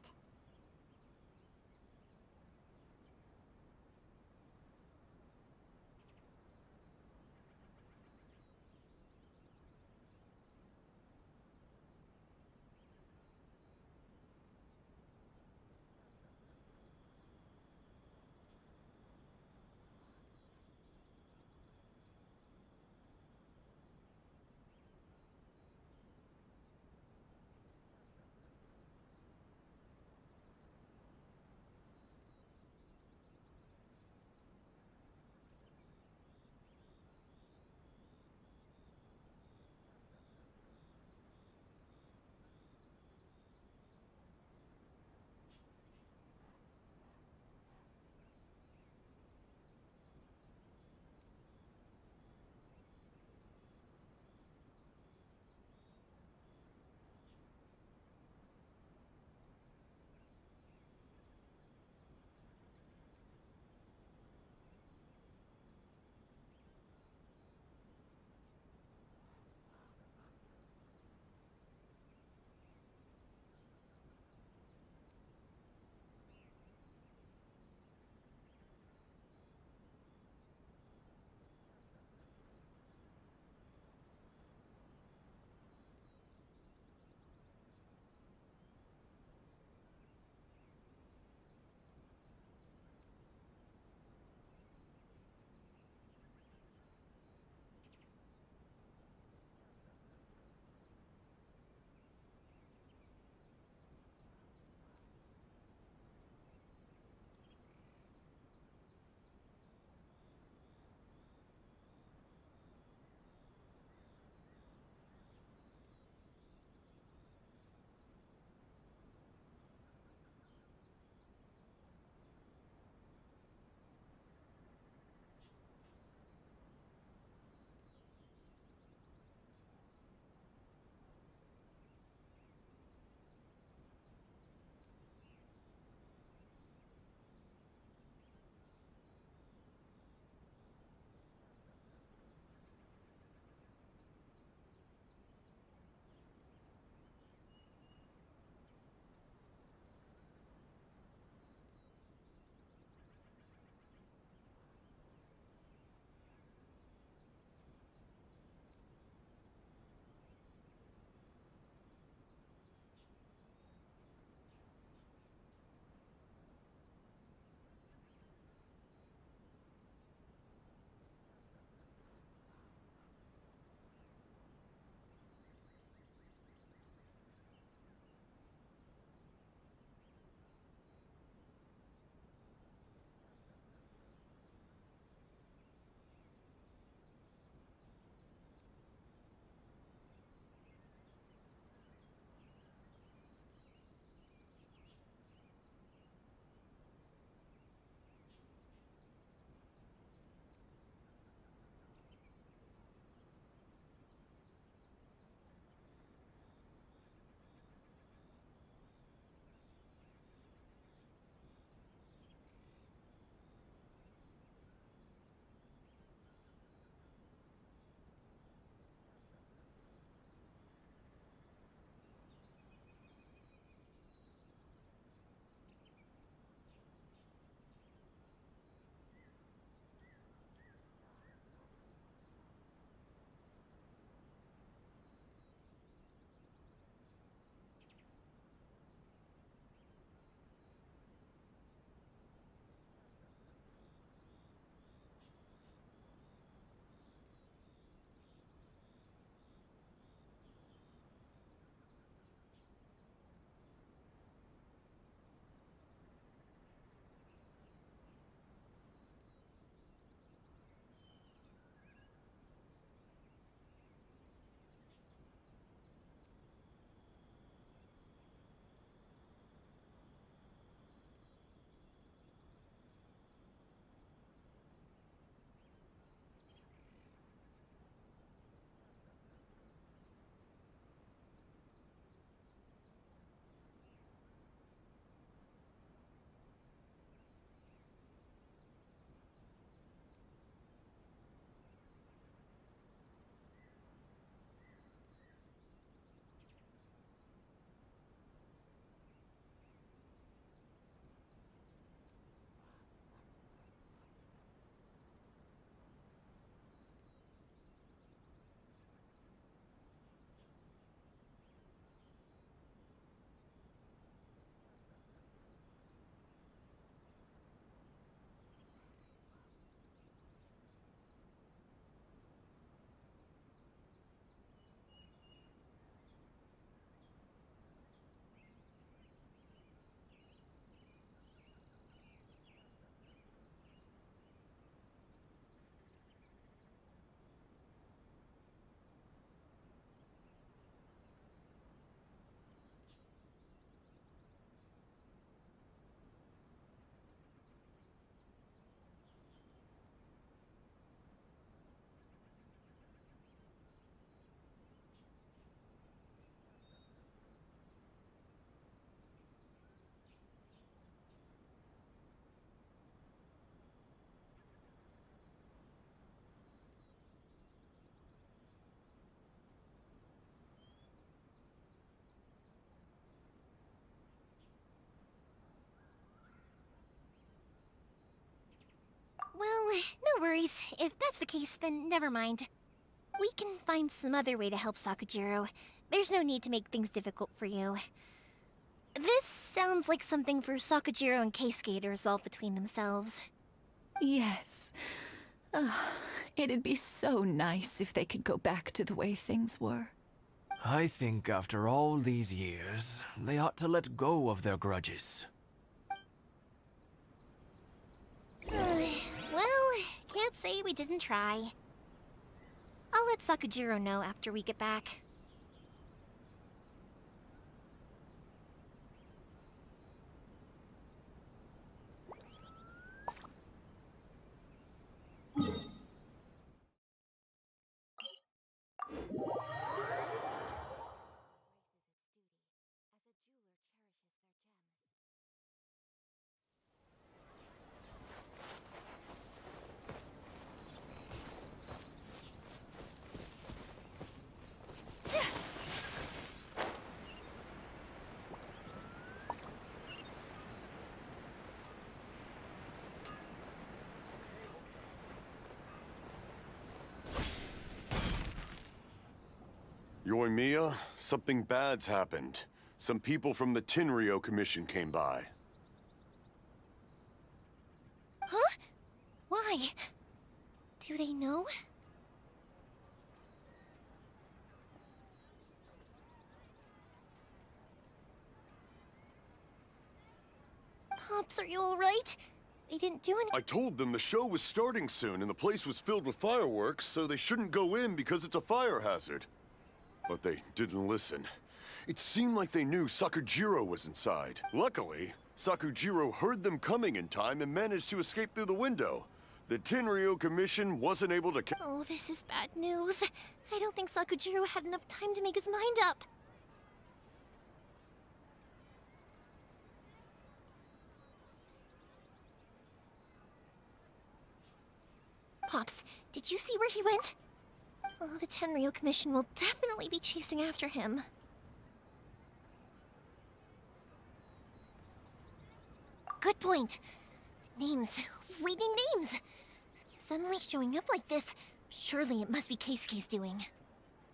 worries. If that's the case, then never mind. We can find some other way to help Sakujiro. There's no need to make things difficult for you. This sounds like something for Sakujiro and Keisuke to resolve between themselves. Yes. It'd be so nice if they could go back to the way things were. I think after all these years, they ought to let go of their grudges. Well, can't say we didn't try. I'll let Sakujiro know after we get back. Yoimiya, something bad's happened. Some people from the Tenryou Commission came by. Huh? Why? Do they know? Pops, are you alright? They didn't do anything. I told them the show was starting soon and the place was filled with fireworks, so they shouldn't go in because it's a fire hazard. But they didn't listen. It seemed like they knew Sakujiro was inside. Luckily, Sakujiro heard them coming in time and managed to escape through the window. The Tenryou Commission wasn't able to Oh, this is bad news. I don't think Sakujiro had enough time to make his mind up. Pops, did you see where he went? Oh, the Tenryou Commission will definitely be chasing after him. Good point. Names. Reading names. Suddenly showing up like this, surely it must be Keisuke's doing.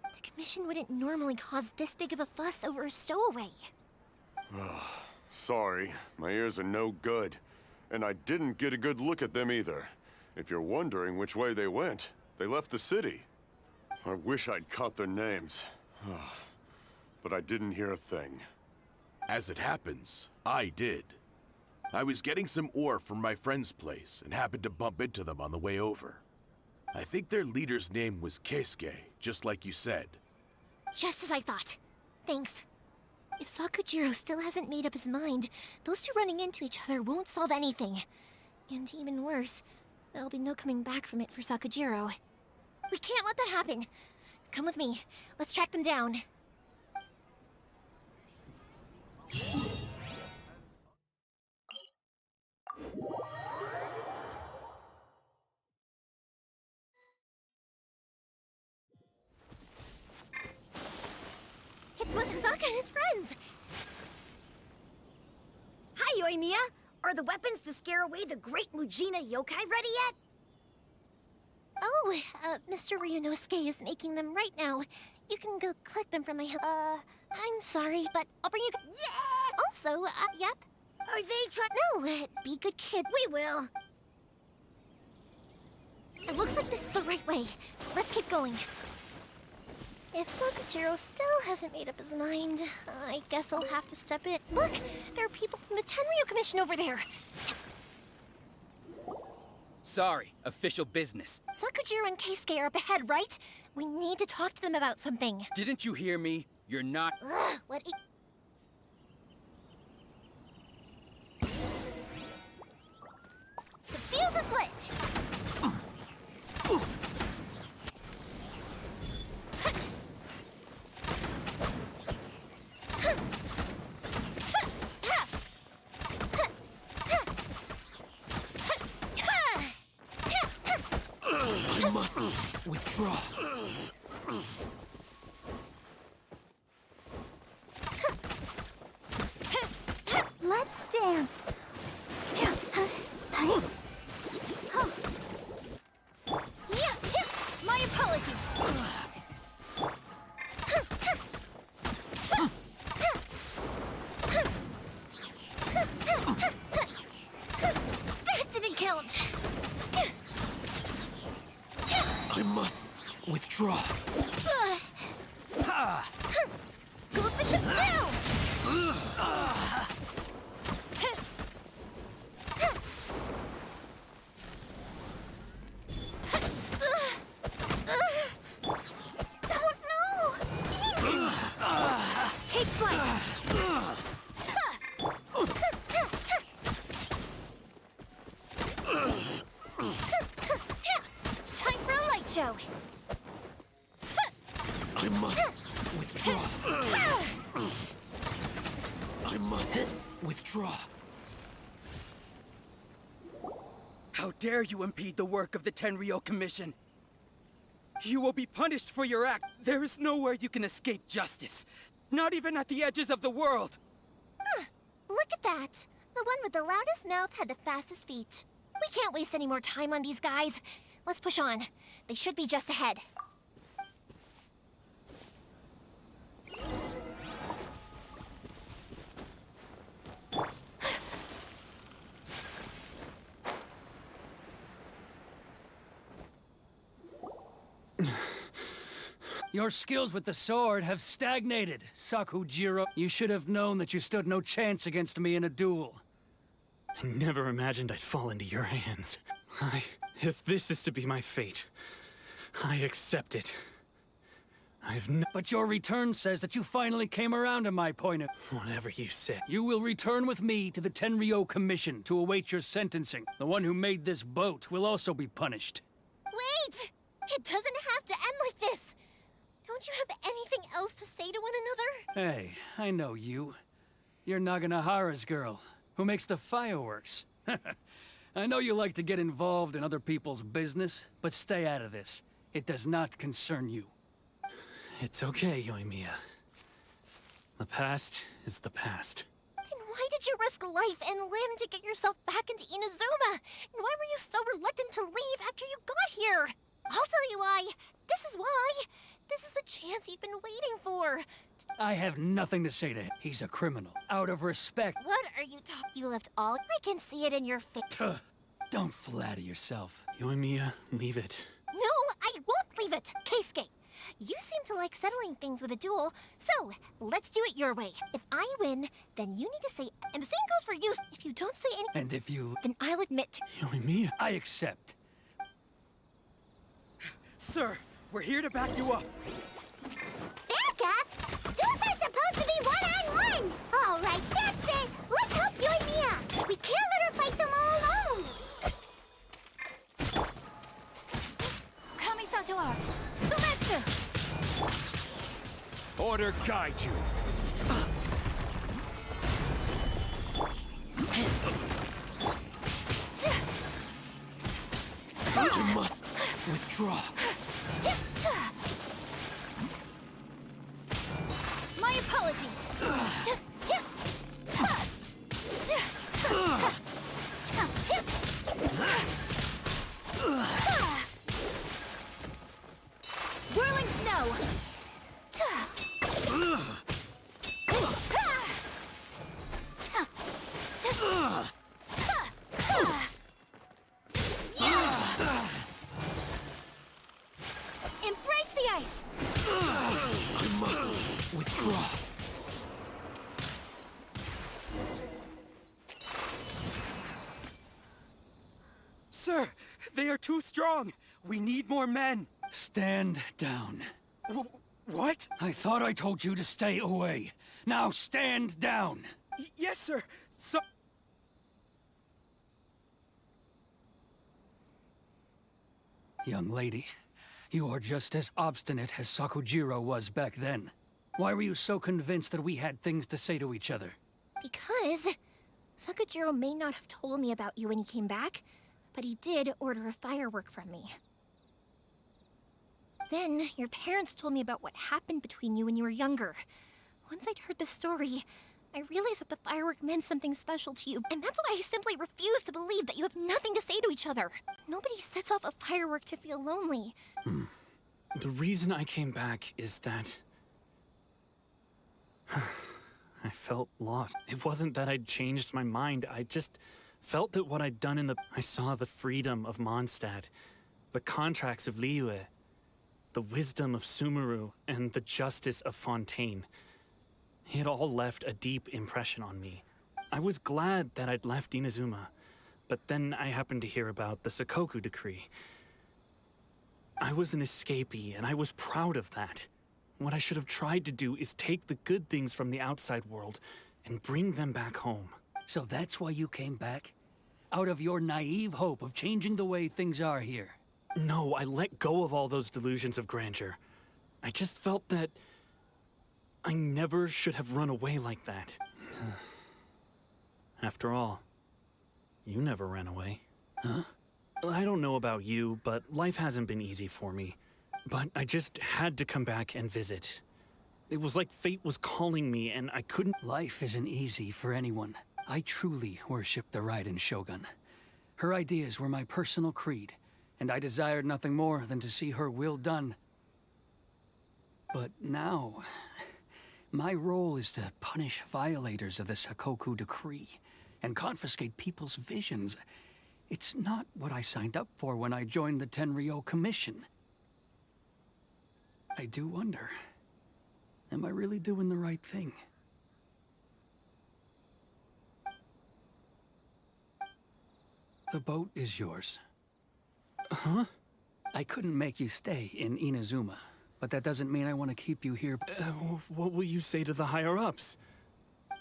The Commission wouldn't normally cause this big of a fuss over a stowaway. Sorry, my ears are no good. And I didn't get a good look at them either. If you're wondering which way they went, they left the city. I wish I'd caught their names. But I didn't hear a thing. As it happens, I did. I was getting some ore from my friend's place and happened to bump into them on the way over. I think their leader's name was Keisuke, just like you said. Just as I thought. Thanks. If Sakujiro still hasn't made up his mind, those two running into each other won't solve anything. And even worse, there'll be no coming back from it for Sakujiro. We can't let that happen. Come with me. Let's track them down. It's Mochizaka and his friends! Hi, Yoimiya! Are the weapons to scare away the great Mujina yokai ready yet? Oh, Mr. Ryunosuke is making them right now. You can go collect them from my I'm sorry, but I'll bring you... Yeah! Also, yep. Are they trying... No, be good kid. We will. It looks like this is the right way. Let's keep going. If Sakujiro still hasn't made up his mind, I guess I'll have to step in. Look! There are people from the Tenryou Commission over there! Sorry, official business. Sakujiro and Keisuke are up ahead, right? We need to talk to them about something. Didn't you hear me? You're not... Ugh, what... The fuse is lit! I must withdraw. Let's dance. apologies. That didn't count. I must withdraw. Coefficient down! Take flight! Time for a light show! I must withdraw. I must withdraw. How dare you impede the work of the Tenryou Commission? You will be punished for your act. There is nowhere you can escape justice. Not even at the edges of the world. Look at that. The one with the loudest mouth had the fastest feet. We can't waste any more time on these guys. Let's push on. They should be just ahead. Your skills with the sword have stagnated, Sakujiro. You should have known that you stood no chance against me in a duel. I never imagined I'd fall into your hands. If this is to be my fate, I accept it. But your return says that you finally came around to my point of... Whatever you say. You will return with me to the Tenryou Commission to await your sentencing. The one who made this boat will also be punished. Wait! It doesn't have to end like this! Don't you have anything else to say to one another? Hey, I know you. You're Naganohara's girl, who makes the fireworks. I know you like to get involved in other people's business, but stay out of this. It does not concern you. It's okay, Yoimiya. The past is the past. Then why did you risk life and limb to get yourself back into Inazuma? And why were you so reluctant to leave after you got here? I'll tell you why. This is why. This is the chance you've been waiting for. I have nothing to say to him. He's a criminal. Out of respect. What are you talking? You left all. I can see it in your face. Don't flatter yourself. Yoimiya, leave it. No, I won't leave it. Keisuke, you seem to like settling things with a duel, so let's do it your way. If I win, then you need to say, and the same goes for you. If you don't say anything, And if you... then I'll admit. Yoimiya. I accept. Sir, we're here to back you up. Back up? Duels are supposed to be one-on-one! All right, that's it! Let's help Yoimiya! We can't let her fight them all alone! Kamisato art. Sumetsu! Order guide you. I must withdraw. My apologies. Whirling snow. Embrace the ice. I must withdraw. Sir, they are too strong. We need more men. Stand down. What? I thought I told you to stay away. Now stand down. Yes, sir. So... Young lady, you are just as obstinate as Sakujiro was back then. Why were you so convinced that we had things to say to each other? Because Sakujiro may not have told me about you when he came back, but he did order a firework from me. Then, your parents told me about what happened between you when you were younger. Once I'd heard the story, I realized that the firework meant something special to you, and that's why I simply refuse to believe that you have nothing to say to each other. Nobody sets off a firework to feel lonely. The reason I came back is that I felt lost. It wasn't that I'd changed my mind. I just felt that what I'd done I saw the freedom of Mondstadt, the contracts of Liyue, the wisdom of Sumeru, and the justice of Fontaine. It all left a deep impression on me. I was glad that I'd left Inazuma, but then I happened to hear about the Sakoku decree. I was an escapee, and I was proud of that. What I should have tried to do is take the good things from the outside world and bring them back home. So that's why you came back? Out of your naive hope of changing the way things are here? No, I let go of all those delusions of grandeur. I just felt that I never should have run away like that. After all, you never ran away. Huh? I don't know about you, but life hasn't been easy for me. But I just had to come back and visit. It was like fate was calling me, and I couldn't— Life isn't easy for anyone. I truly worship the Raiden Shogun. Her ideas were my personal creed, and I desired nothing more than to see her will done. But now, my role is to punish violators of the Sakoku decree and confiscate people's visions. It's not what I signed up for when I joined the Tenryou Commission. I do wonder, am I really doing the right thing? The boat is yours. Huh? I couldn't make you stay in Inazuma, but that doesn't mean I want to keep you here. What will you say to the higher-ups?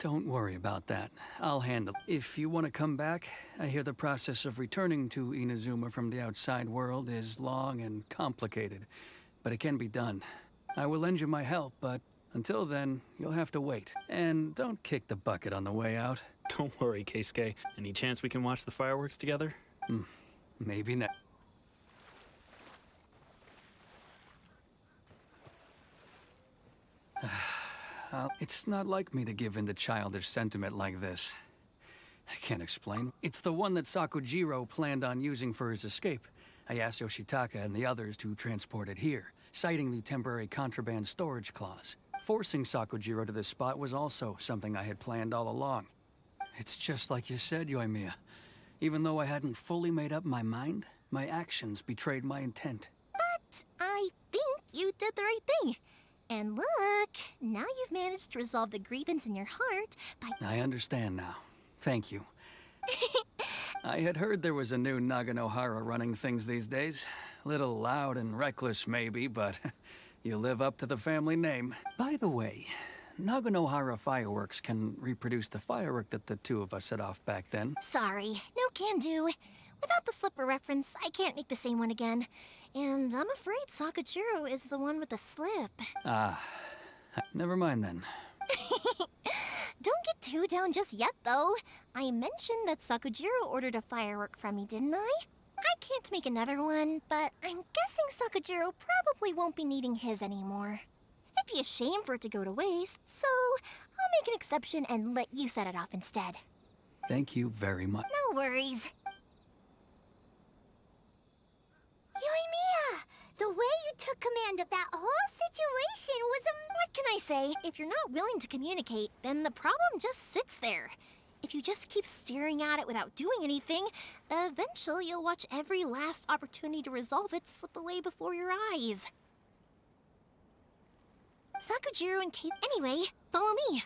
Don't worry about that. I'll handle it. If you want to come back, I hear the process of returning to Inazuma from the outside world is long and complicated, but it can be done. I will lend you my help, but until then, you'll have to wait. And don't kick the bucket on the way out. Don't worry, Keisuke. Any chance we can watch the fireworks together? Maybe not. It's not like me to give in to childish sentiment like this. I can't explain. It's the one that Sakujiro planned on using for his escape. I asked Yoshitaka and the others to transport it here, citing the temporary contraband storage clause. Forcing Sakujiro to this spot was also something I had planned all along. It's just like you said, Yoimiya. Even though I hadn't fully made up my mind, my actions betrayed my intent. But I think you did the right thing. And look, now you've managed to resolve the grievance in your heart by— I understand now. Thank you. I had heard there was a new Naganohara running things these days. Little loud and reckless, maybe, but you live up to the family name. By the way, Naganohara Fireworks can reproduce the firework that the two of us set off back then. Sorry, no can do. Without the slipper reference, I can't make the same one again. And I'm afraid Sakujiro is the one with the slip. Never mind then. Don't get too down just yet, though. I mentioned that Sakujiro ordered a firework from me, didn't I? I can't make another one, but I'm guessing Sakujiro probably won't be needing his anymore. It'd be a shame for it to go to waste, so I'll make an exception and let you set it off instead. Thank you very much. No worries. Yoimiya, the way you took command of that whole situation was What can I say? If you're not willing to communicate, then the problem just sits there. If you just keep staring at it without doing anything, eventually you'll watch every last opportunity to resolve it slip away before your eyes. Sakujiro and Kate— Anyway, follow me.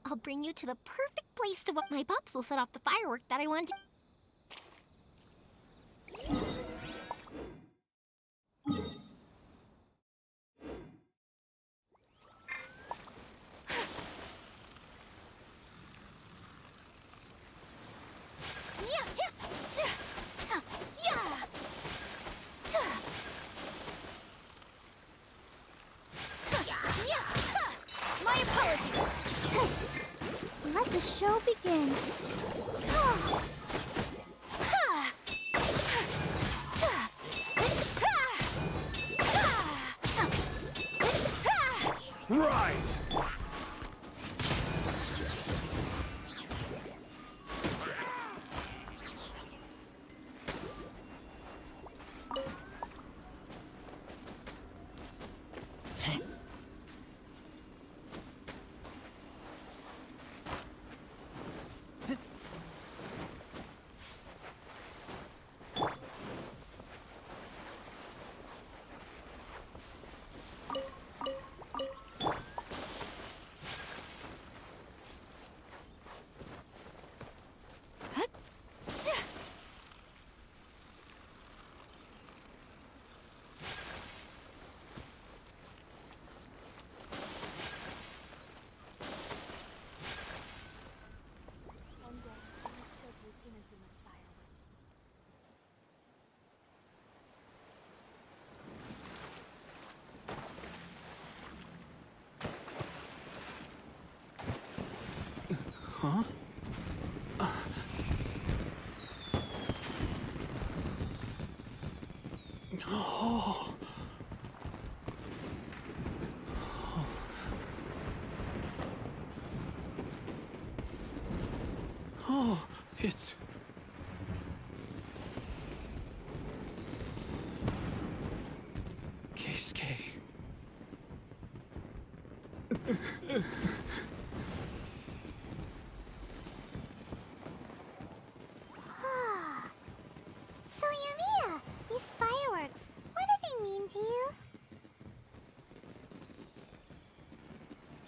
I'll bring you to the perfect place to what my pops will set off the firework that I want to— My apologies. Let the show begin. Rise! Huh? Oh. Oh, it's... Keisuke. So, Yumiya, these fireworks, what do they mean to you?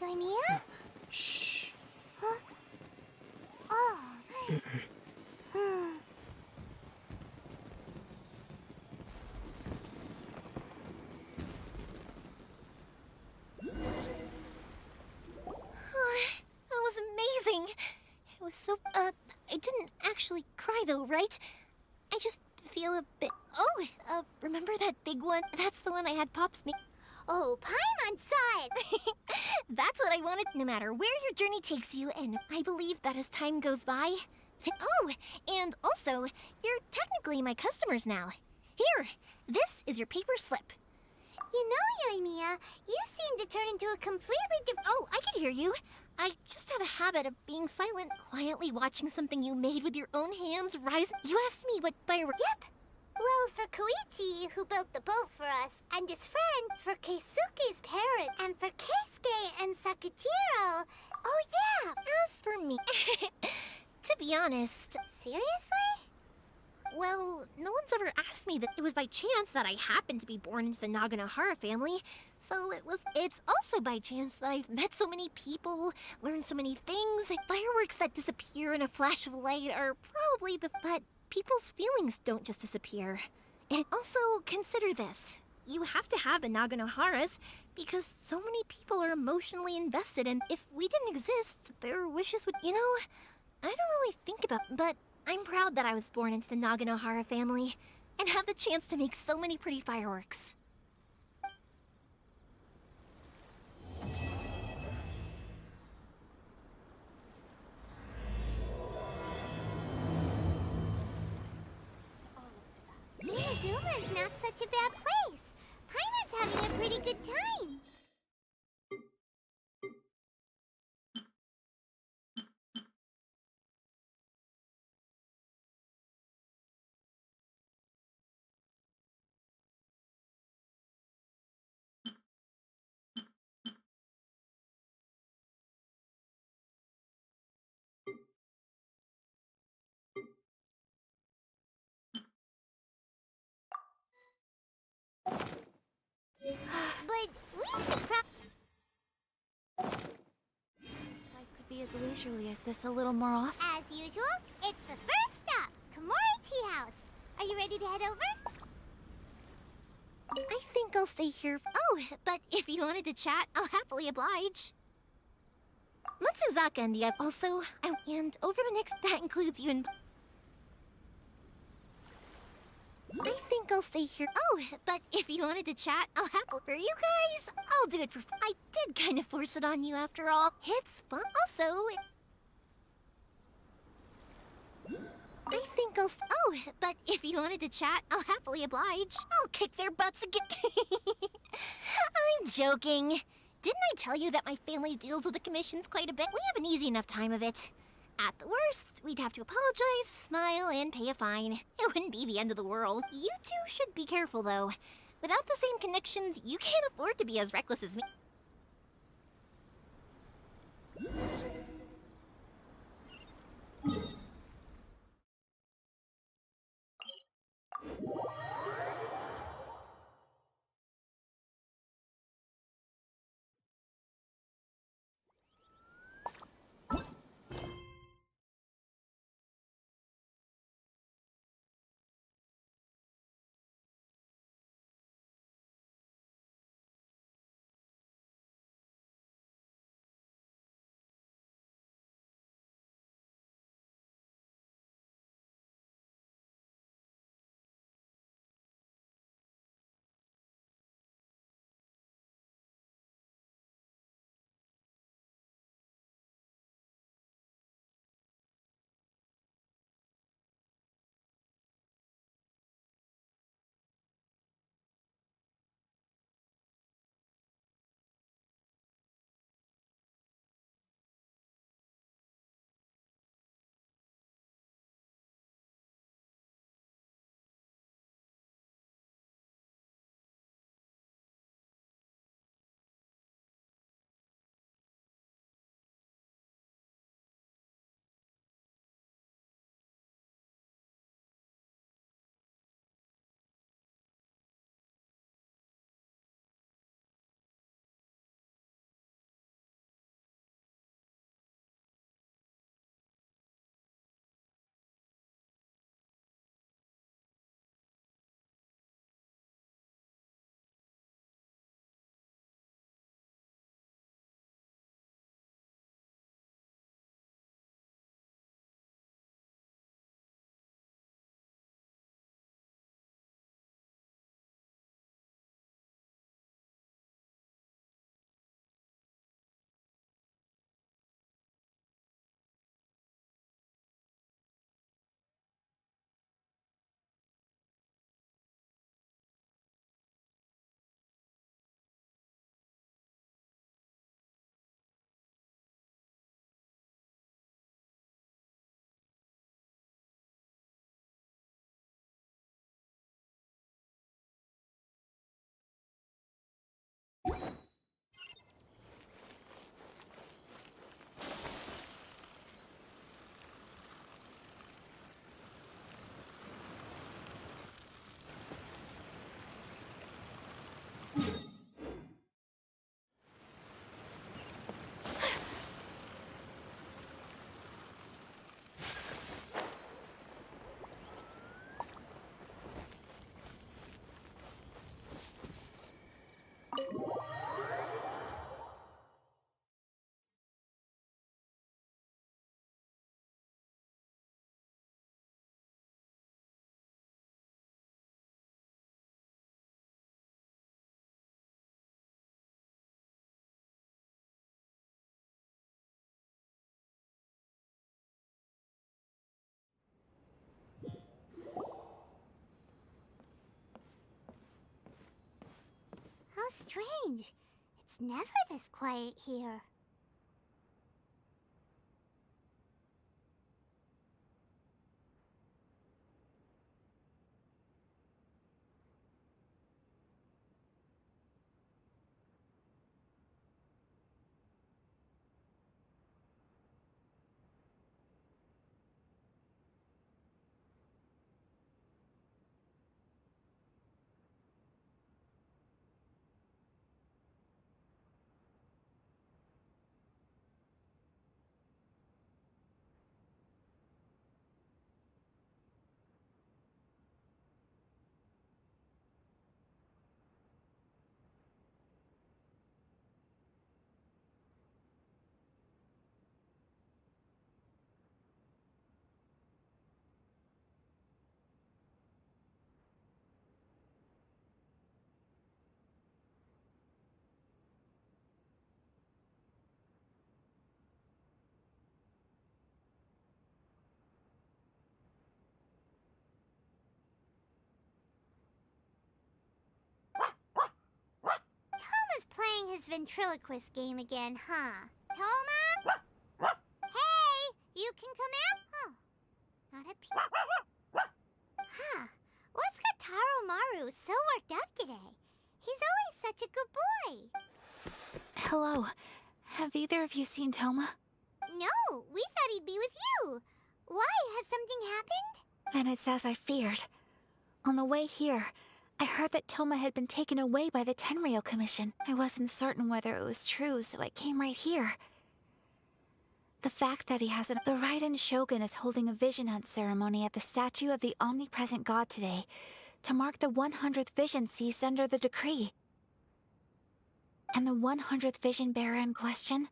Yumiya? Shh. Huh? Oh. Hmm. That was amazing. It was so, I didn't actually cry though, right? I just feel a bit... Oh, remember that big one? That's the one I had Pops make. Oh, Paimon saw it! That's what I wanted, no matter where your journey takes you, and I believe that as time goes by... Oh, and also, you're technically my customers now. Here, this is your paper slip. You know, Yumiya, you seem to turn into a completely different... Oh, I can hear you. I just have a habit of being silent, quietly watching something you made with your own hands rise... You asked me what fireworks... Yep. Well, for Koichi, who built the boat for us, and his friend, for Keisuke's parents, and for Keisuke and Sakujiro. Oh, yeah! As for me... To be honest... Seriously? Well, no one's ever asked me that it was by chance that I happened to be born into the Naganohara family. So it's also by chance that I've met so many people, learned so many things. Fireworks that disappear in a flash of light are probably but people's feelings don't just disappear. And also, consider this. You have to have the Naganoharas because so many people are emotionally invested, and if we didn't exist, their wishes would... You know, I don't really think about... But I'm proud that I was born into the Naganohara family and have the chance to make so many pretty fireworks. Inazuma's not such a bad place. Paimon's having a pretty good time. But we should Life could be as leisurely as this a little more often. As usual, it's the first stop, Komori Tea House. Are you ready to head over? I think I'll stay here. Oh, but if you wanted to chat, I'll happily oblige. Matsuzaka and the also, and over the next, that includes you and... I think I'll stay here. Oh, but if you wanted to chat, I'll happily... For you guys, I'll do it for... I did kind of force it on you after all. It's fun. Also... I think I'll... Oh, but if you wanted to chat, I'll happily oblige. I'll kick their butts again. I'm joking. Didn't I tell you that my family deals with the commissions quite a bit? We have an easy enough time of it. At the worst, we'd have to apologize, smile, and pay a fine. It wouldn't be the end of the world. You two should be careful, though. Without the same connections, you can't afford to be as reckless as me. strange. It's never this quiet here. Toma's playing his ventriloquist game again, huh? Toma? Hey, you can come out? Oh, not a peep. Huh, what's got Taro Maru so worked up today? He's always such a good boy. Hello. Have either of you seen Toma? No, we thought he'd be with you. Why? Has something happened? Then it's as I feared. On the way here, I heard that Toma had been taken away by the Tenryou Commission. I wasn't certain whether it was true, so I came right here. The fact that he hasn't... The Raiden Shogun is holding a vision hunt ceremony at the statue of the omnipresent god today to mark the 100th vision seized under the decree. And the 100th vision bearer in question,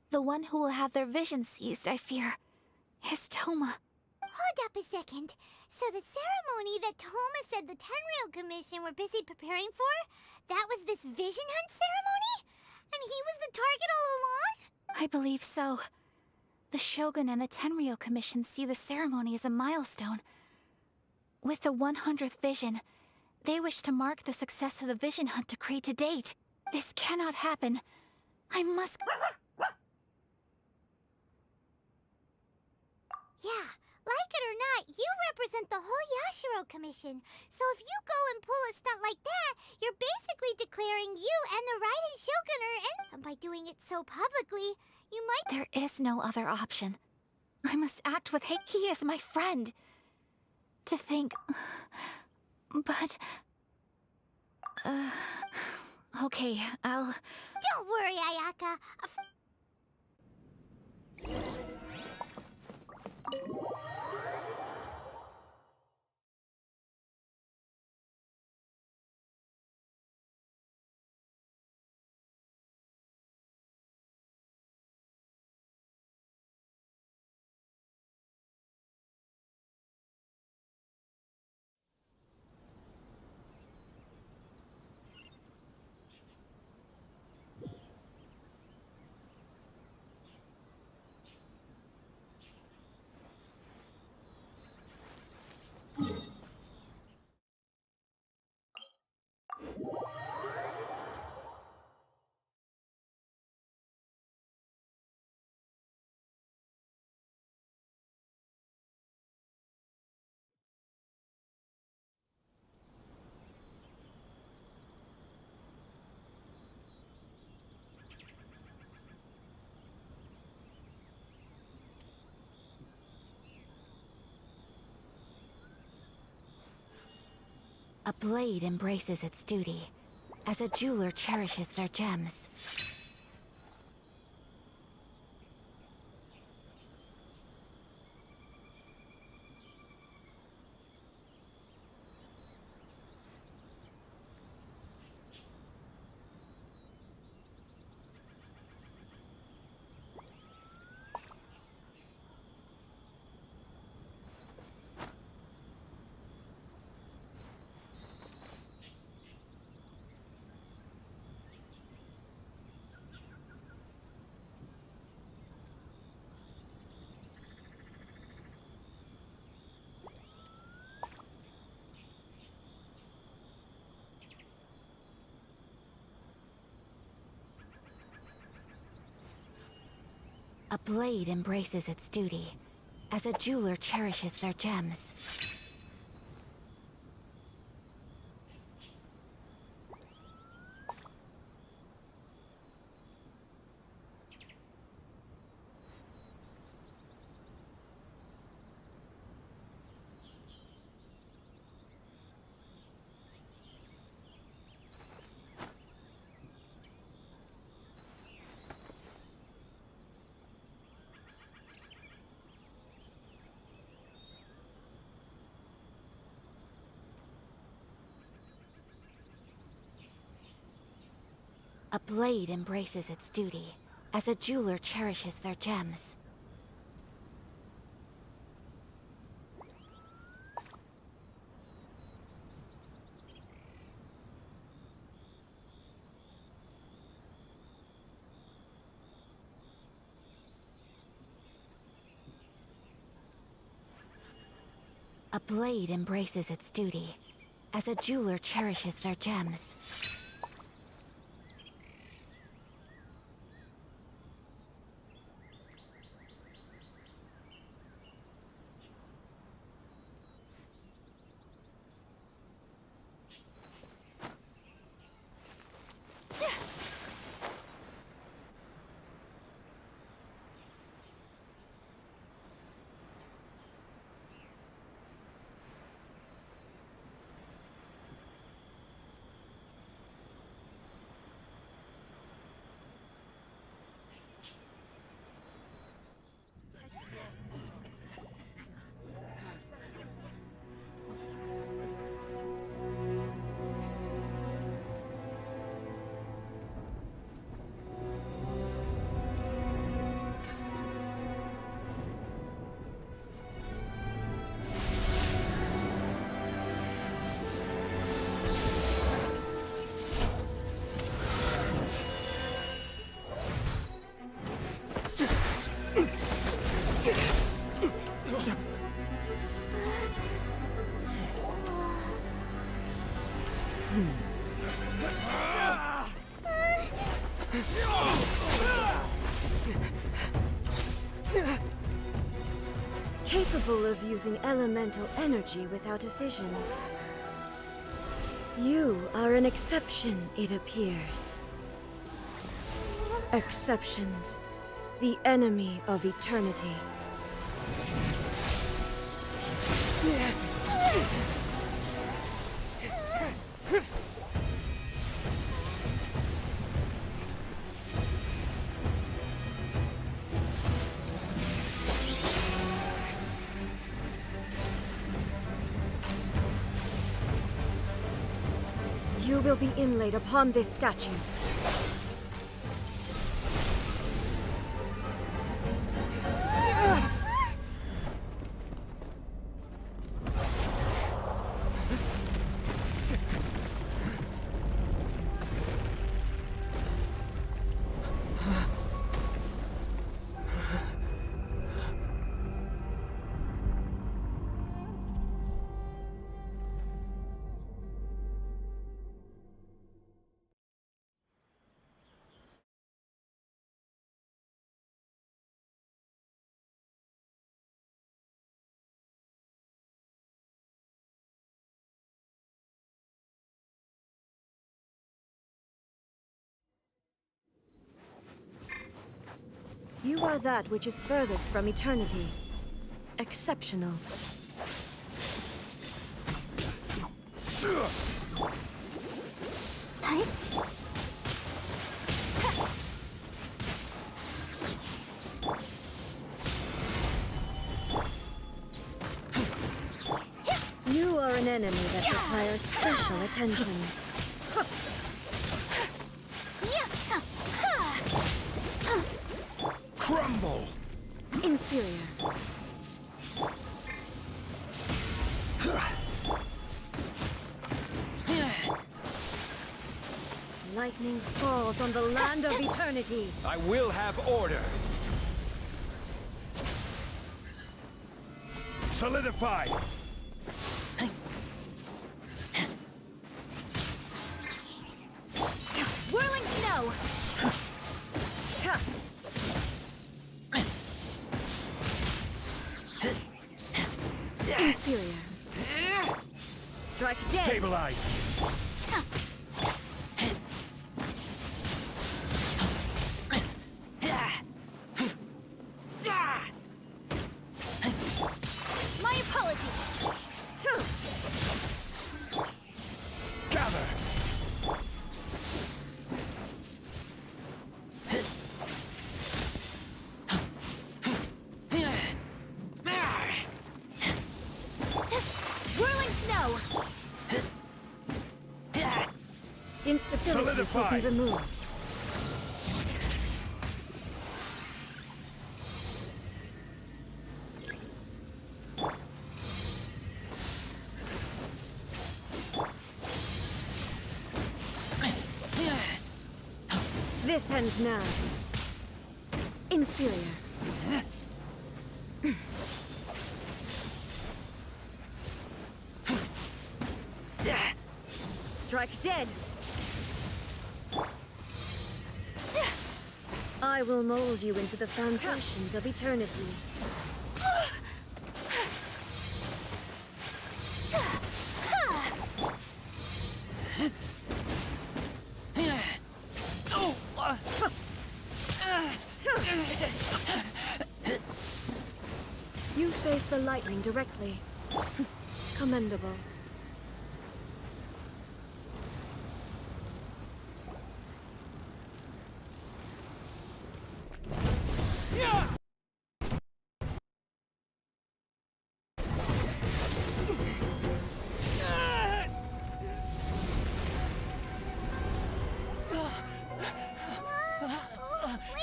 the one who will have their vision seized, I fear, is Toma. Hold up a second. So the ceremony that Toma said the Tenryou Commission were busy preparing for, that was this vision hunt ceremony? And he was the target all along? I believe so. The Shogun and the Tenryou Commission see the ceremony as a milestone. With the 100th vision, they wish to mark the success of the vision hunt decree to date. This cannot happen. I must... Yeah, like it or not, you represent the whole Yashiro Commission. So if you go and pull a stunt like that, you're basically declaring you and the Raiden Shogun are... And by doing it so publicly, you might... There is no other option. I must act with hate. He is my friend. To think... But... Okay, I'll... Don't worry, Ayaka. A blade embraces its duty, as a jeweler cherishes their gems. A blade embraces its duty, as a jeweler cherishes their gems. A blade embraces its duty, as a jeweler cherishes their gems. A blade embraces its duty, as a jeweler cherishes their gems. Capable of using elemental energy without a fission. You are an exception, it appears. Exceptions. The enemy of eternity. You will be inlaid upon this statue. You are that which is furthest from eternity. Exceptional. You are an enemy that requires special attention. Crumble! Inferior. Lightning falls on the land of eternity. I will have order. Solidify! Whirling snow! neutralized. My apologies. Gather. Whirling snow. Instabilities will be removed. This ends now. Inferior. Strike dead. I will mold you into the foundations of eternity. You face the lightning directly. Commendable.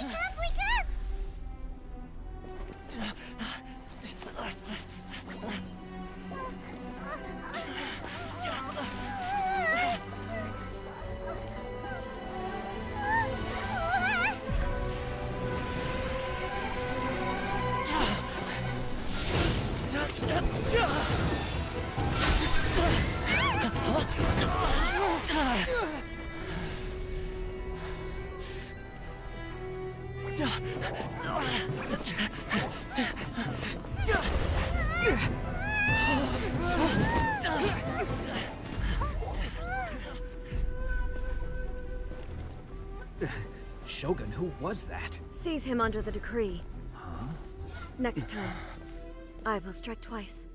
Wake up, wake up! Shogun, who was that? Seize him under the decree. Huh? Next time, I will strike twice.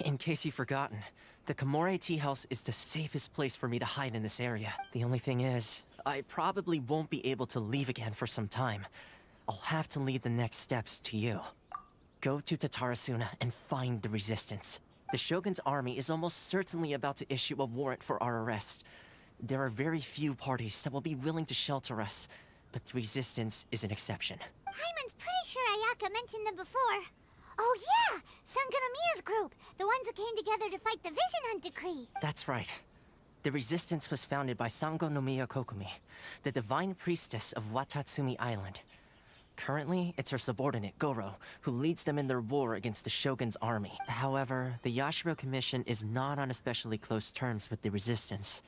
In case you've forgotten, the Komore Tea House is the safest place for me to hide in this area. The only thing is, I probably won't be able to leave again for some time. I'll have to leave the next steps to you. Go to Tatarasuna and find the Resistance. The Shogun's army is almost certainly about to issue a warrant for our arrest. There are very few parties that will be willing to shelter us, but the Resistance is an exception. Hyman's pretty sure Ayaka mentioned them before. Oh yeah! Sangonomiya's group! The ones who came together to fight the Vision Hunt Decree! That's right. The Resistance was founded by Sangonomiya Kokumi, the divine priestess of Watatsumi Island. Currently, it's her subordinate, Goro, who leads them in their war against the Shogun's army. However, the Yashiro Commission is not on especially close terms with the Resistance,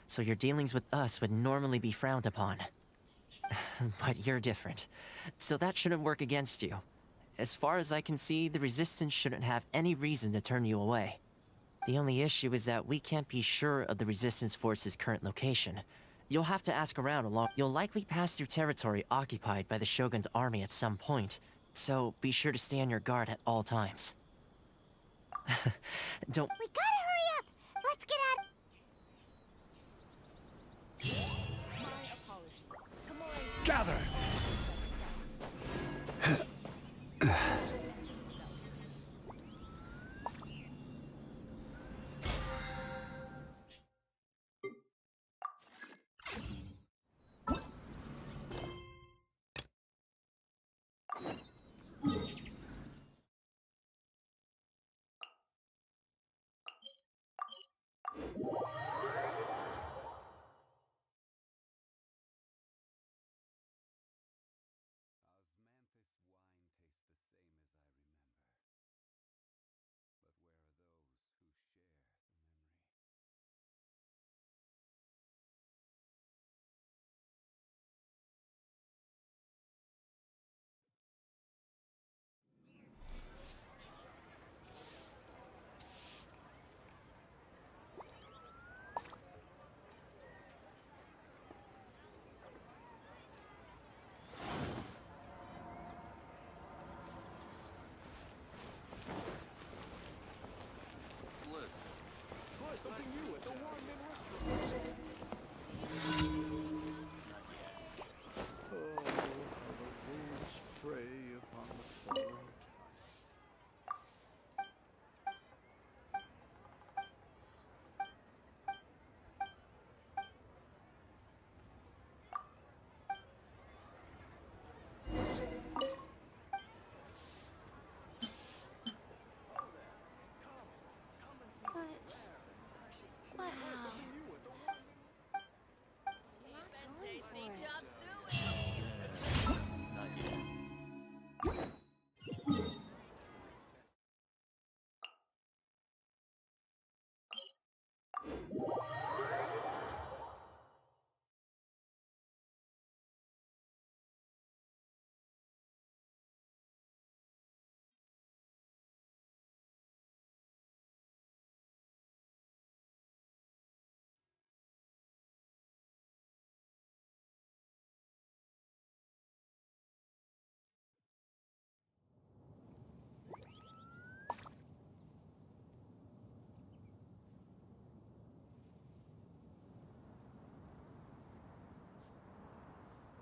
so your dealings with us would normally be frowned upon. But you're different, so that shouldn't work against you. As far as I can see, the Resistance shouldn't have any reason to turn you away. The only issue is that we can't be sure of the Resistance force's current location. You'll have to ask around along. You'll likely pass through territory occupied by the Shogun's army at some point, so be sure to stay on your guard at all times. Don't... We gotta hurry up! Let's get out... Gather!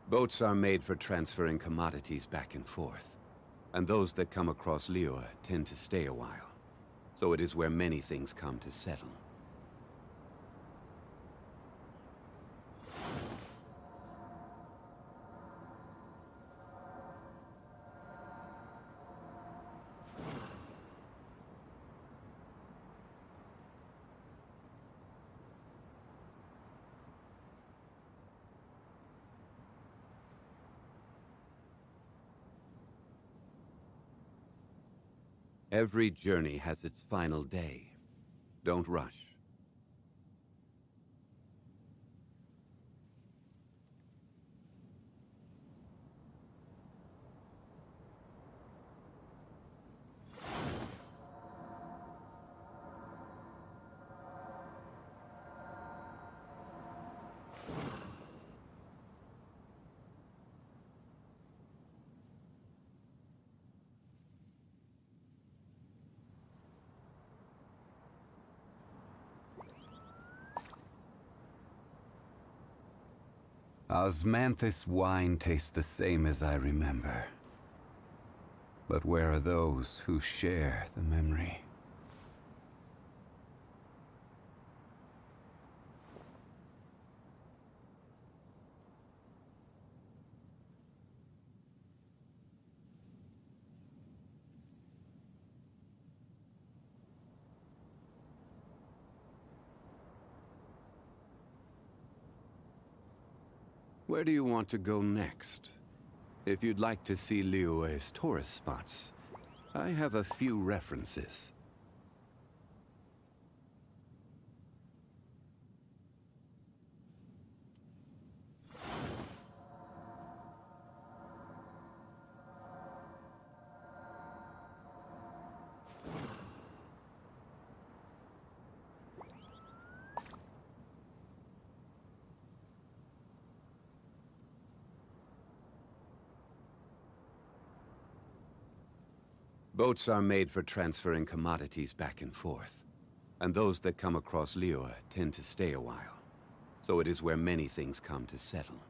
Boats are made for transferring commodities back and forth. And those that come across Liyue tend to stay a while. So it is where many things come to settle. Every journey has its final day. Don't rush. Osmanthus wine tastes the same as I remember. But where are those who share the memory? Where do you want to go next? If you'd like to see Liyue's tourist spots, I have a few references. Boats are made for transferring commodities back and forth. And those that come across Liyue tend to stay a while. So it is where many things come to settle.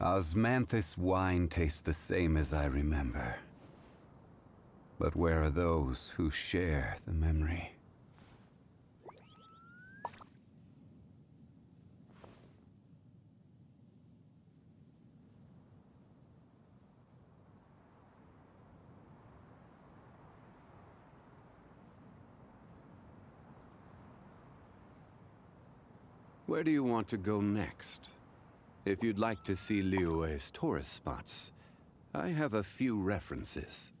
Osmanthus wine tastes the same as I remember. But where are those who share the memory? Where do you want to go next? If you'd like to see Liyue's tourist spots, I have a few references.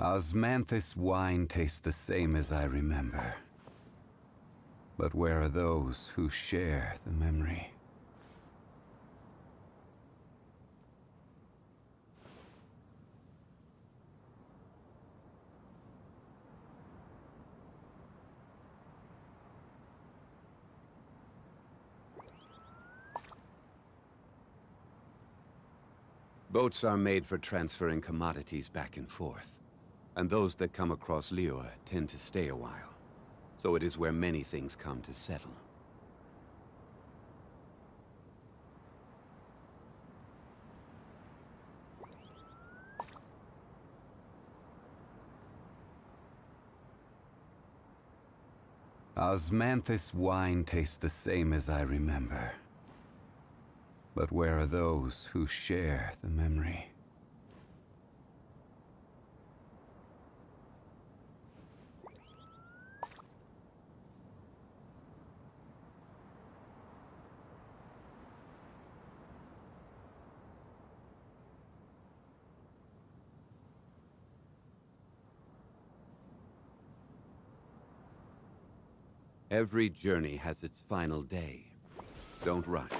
Osmanthus wine tastes the same as I remember. But where are those who share the memory? Boats are made for transferring commodities back and forth. And those that come across Liyue tend to stay a while. So it is where many things come to settle. Osmanthus wine tastes the same as I remember. But where are those who share the memory? Every journey has its final day. Don't rush.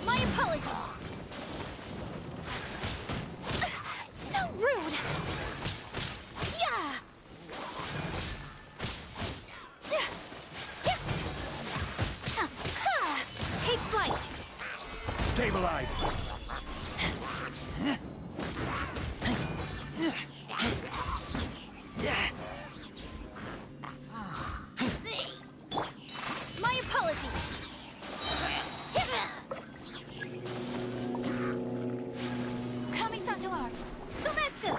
My apologies. So rude. Yeah. Take flight. Stabilize. My apologies. Kami-san to art. Sumetsu.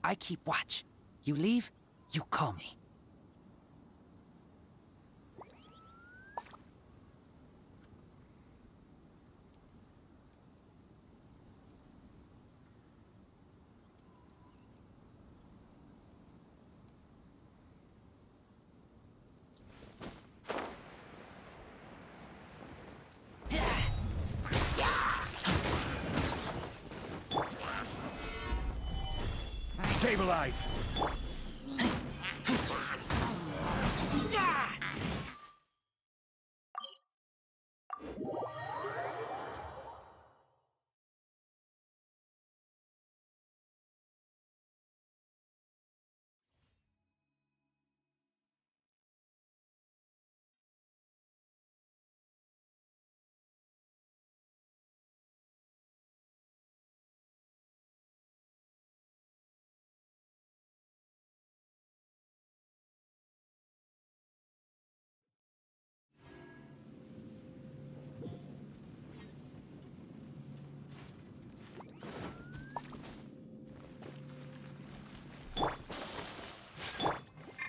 I keep watch. You leave, you call me. Stabilize!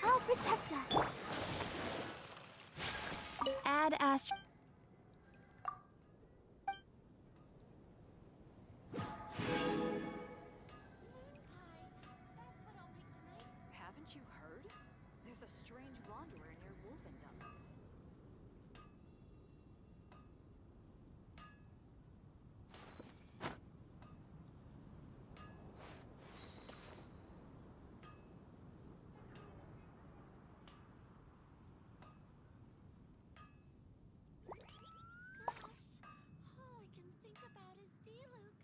I'll protect us. Add Astro. Haven't you heard? There's a strange wanderer near Wolfendom. All I can think about is Diluc.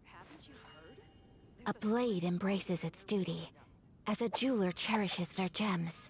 Haven't you heard? A blade embraces its duty, as a jeweler cherishes their gems.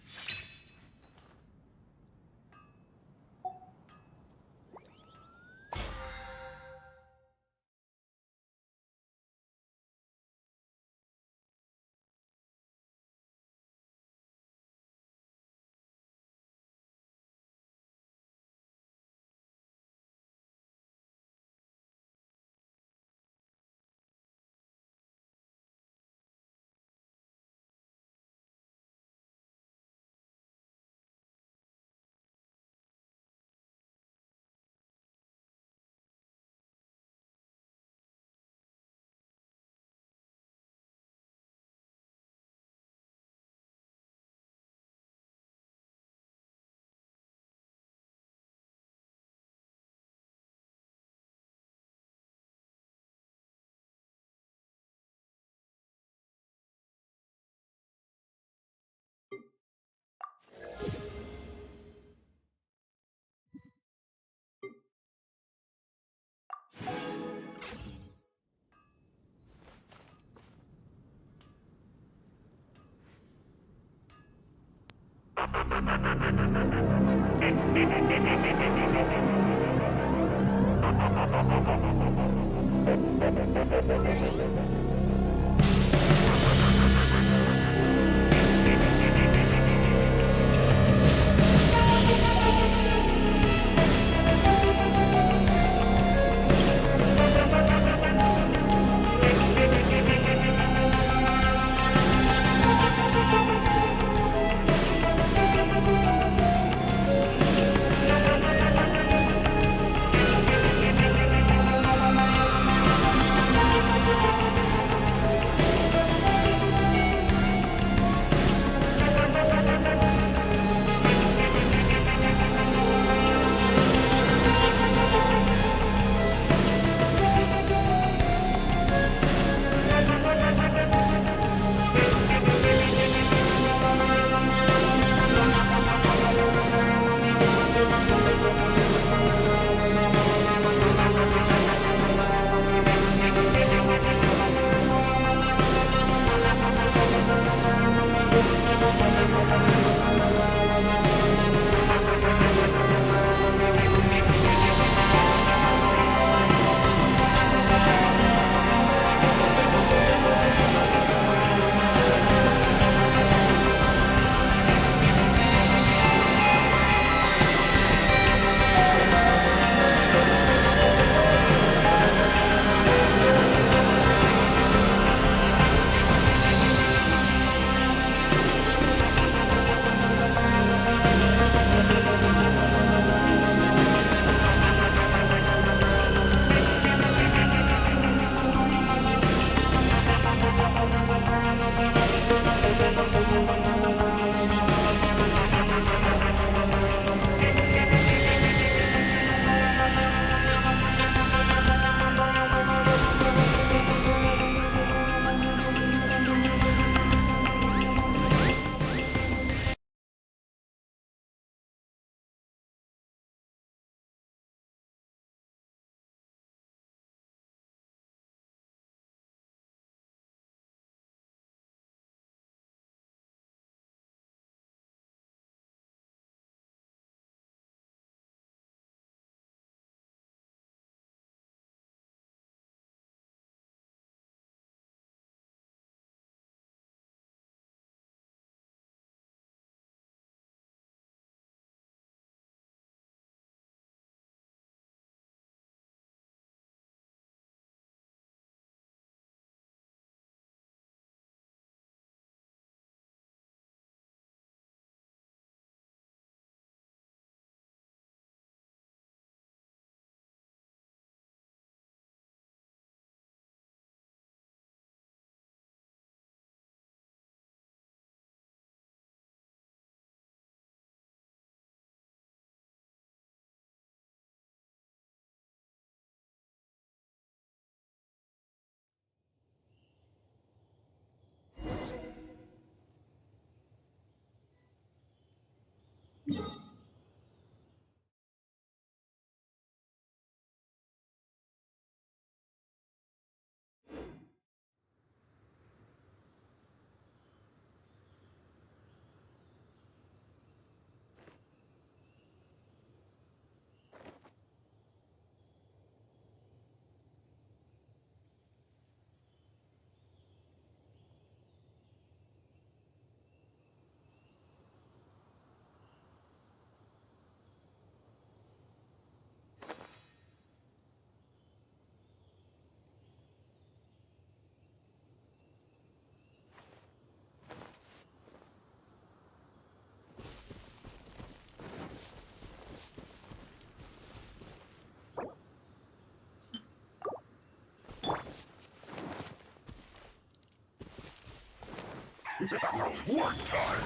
Work time!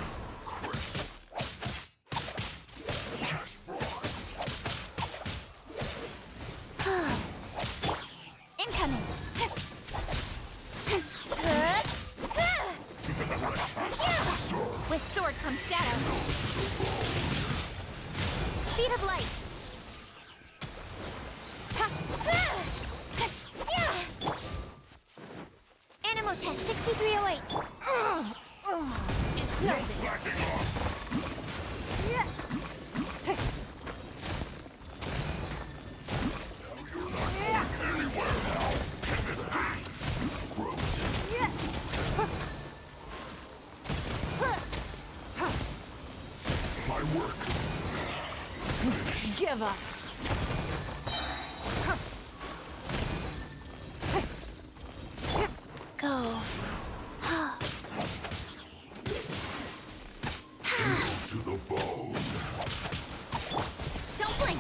Incoming! With sword comes shadow. Speed of light. Animal test 6308. It's nothing. My work. Give up. Go. To the bone. Don't blink.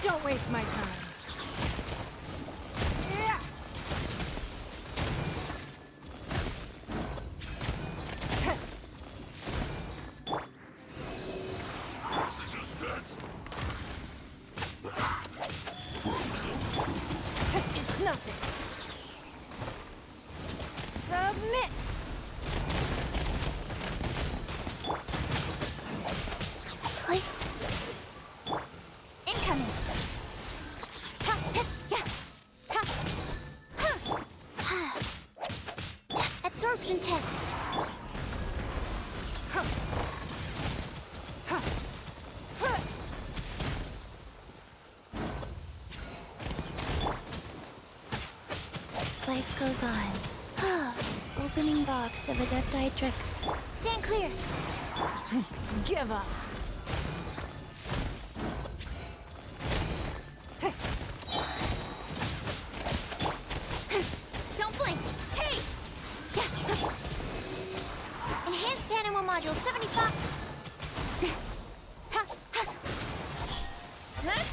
Don't waste my time. It's nothing. Submit. Click. Incoming. Ha, hit, yeah. Ha. Ha. Ha. Absorption test. Ha. Ha. Ha. Life goes on. Opening box of Adepti tricks. Stand clear. Give up. Don't blink. Hey! Yeah. Enhanced animal module 75. Ha, ha. Huh?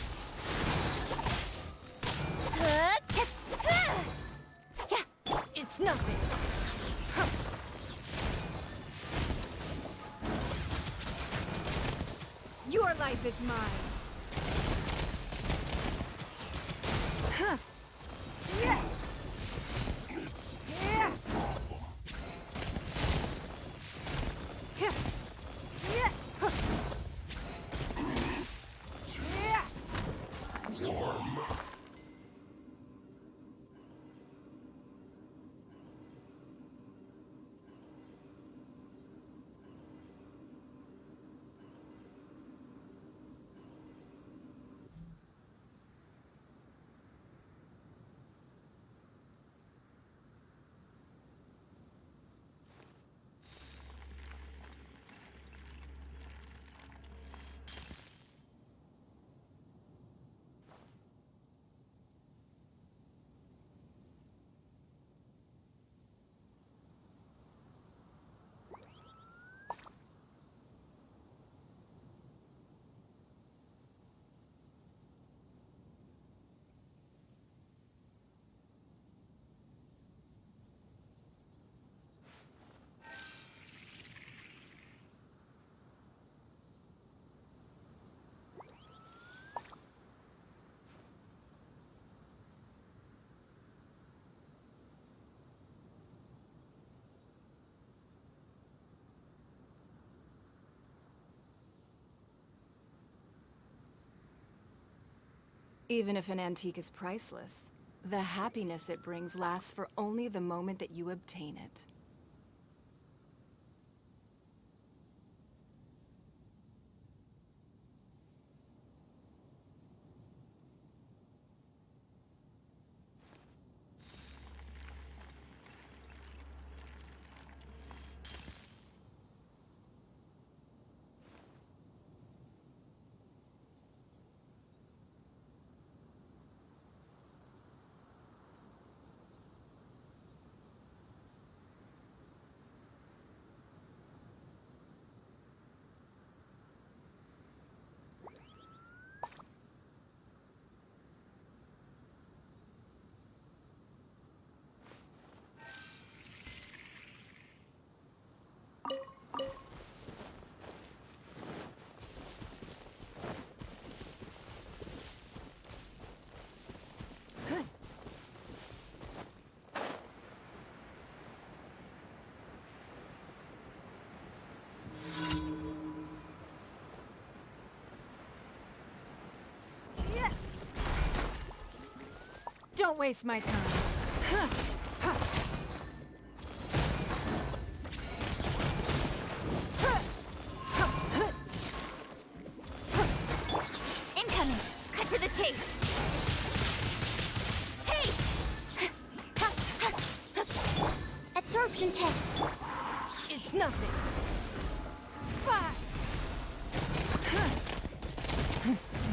Huh? Ha. Yeah. It's nothing. Your life is mine. Huh. Yeah. It's Yeah. Yeah. Yeah. Huh. Yeah. warm. Even if an antique is priceless, the happiness it brings lasts for only the moment that you obtain it. Don't waste my time. Incoming! Cut to the chase! Hey! Absorption test! It's nothing.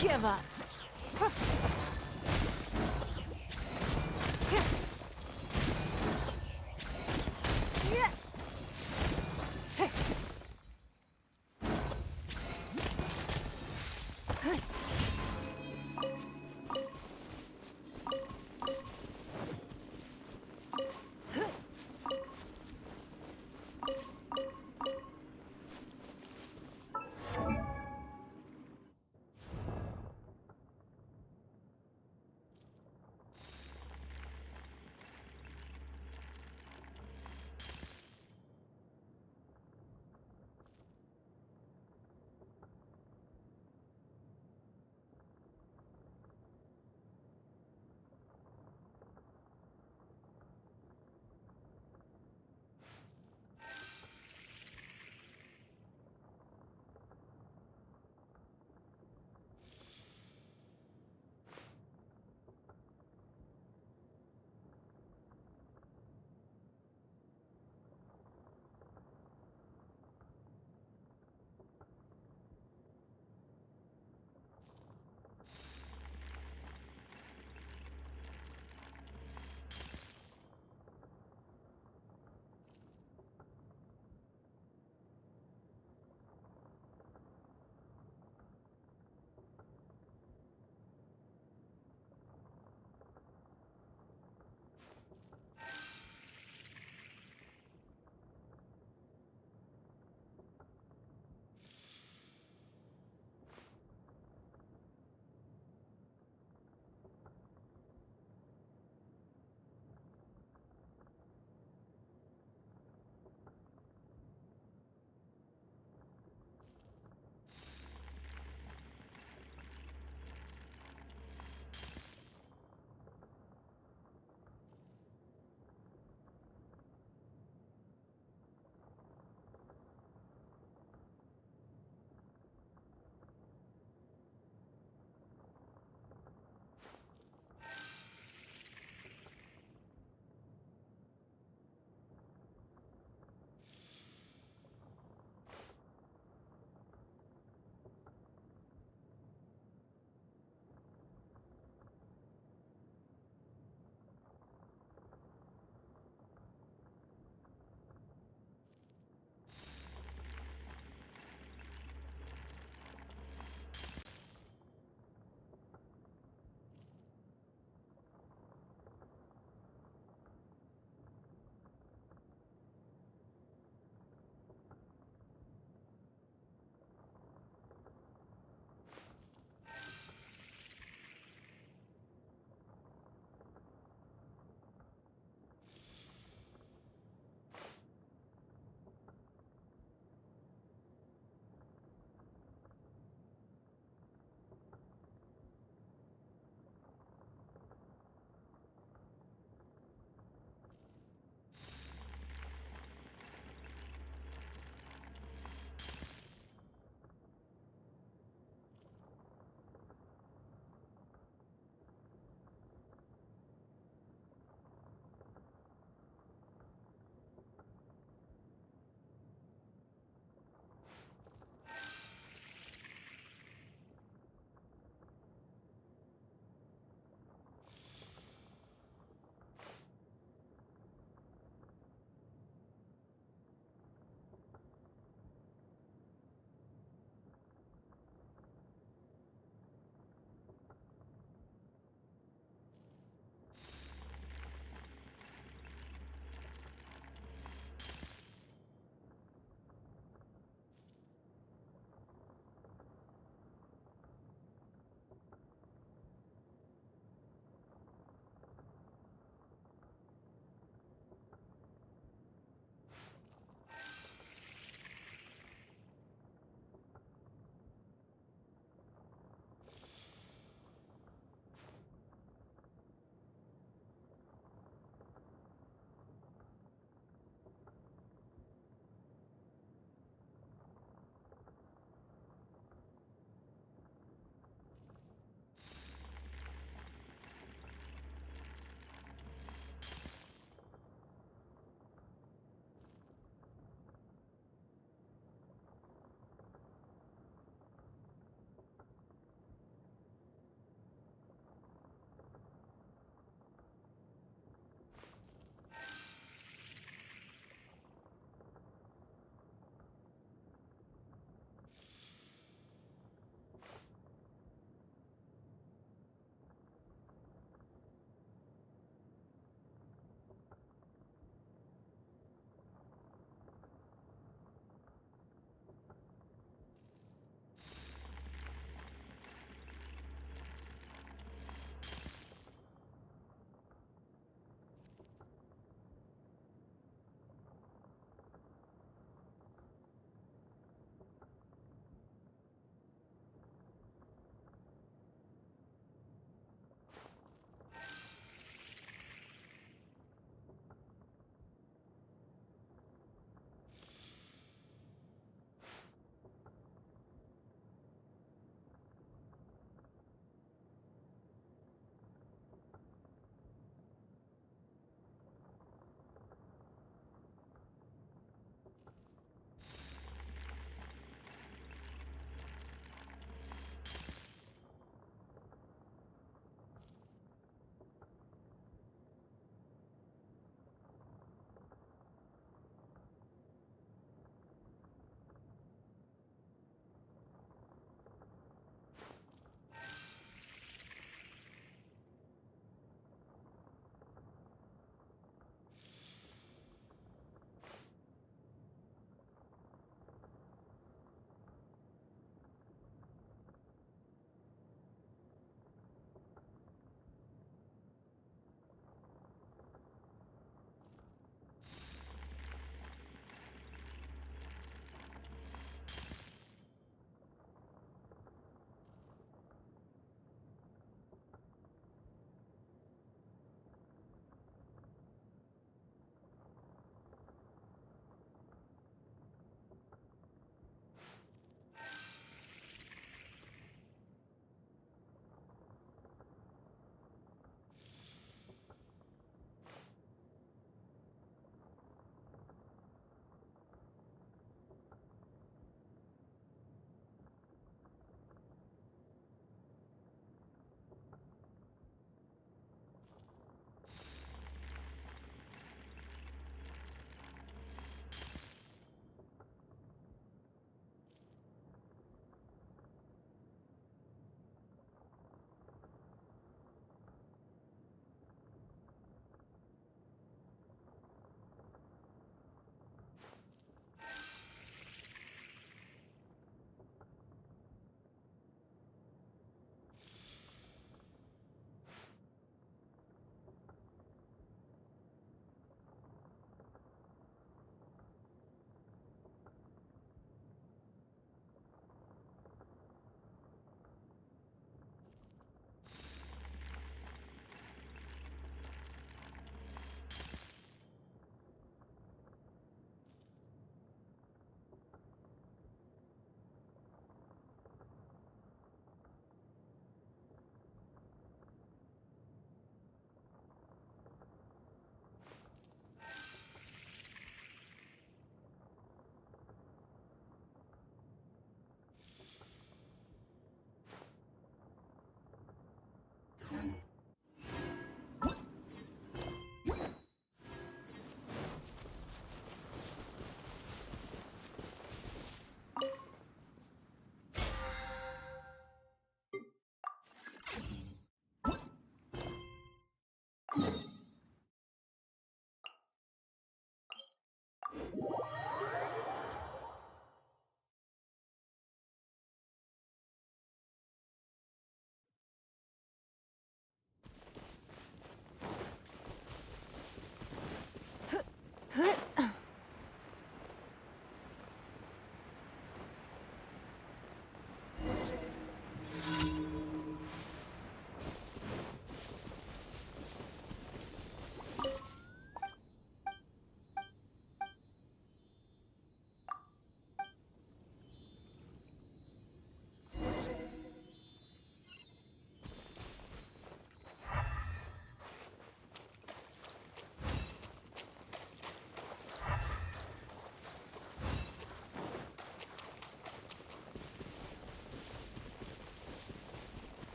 Give up.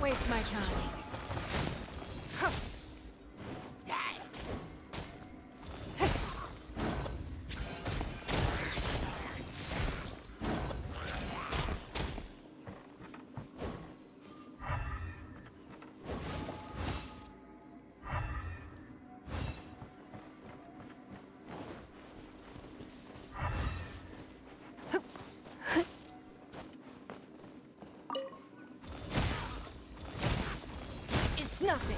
waste my time. It's nothing.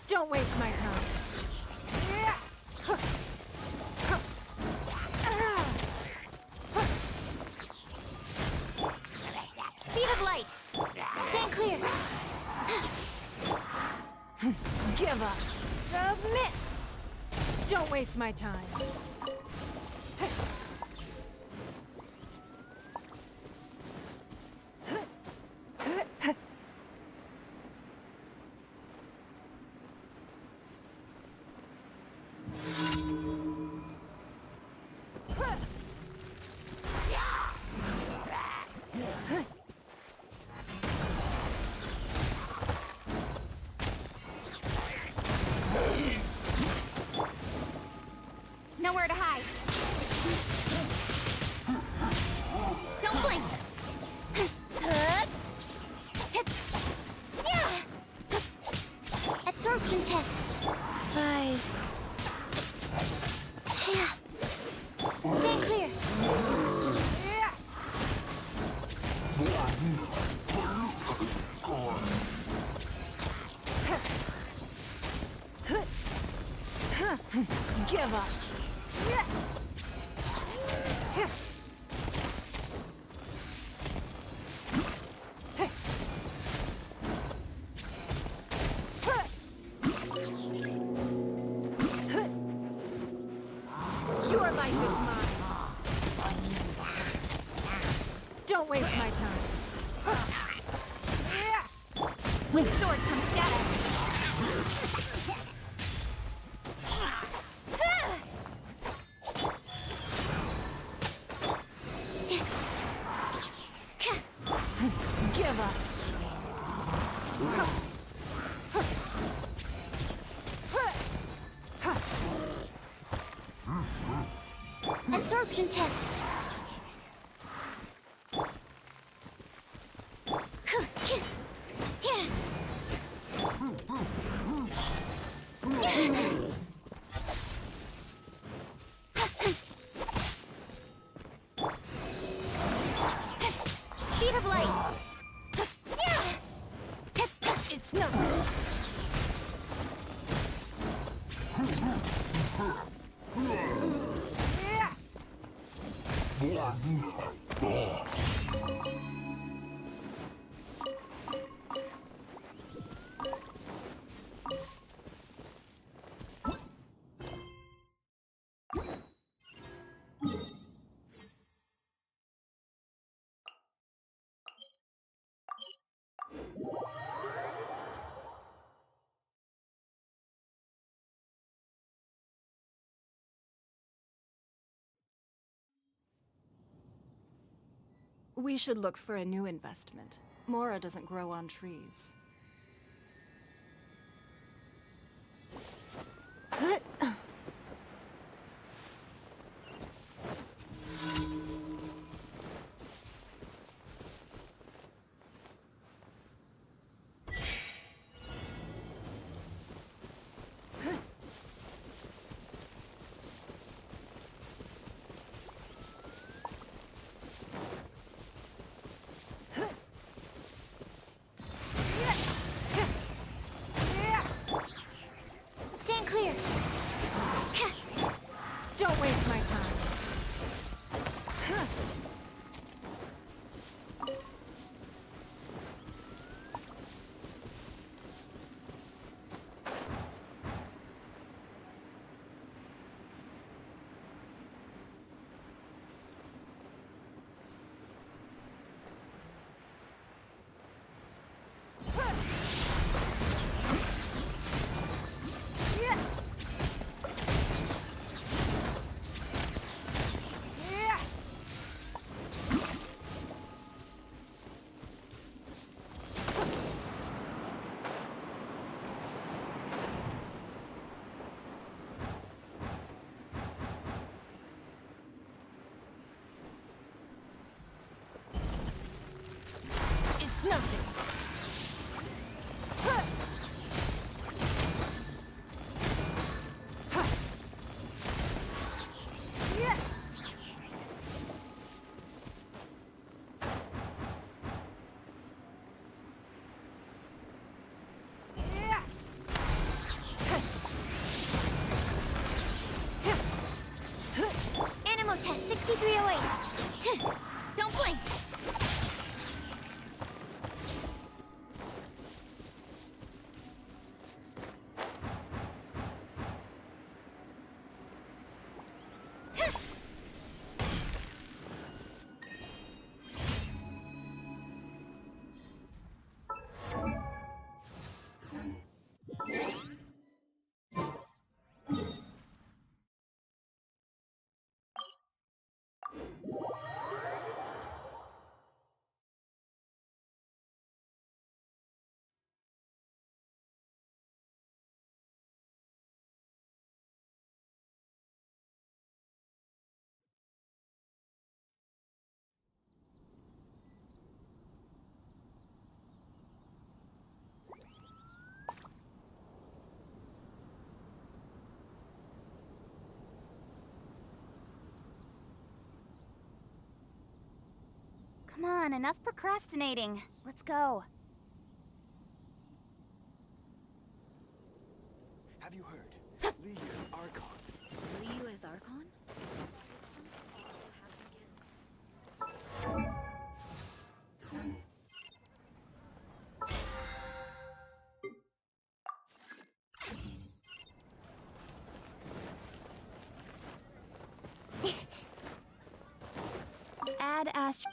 Don't waste my time. Speed of light. Stand clear. Give up. Submit. Don't waste my time. Nowhere to hide. Don't blink. Absorption test. Nice. Stand clear. Give up. Your life is mine. Don't waste my time. With sword comes shadow. Give up. Absorption test. Speed of light. It's not. We should look for a new investment. Mora doesn't grow on trees. Stand clear. Don't waste my time. It's nothing. Animal test 6308. Don't blink. Come on, enough procrastinating. Let's go. Have you heard? Liu is Archon. Liu is Archon? Add Astro.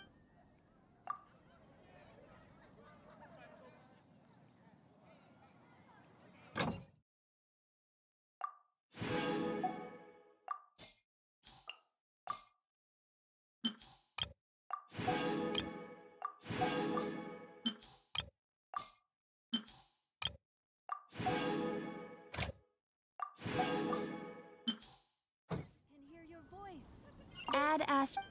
Add Astro.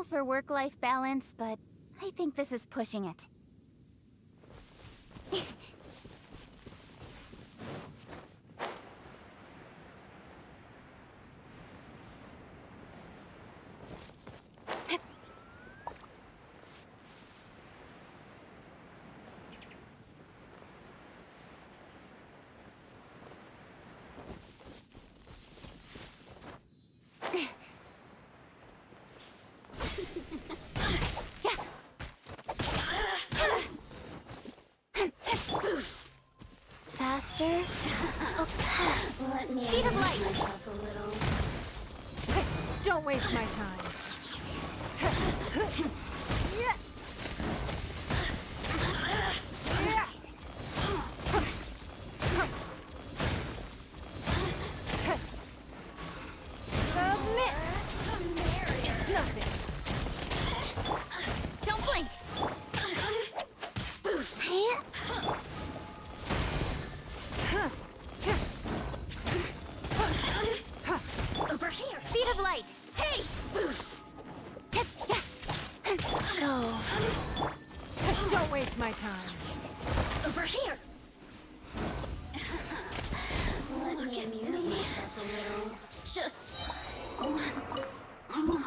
all for work-life balance, but I think this is pushing it. Faster. Let me Speed of light. myself a little. Don't waste my time. Submit. It's nothing. Don't blink. Over here! Speed of light. Hey! Go. Don't waste my time. Over here! Let me amuse myself a little. Just once more.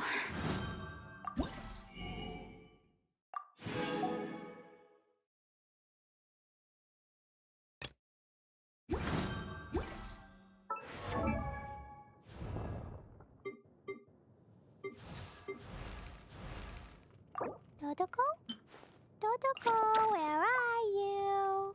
Dodoko? Dodoko, where are you?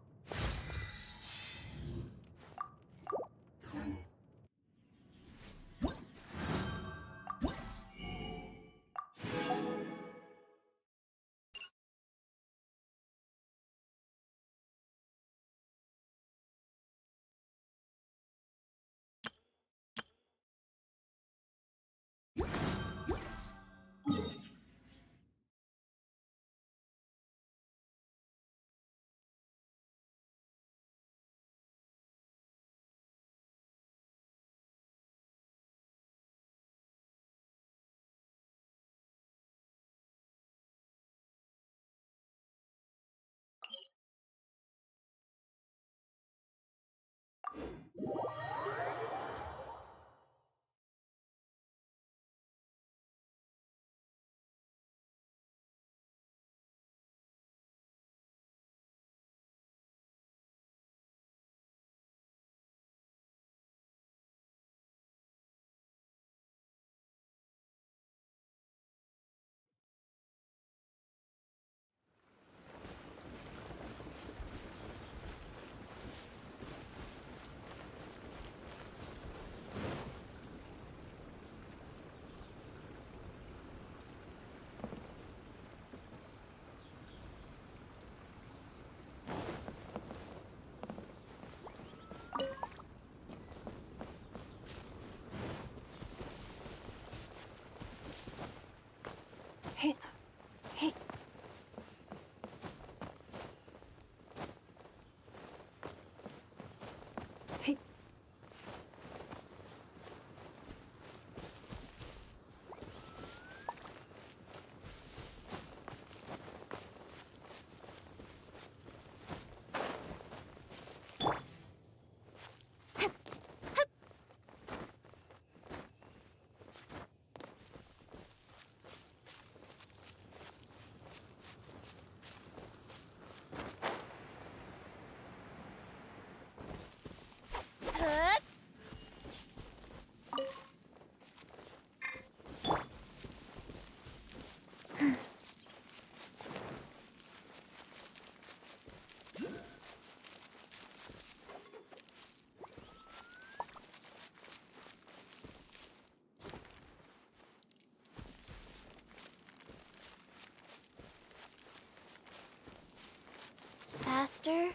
Faster?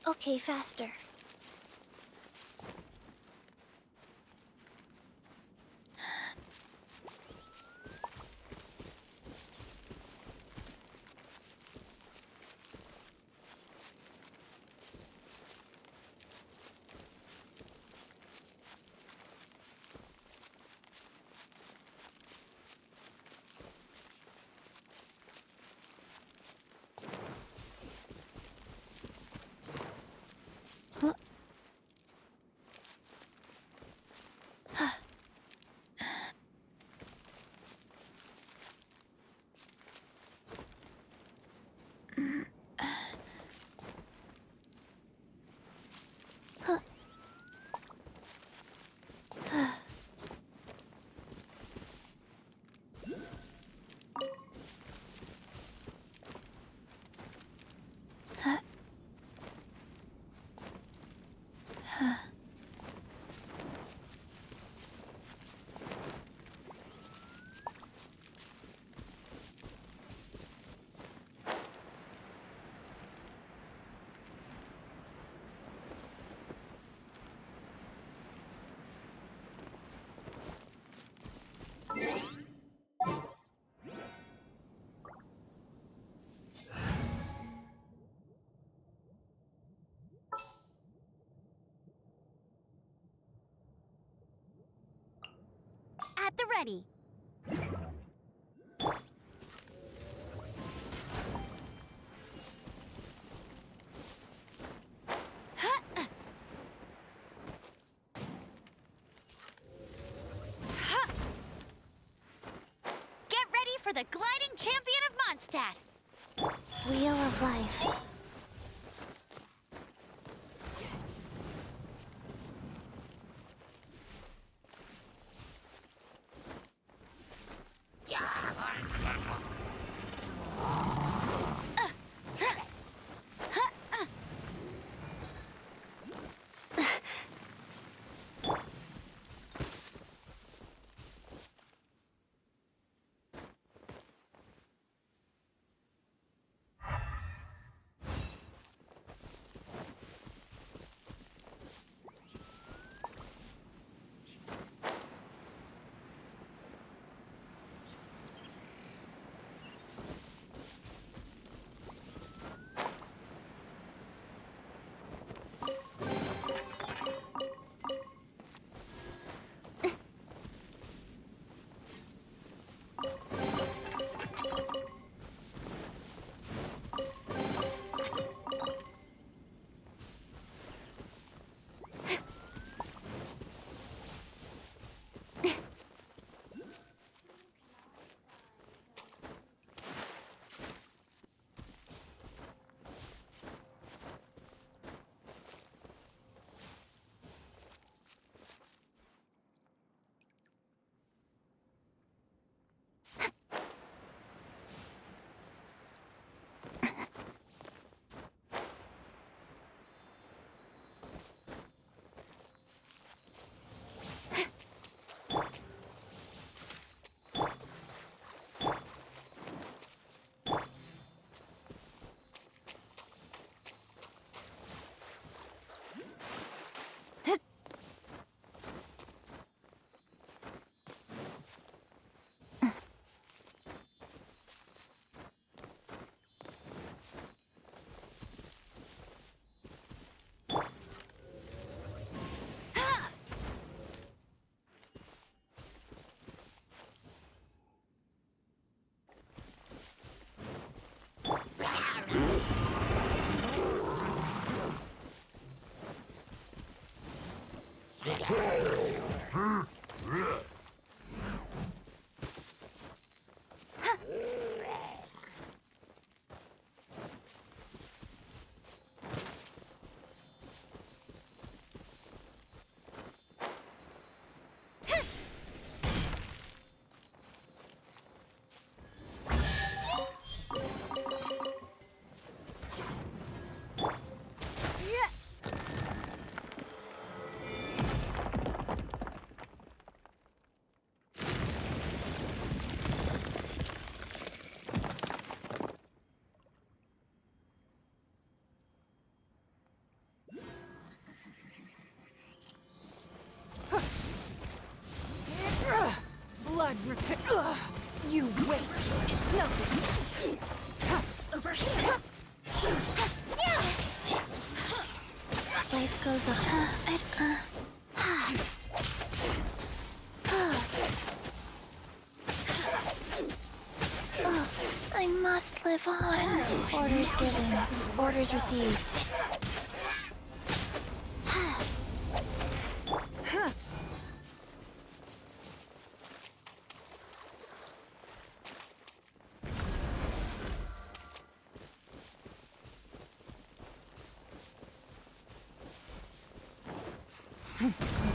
Okay, faster. At the ready. Get ready for the gliding champion of Mondstadt. Wheel of Life. Blood rip. You wait. It's nothing. Over here. Life goes on. I must live on. Orders given. Orders received.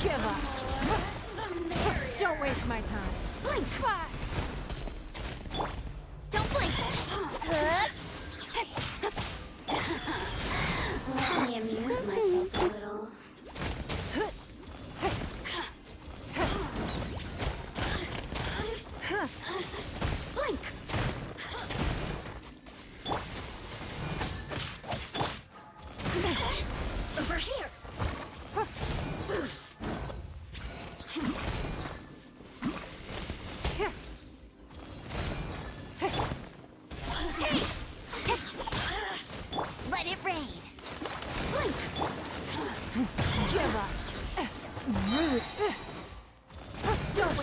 Give up. Don't waste my time. Blink. Don't blink. Let me amuse myself a little. Blink. Over here. Let it rain. Blink. Give up. Rude. Don't.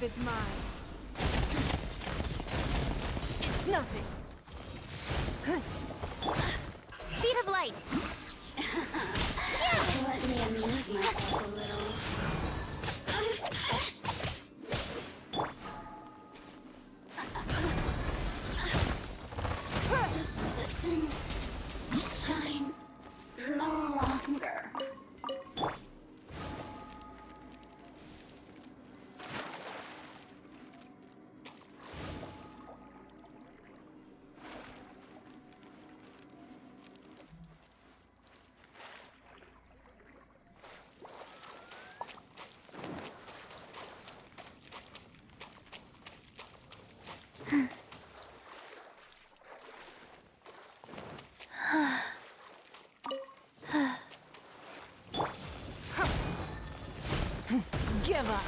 life is mine. It's nothing. Speed of light. Let me amuse myself a little. The citizens shine no longer. Give up.